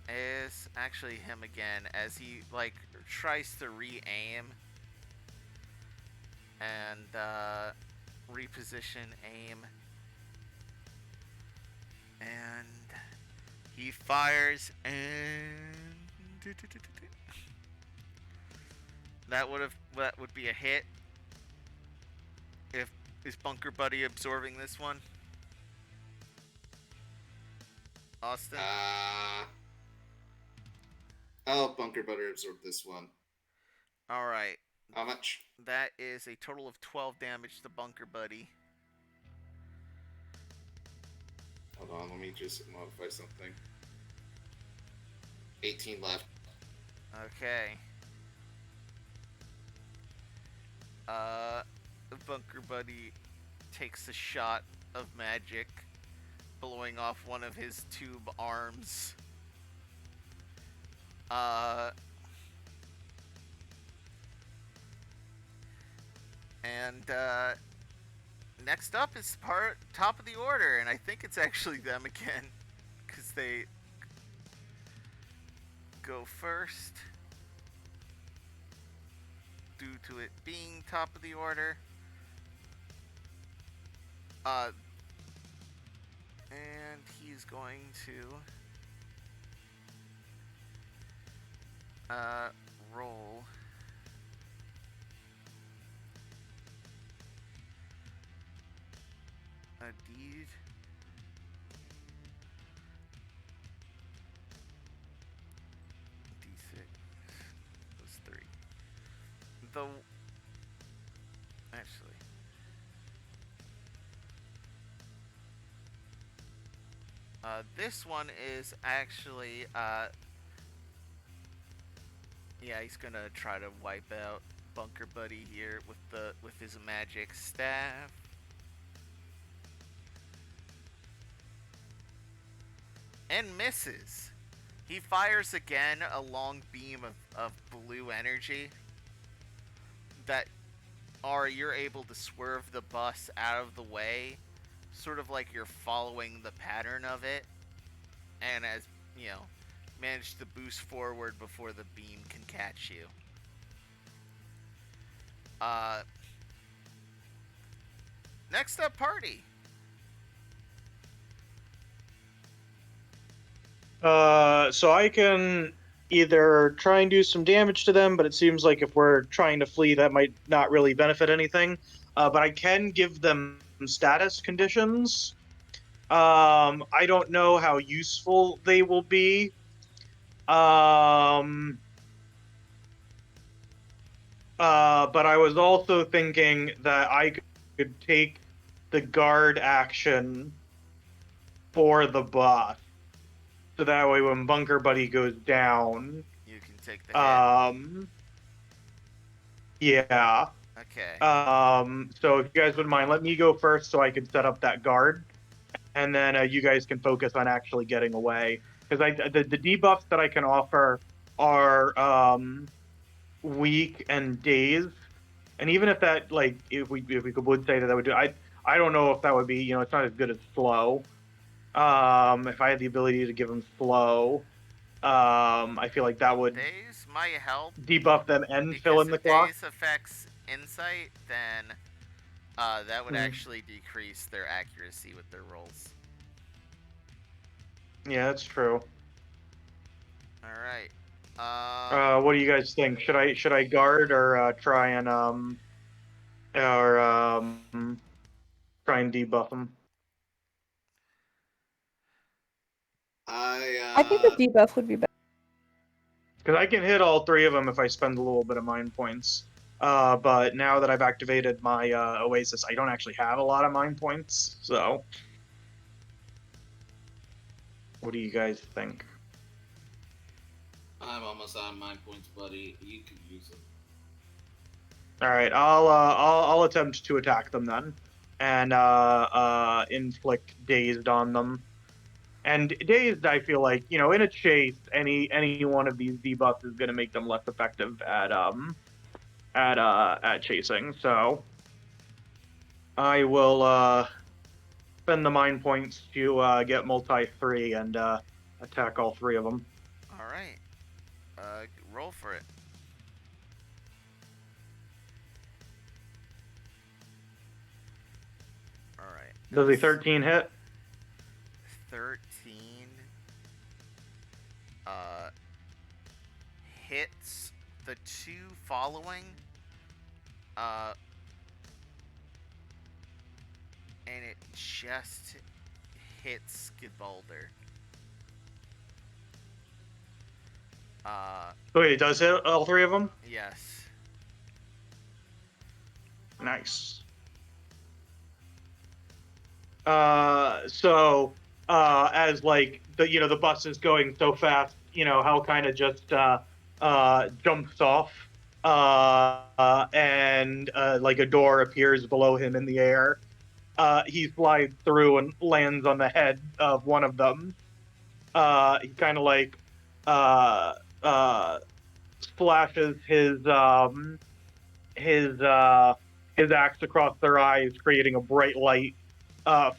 is actually him again as he, tries to re-aim and, reposition aim. And he fires and that would be a hit. Is Bunker Buddy absorbing this one? Austin? Oh, Bunker Buddy absorbed this one. Alright. How much? That is a total of 12 damage to Bunker Buddy. Hold on, let me just modify something. 18 left. Okay. Bunker Buddy takes a shot of magic, blowing off one of his tube arms. And next up is top of the order, and I think it's actually them again, because they go first due to it being top of the order. And he's going to roll a D. D6 plus 3. Actually, this one is actually yeah, he's gonna try to wipe out Bunker Buddy here with his magic staff. And misses. He fires again a long beam of blue energy that you're able to swerve the bus out of the way, sort of like you're following the pattern of it, and as manage to boost forward before the beam can catch you. Next up, party. So I can either try and do some damage to them, but it seems like if we're trying to flee, that might not really benefit anything. But I can give them status conditions. I don't know how useful they will be. But I was also thinking that I could take the guard action for the buff. So that way when Bunker Buddy goes down, You can take the hit. Yeah. Okay. So if you guys wouldn't mind, let me go first so I can set up that guard, and then you guys can focus on actually getting away. Because the debuffs that I can offer are weak and dazed, and even if that if we would say that would do, I don't know if that would be, it's not as good as slow. If I had the ability to give them slow, I feel like that would Daze might help debuff them and fill because in the if clock. Daze affects insight, then that would Hmm. actually decrease their accuracy with their rolls. Yeah, that's true. All right. What do you guys think? Should I guard or try and try and debuff them? I think the debuff would be better. Because I can hit all three of them if I spend a little bit of mind points. But now that I've activated my Oasis, I don't actually have a lot of mind points. So, what do you guys think? I'm almost out of mind points, buddy. You can use them. All right, I'll attempt to attack them then, and inflict dazed on them. And dazed, I feel like, in a chase, any one of these debuffs is going to make them less effective at chasing. So I will spend the mind points to get multi 3 and attack all three of them. All right. Roll for it. All right. Does a 13 hit? 13 hits the two following, and it just hits Gibalder. Wait, it does hit all three of them? Yes. Nice. So as the bus is going so fast, Hell kind of just jumps off, and like a door appears below him in the air. He slides through and lands on the head of one of them. He kind of splashes his axe across their eyes, creating a bright light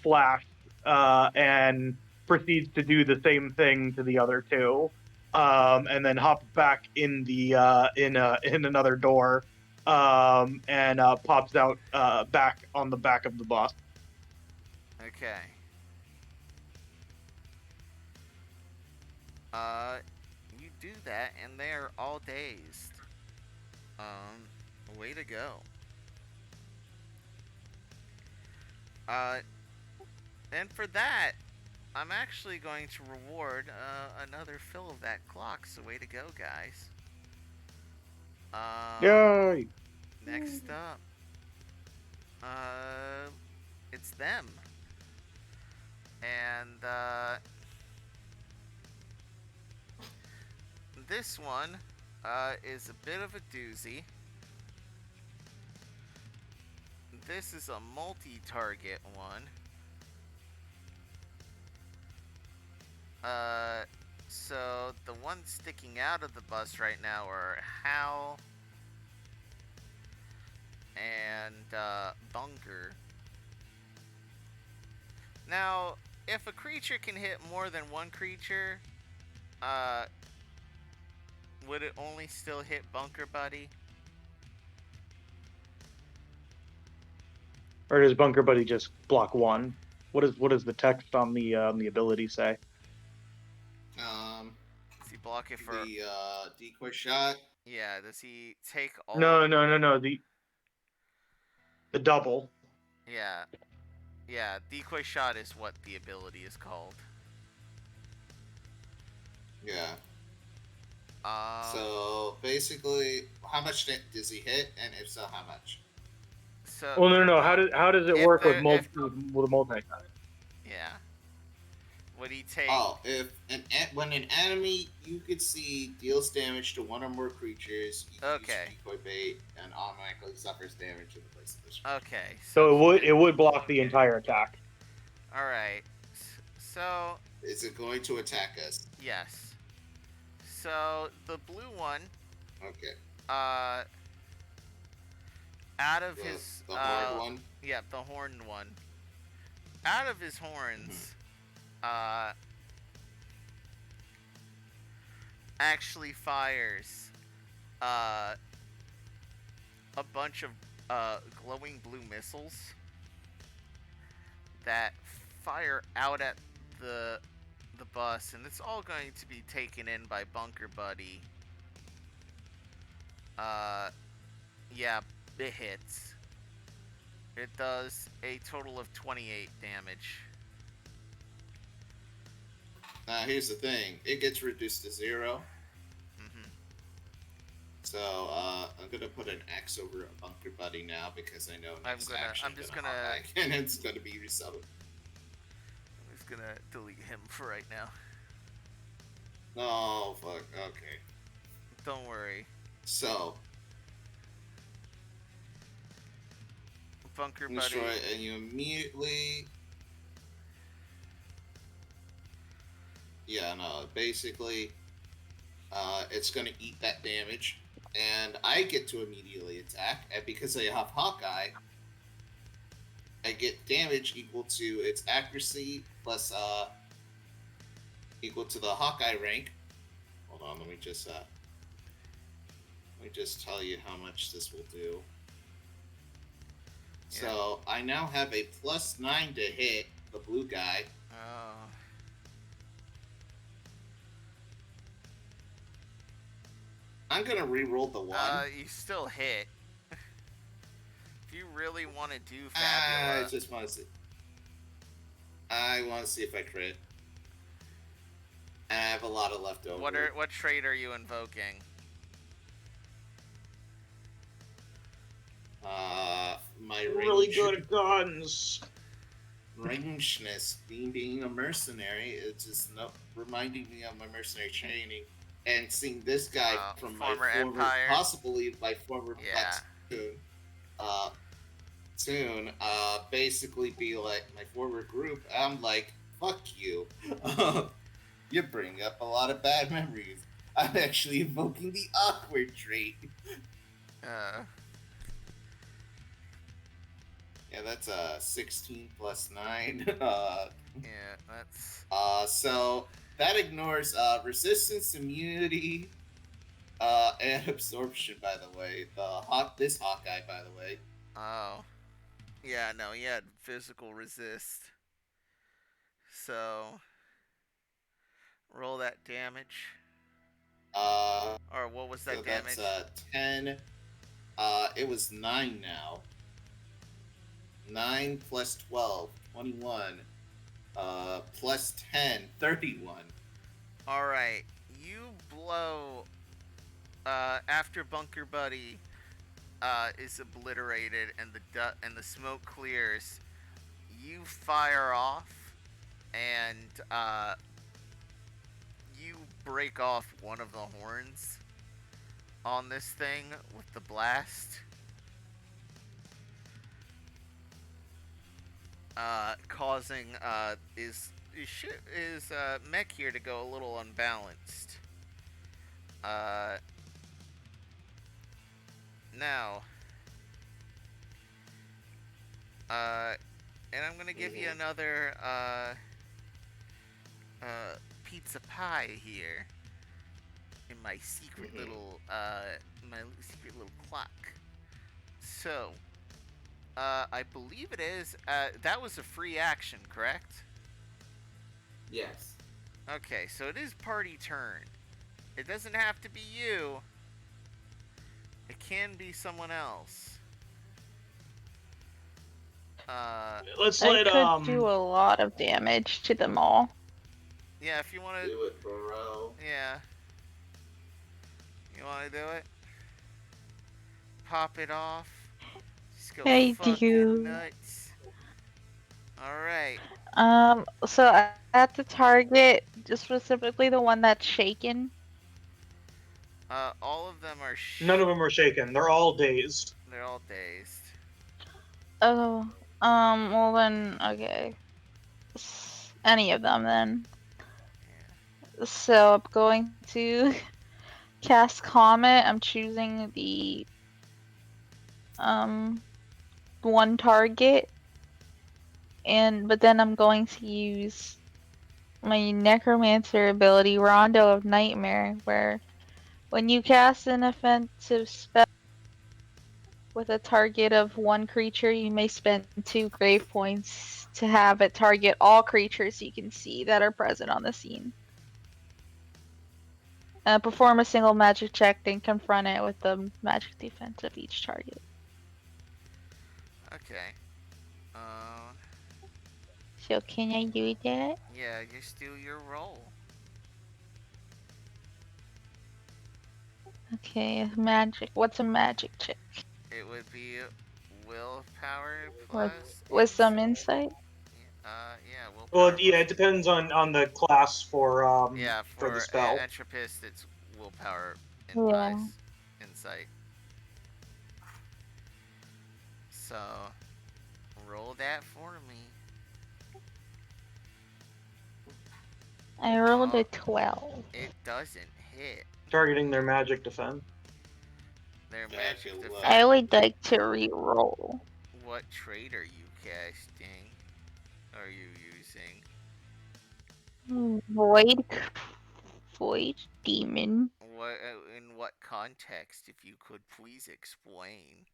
flash, and proceeds to do the same thing to the other two, and then hops back in the in another door, and pops out back on the back of the bus. Okay. You do that, and they're all dazed. Way to go. And for that, I'm actually going to reward another fill of that clock. So way to go, guys. Yay! Next up, it's them, and this one is a bit of a doozy. This is a multi-target one. So the ones sticking out of the bus right now are Hal and Bunker. Now, if a creature can hit more than one creature, would it only still hit Bunker Buddy? Or does Bunker Buddy just block one? What does the text on the ability say? Does he block it for the decoy shot? Yeah, does he take all? No. The double. Yeah, decoy shot is what the ability is called. Yeah. So basically, how much does he hit, and if so, how much? So Well, no. How does it work with multi? Yeah. Would he take? Oh, if when an enemy you could see deals damage to one or more creatures, you can use decoy bait and automatically suffers damage in the place of this. Okay. So it would block the entire attack. All right. So. Is it going to attack us? Yes. So the blue one. Okay. Out of his the horned one. Yeah, the horned one. Out of his horns, actually fires a bunch of glowing blue missiles that fire out at the bus, and it's all going to be taken in by Bunker Buddy. Yeah, it hits. It does a total of 28 damage. Here's the thing. It gets reduced to 0. Mm-hmm. So, I'm gonna put an X over a Bunker Buddy now because I know I'm just gonna and it's gonna be resubbed. I'm just gonna delete him for right now. Oh, fuck. Okay. Don't worry. So, Bunker Buddy. Destroy it, and you immediately. Yeah, no. Basically, it's gonna eat that damage, and I get to immediately attack. And because I have Hawkeye, I get damage equal to its accuracy plus equal to the Hawkeye rank. Hold on, let me just tell you how much this will do. Yeah. So I now have a +9 to hit the blue guy. Oh. I'm gonna re-roll the 1. You still hit. If you really want to do Fabula. I just want to see. I want to see if I crit. I have a lot of leftover. What trait are you invoking? My range. Really good at guns. Rangeness, being a mercenary, it's just reminding me of my mercenary training, and seeing this guy from my former Empire, possibly my former platoon, basically be like my former group. I'm like, fuck you. You bring up a lot of bad memories. I'm actually invoking the awkward trait. Yeah, that's 16 plus 9. Yeah, that's. So that ignores resistance, immunity, and absorption. By the way, this Hawkeye, by the way. Oh, yeah, no, he had physical resist. So roll that damage. Or what was that damage? That's 10. It was 9 now. 9 plus 12, 21. Plus 10, 31. Alright, you blow, after Bunker Buddy, is obliterated and the smoke clears, you fire off, and, you break off one of the horns on this thing with the blast. Causing his mech here to go a little unbalanced. Now, and I'm gonna give you another pizza pie here in my secret little clock. So. I believe it is. That was a free action, correct? Yes. Okay, so it is party turn. It doesn't have to be you. It can be someone else. I could do a lot of damage to them all. Yeah, if you want to do it, bro. Yeah. You want to do it? Pop it off. Thank you. Nuts. Alright. So at the target, just specifically the one that's shaken. All of them are None of them are shaken. They're all dazed. they're all dazed. Oh, well then, okay. Any of them then. Yeah. So I'm going to cast Comet. I'm choosing the one target, but then I'm going to use my Necromancer ability, Rondo of Nightmare, where when you cast an offensive spell with a target of one creature, you may spend 2 grave points to have it target all creatures you can see that are present on the scene. Perform a single magic check, then confront it with the magic defense of each target. Okay. So can I do that? Yeah, just do your roll. Okay, magic. What's a magic check? It would be willpower With plus some insight? yeah, Well, willpower yeah, plus. it depends on the class Yeah, for the for spell. Entropist, it's willpower and Yeah. insight. So, roll that for me. I rolled a Oh, 12. it doesn't hit. Targeting their magic defense. Their Back magic in luck. I defense. would like to re-roll. What trait are you casting? Are you using? Void. Void demon. What in what context, if you could please explain?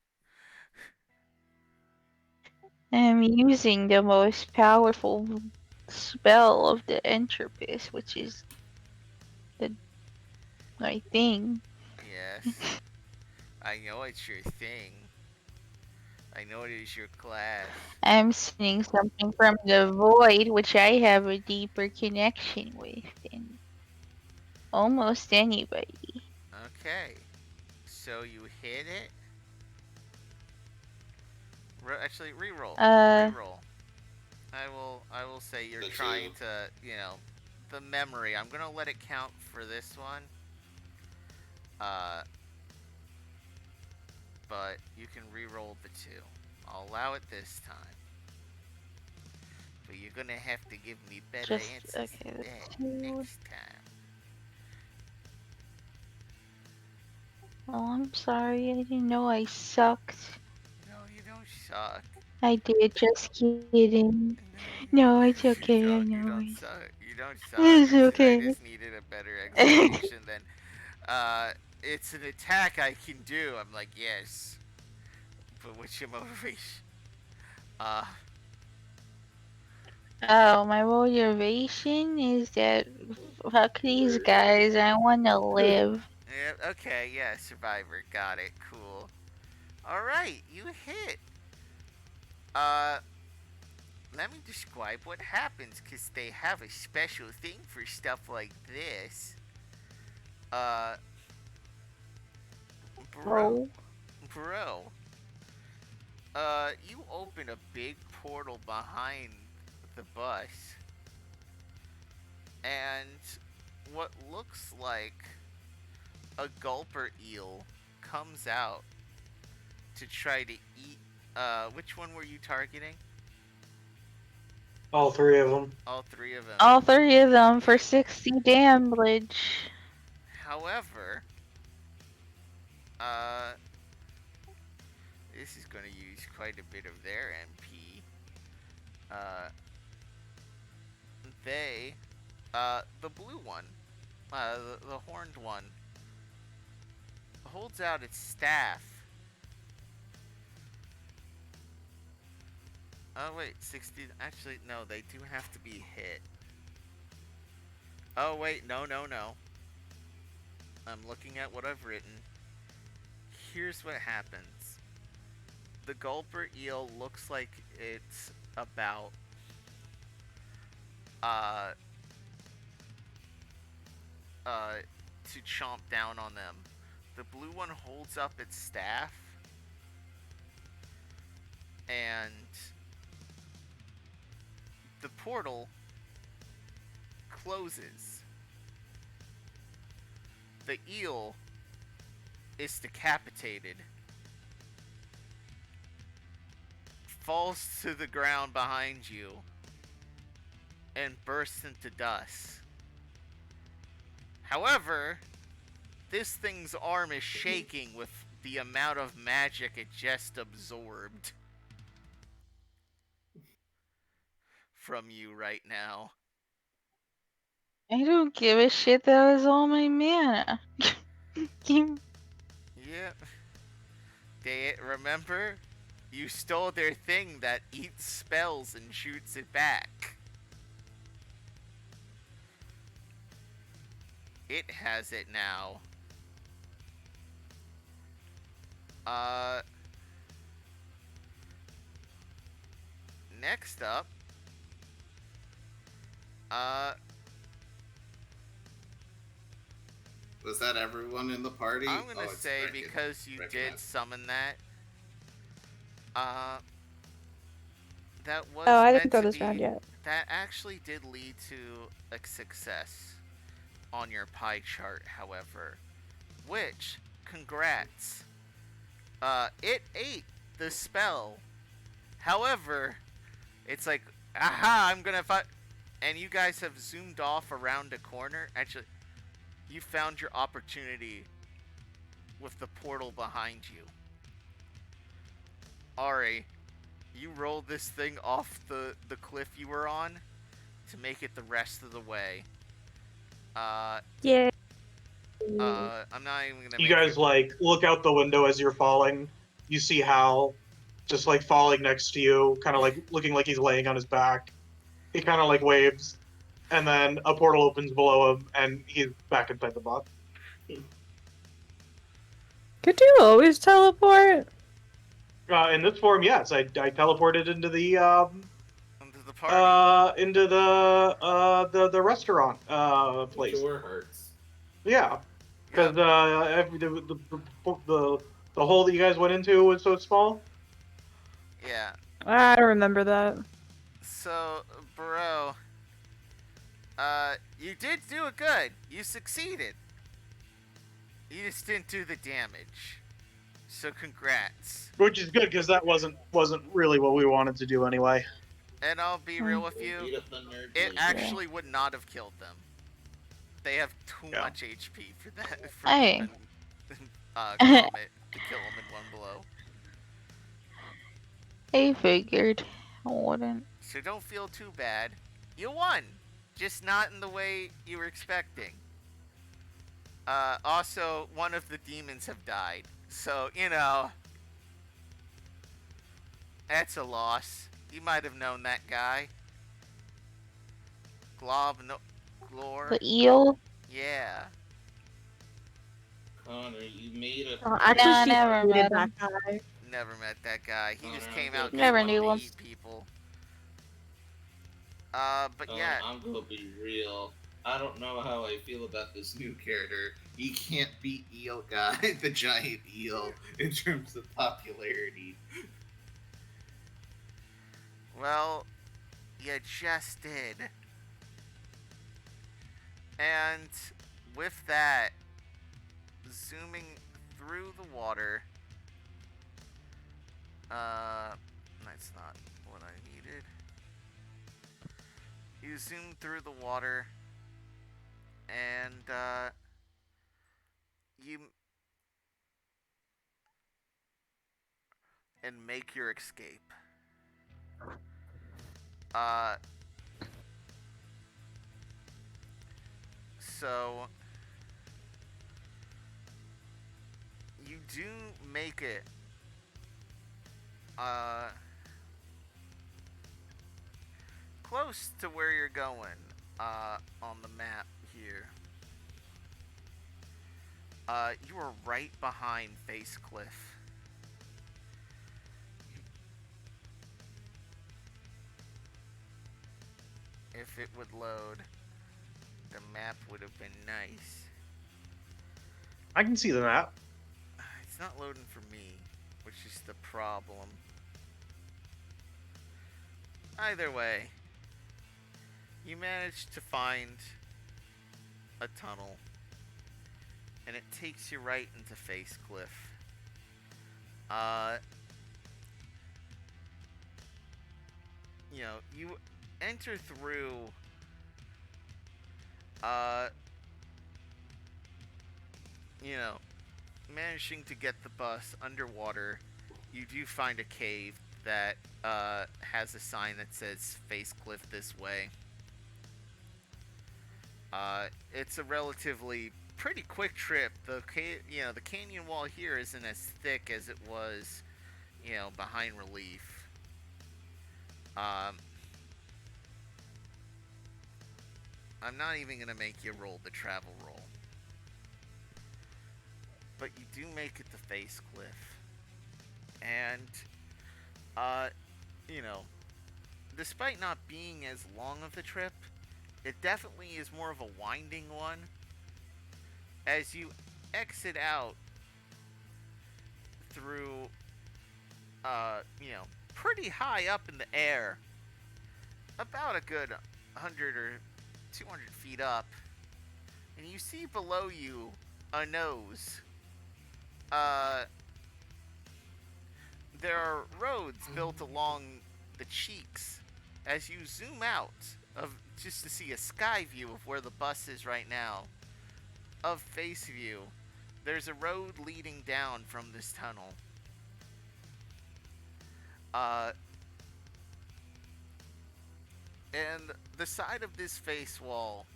I'm using the most powerful spell of the Entropist, which is the my thing. Yes, I know it's your thing. I know it is your class. I'm sending something from the void, which I have a deeper connection with than almost anybody. Okay, so you hit it. Actually, re-roll. Re-roll. I will say you're The trying two. to, the memory. I'm gonna let it count for this one. Uh, but you can re-roll the 2. I'll allow it this time. But you're gonna have to give me better Just answers okay. than The that 2. next time. Oh, I'm sorry. I didn't know I sucked. No, you don't suck. I did. Just kidding. No, it's okay. I You know don't it. suck. You don't suck. It's I okay. just needed a better explanation than, it's an attack I can do. I'm like, yes. But what's your motivation? Uh, Oh, my motivation is that fuck these guys. I want to live. yeah, okay, yeah, survivor. Got it. Cool. Alright, you hit. Uh, let me describe what happens, because they have a special thing for stuff like this. Uh, bro. Oh. Bro. You open a big portal behind the bus, and what looks like a gulper eel comes out to try to eat. Which one were you targeting? All 3 of them. All 3 of them. All 3 of them for 60 damage. However, uh, this is going to use quite a bit of their MP. Uh, the blue one, the horned one, holds out its staff. Oh wait, 60. Actually, no, they do have to be hit. Oh wait, no. I'm looking at what I've written. Here's what happens. The gulper eel looks like it's about uh to chomp down on them. The blue one holds up its staff, and the portal closes. The eel is decapitated, falls to the ground behind you, and bursts into dust. However, this thing's arm is shaking with the amount of magic it just absorbed from you right now. I don't give a shit. That was all my mana. Yep. Remember? You stole their thing that eats spells and shoots it back. It has it now. Next up, Was that everyone in the party? I'm gonna it's say Brecken. because you Brecken did has- summon that, that was Oh, I meant didn't go to this be, round yet. that actually did lead to a success on your pie chart, however, which, congrats. It ate the spell. However, it's like, aha, I'm gonna fight. And you guys have zoomed off around a corner. Actually, you found your opportunity with the portal behind you. Ari, you rolled this thing off the cliff you were on to make it the rest of the way. Yeah. I'm not even gonna You make guys like look out the window as you're falling. You see Hal just like falling next to you, kind of like looking like he's laying on his back. He kind of like waves, and then a portal opens below him, and he's back inside the box. Could you always teleport? In this form, yes, I teleported into the into the party. into the restaurant place. Sure hurts. Yeah, because the hole that you guys went into was so small. Yeah. I don't remember that. So, Bereau, you did do it good. You succeeded. You just didn't do the damage. So congrats. Which is good because that wasn't really what we wanted to do anyway. And I'll be real with you, Beat up the nerd it lady. actually would not have killed them. They have too Yeah. much HP for that. For Hey. even, Comet to kill them in one blow. I figured I wouldn't. So don't feel too bad. You won, just not in the way you were expecting. Also, one of the demons have died. So, you know, that's a loss. You might have known that guy. Glor. The eel? Yeah. Connar, you made a. Oh, No, actually, I she never hated met that him. guy. Never met that guy. He just came out Never wanted knew to him. eat people. But Oh, yeah. I'm gonna be real. I don't know how I feel about this new character. He can't beat Eel Guy, the giant eel, in terms of popularity. Well, you just did. And with that, zooming through the water. That's not what I needed. You zoom through the water, and you make your escape. So you do make it close to where you're going on the map here. You are right behind Face Cliff. If it would load, the map would have been nice. I can see the map. It's not loading for me, which is the problem. Either way, You manage to find a tunnel, and it takes you right into Face Cliff. You enter through, managing to get the bus underwater. You do find a cave that has a sign that says Face Cliff this way. It's a relatively pretty quick trip. The canyon wall here isn't as thick as it was, behind Relief. I'm not even gonna make you roll the travel roll, but you do make it to Face Cliff, and despite not being as long of a trip, it definitely is more of a winding one. As you exit out through, pretty high up in the air, about a good 100 or 200 feet up, and you see below you a nose. There are roads built along the cheeks as you zoom out of just to see a sky view of where the bus is right now. Of face view, there's a road leading down from this tunnel. And the side of this face wall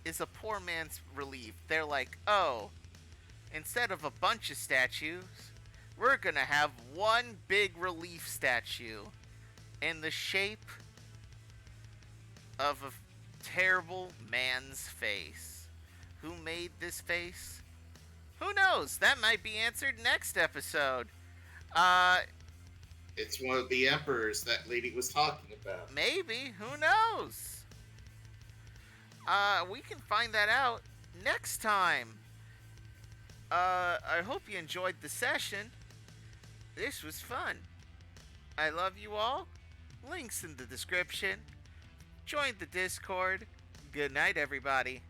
is a poor man's Relief. They're like, oh, instead of a bunch of statues, we're gonna have one big Relief statue in the shape of a terrible man's face. Who made this face? Who knows? That might be answered next episode. It's one of the emperors that lady was talking about. Maybe. Who knows? We can find that out next time. I hope you enjoyed the session. This was fun. I love you all. Links in the description. Join the Discord. Good night, everybody.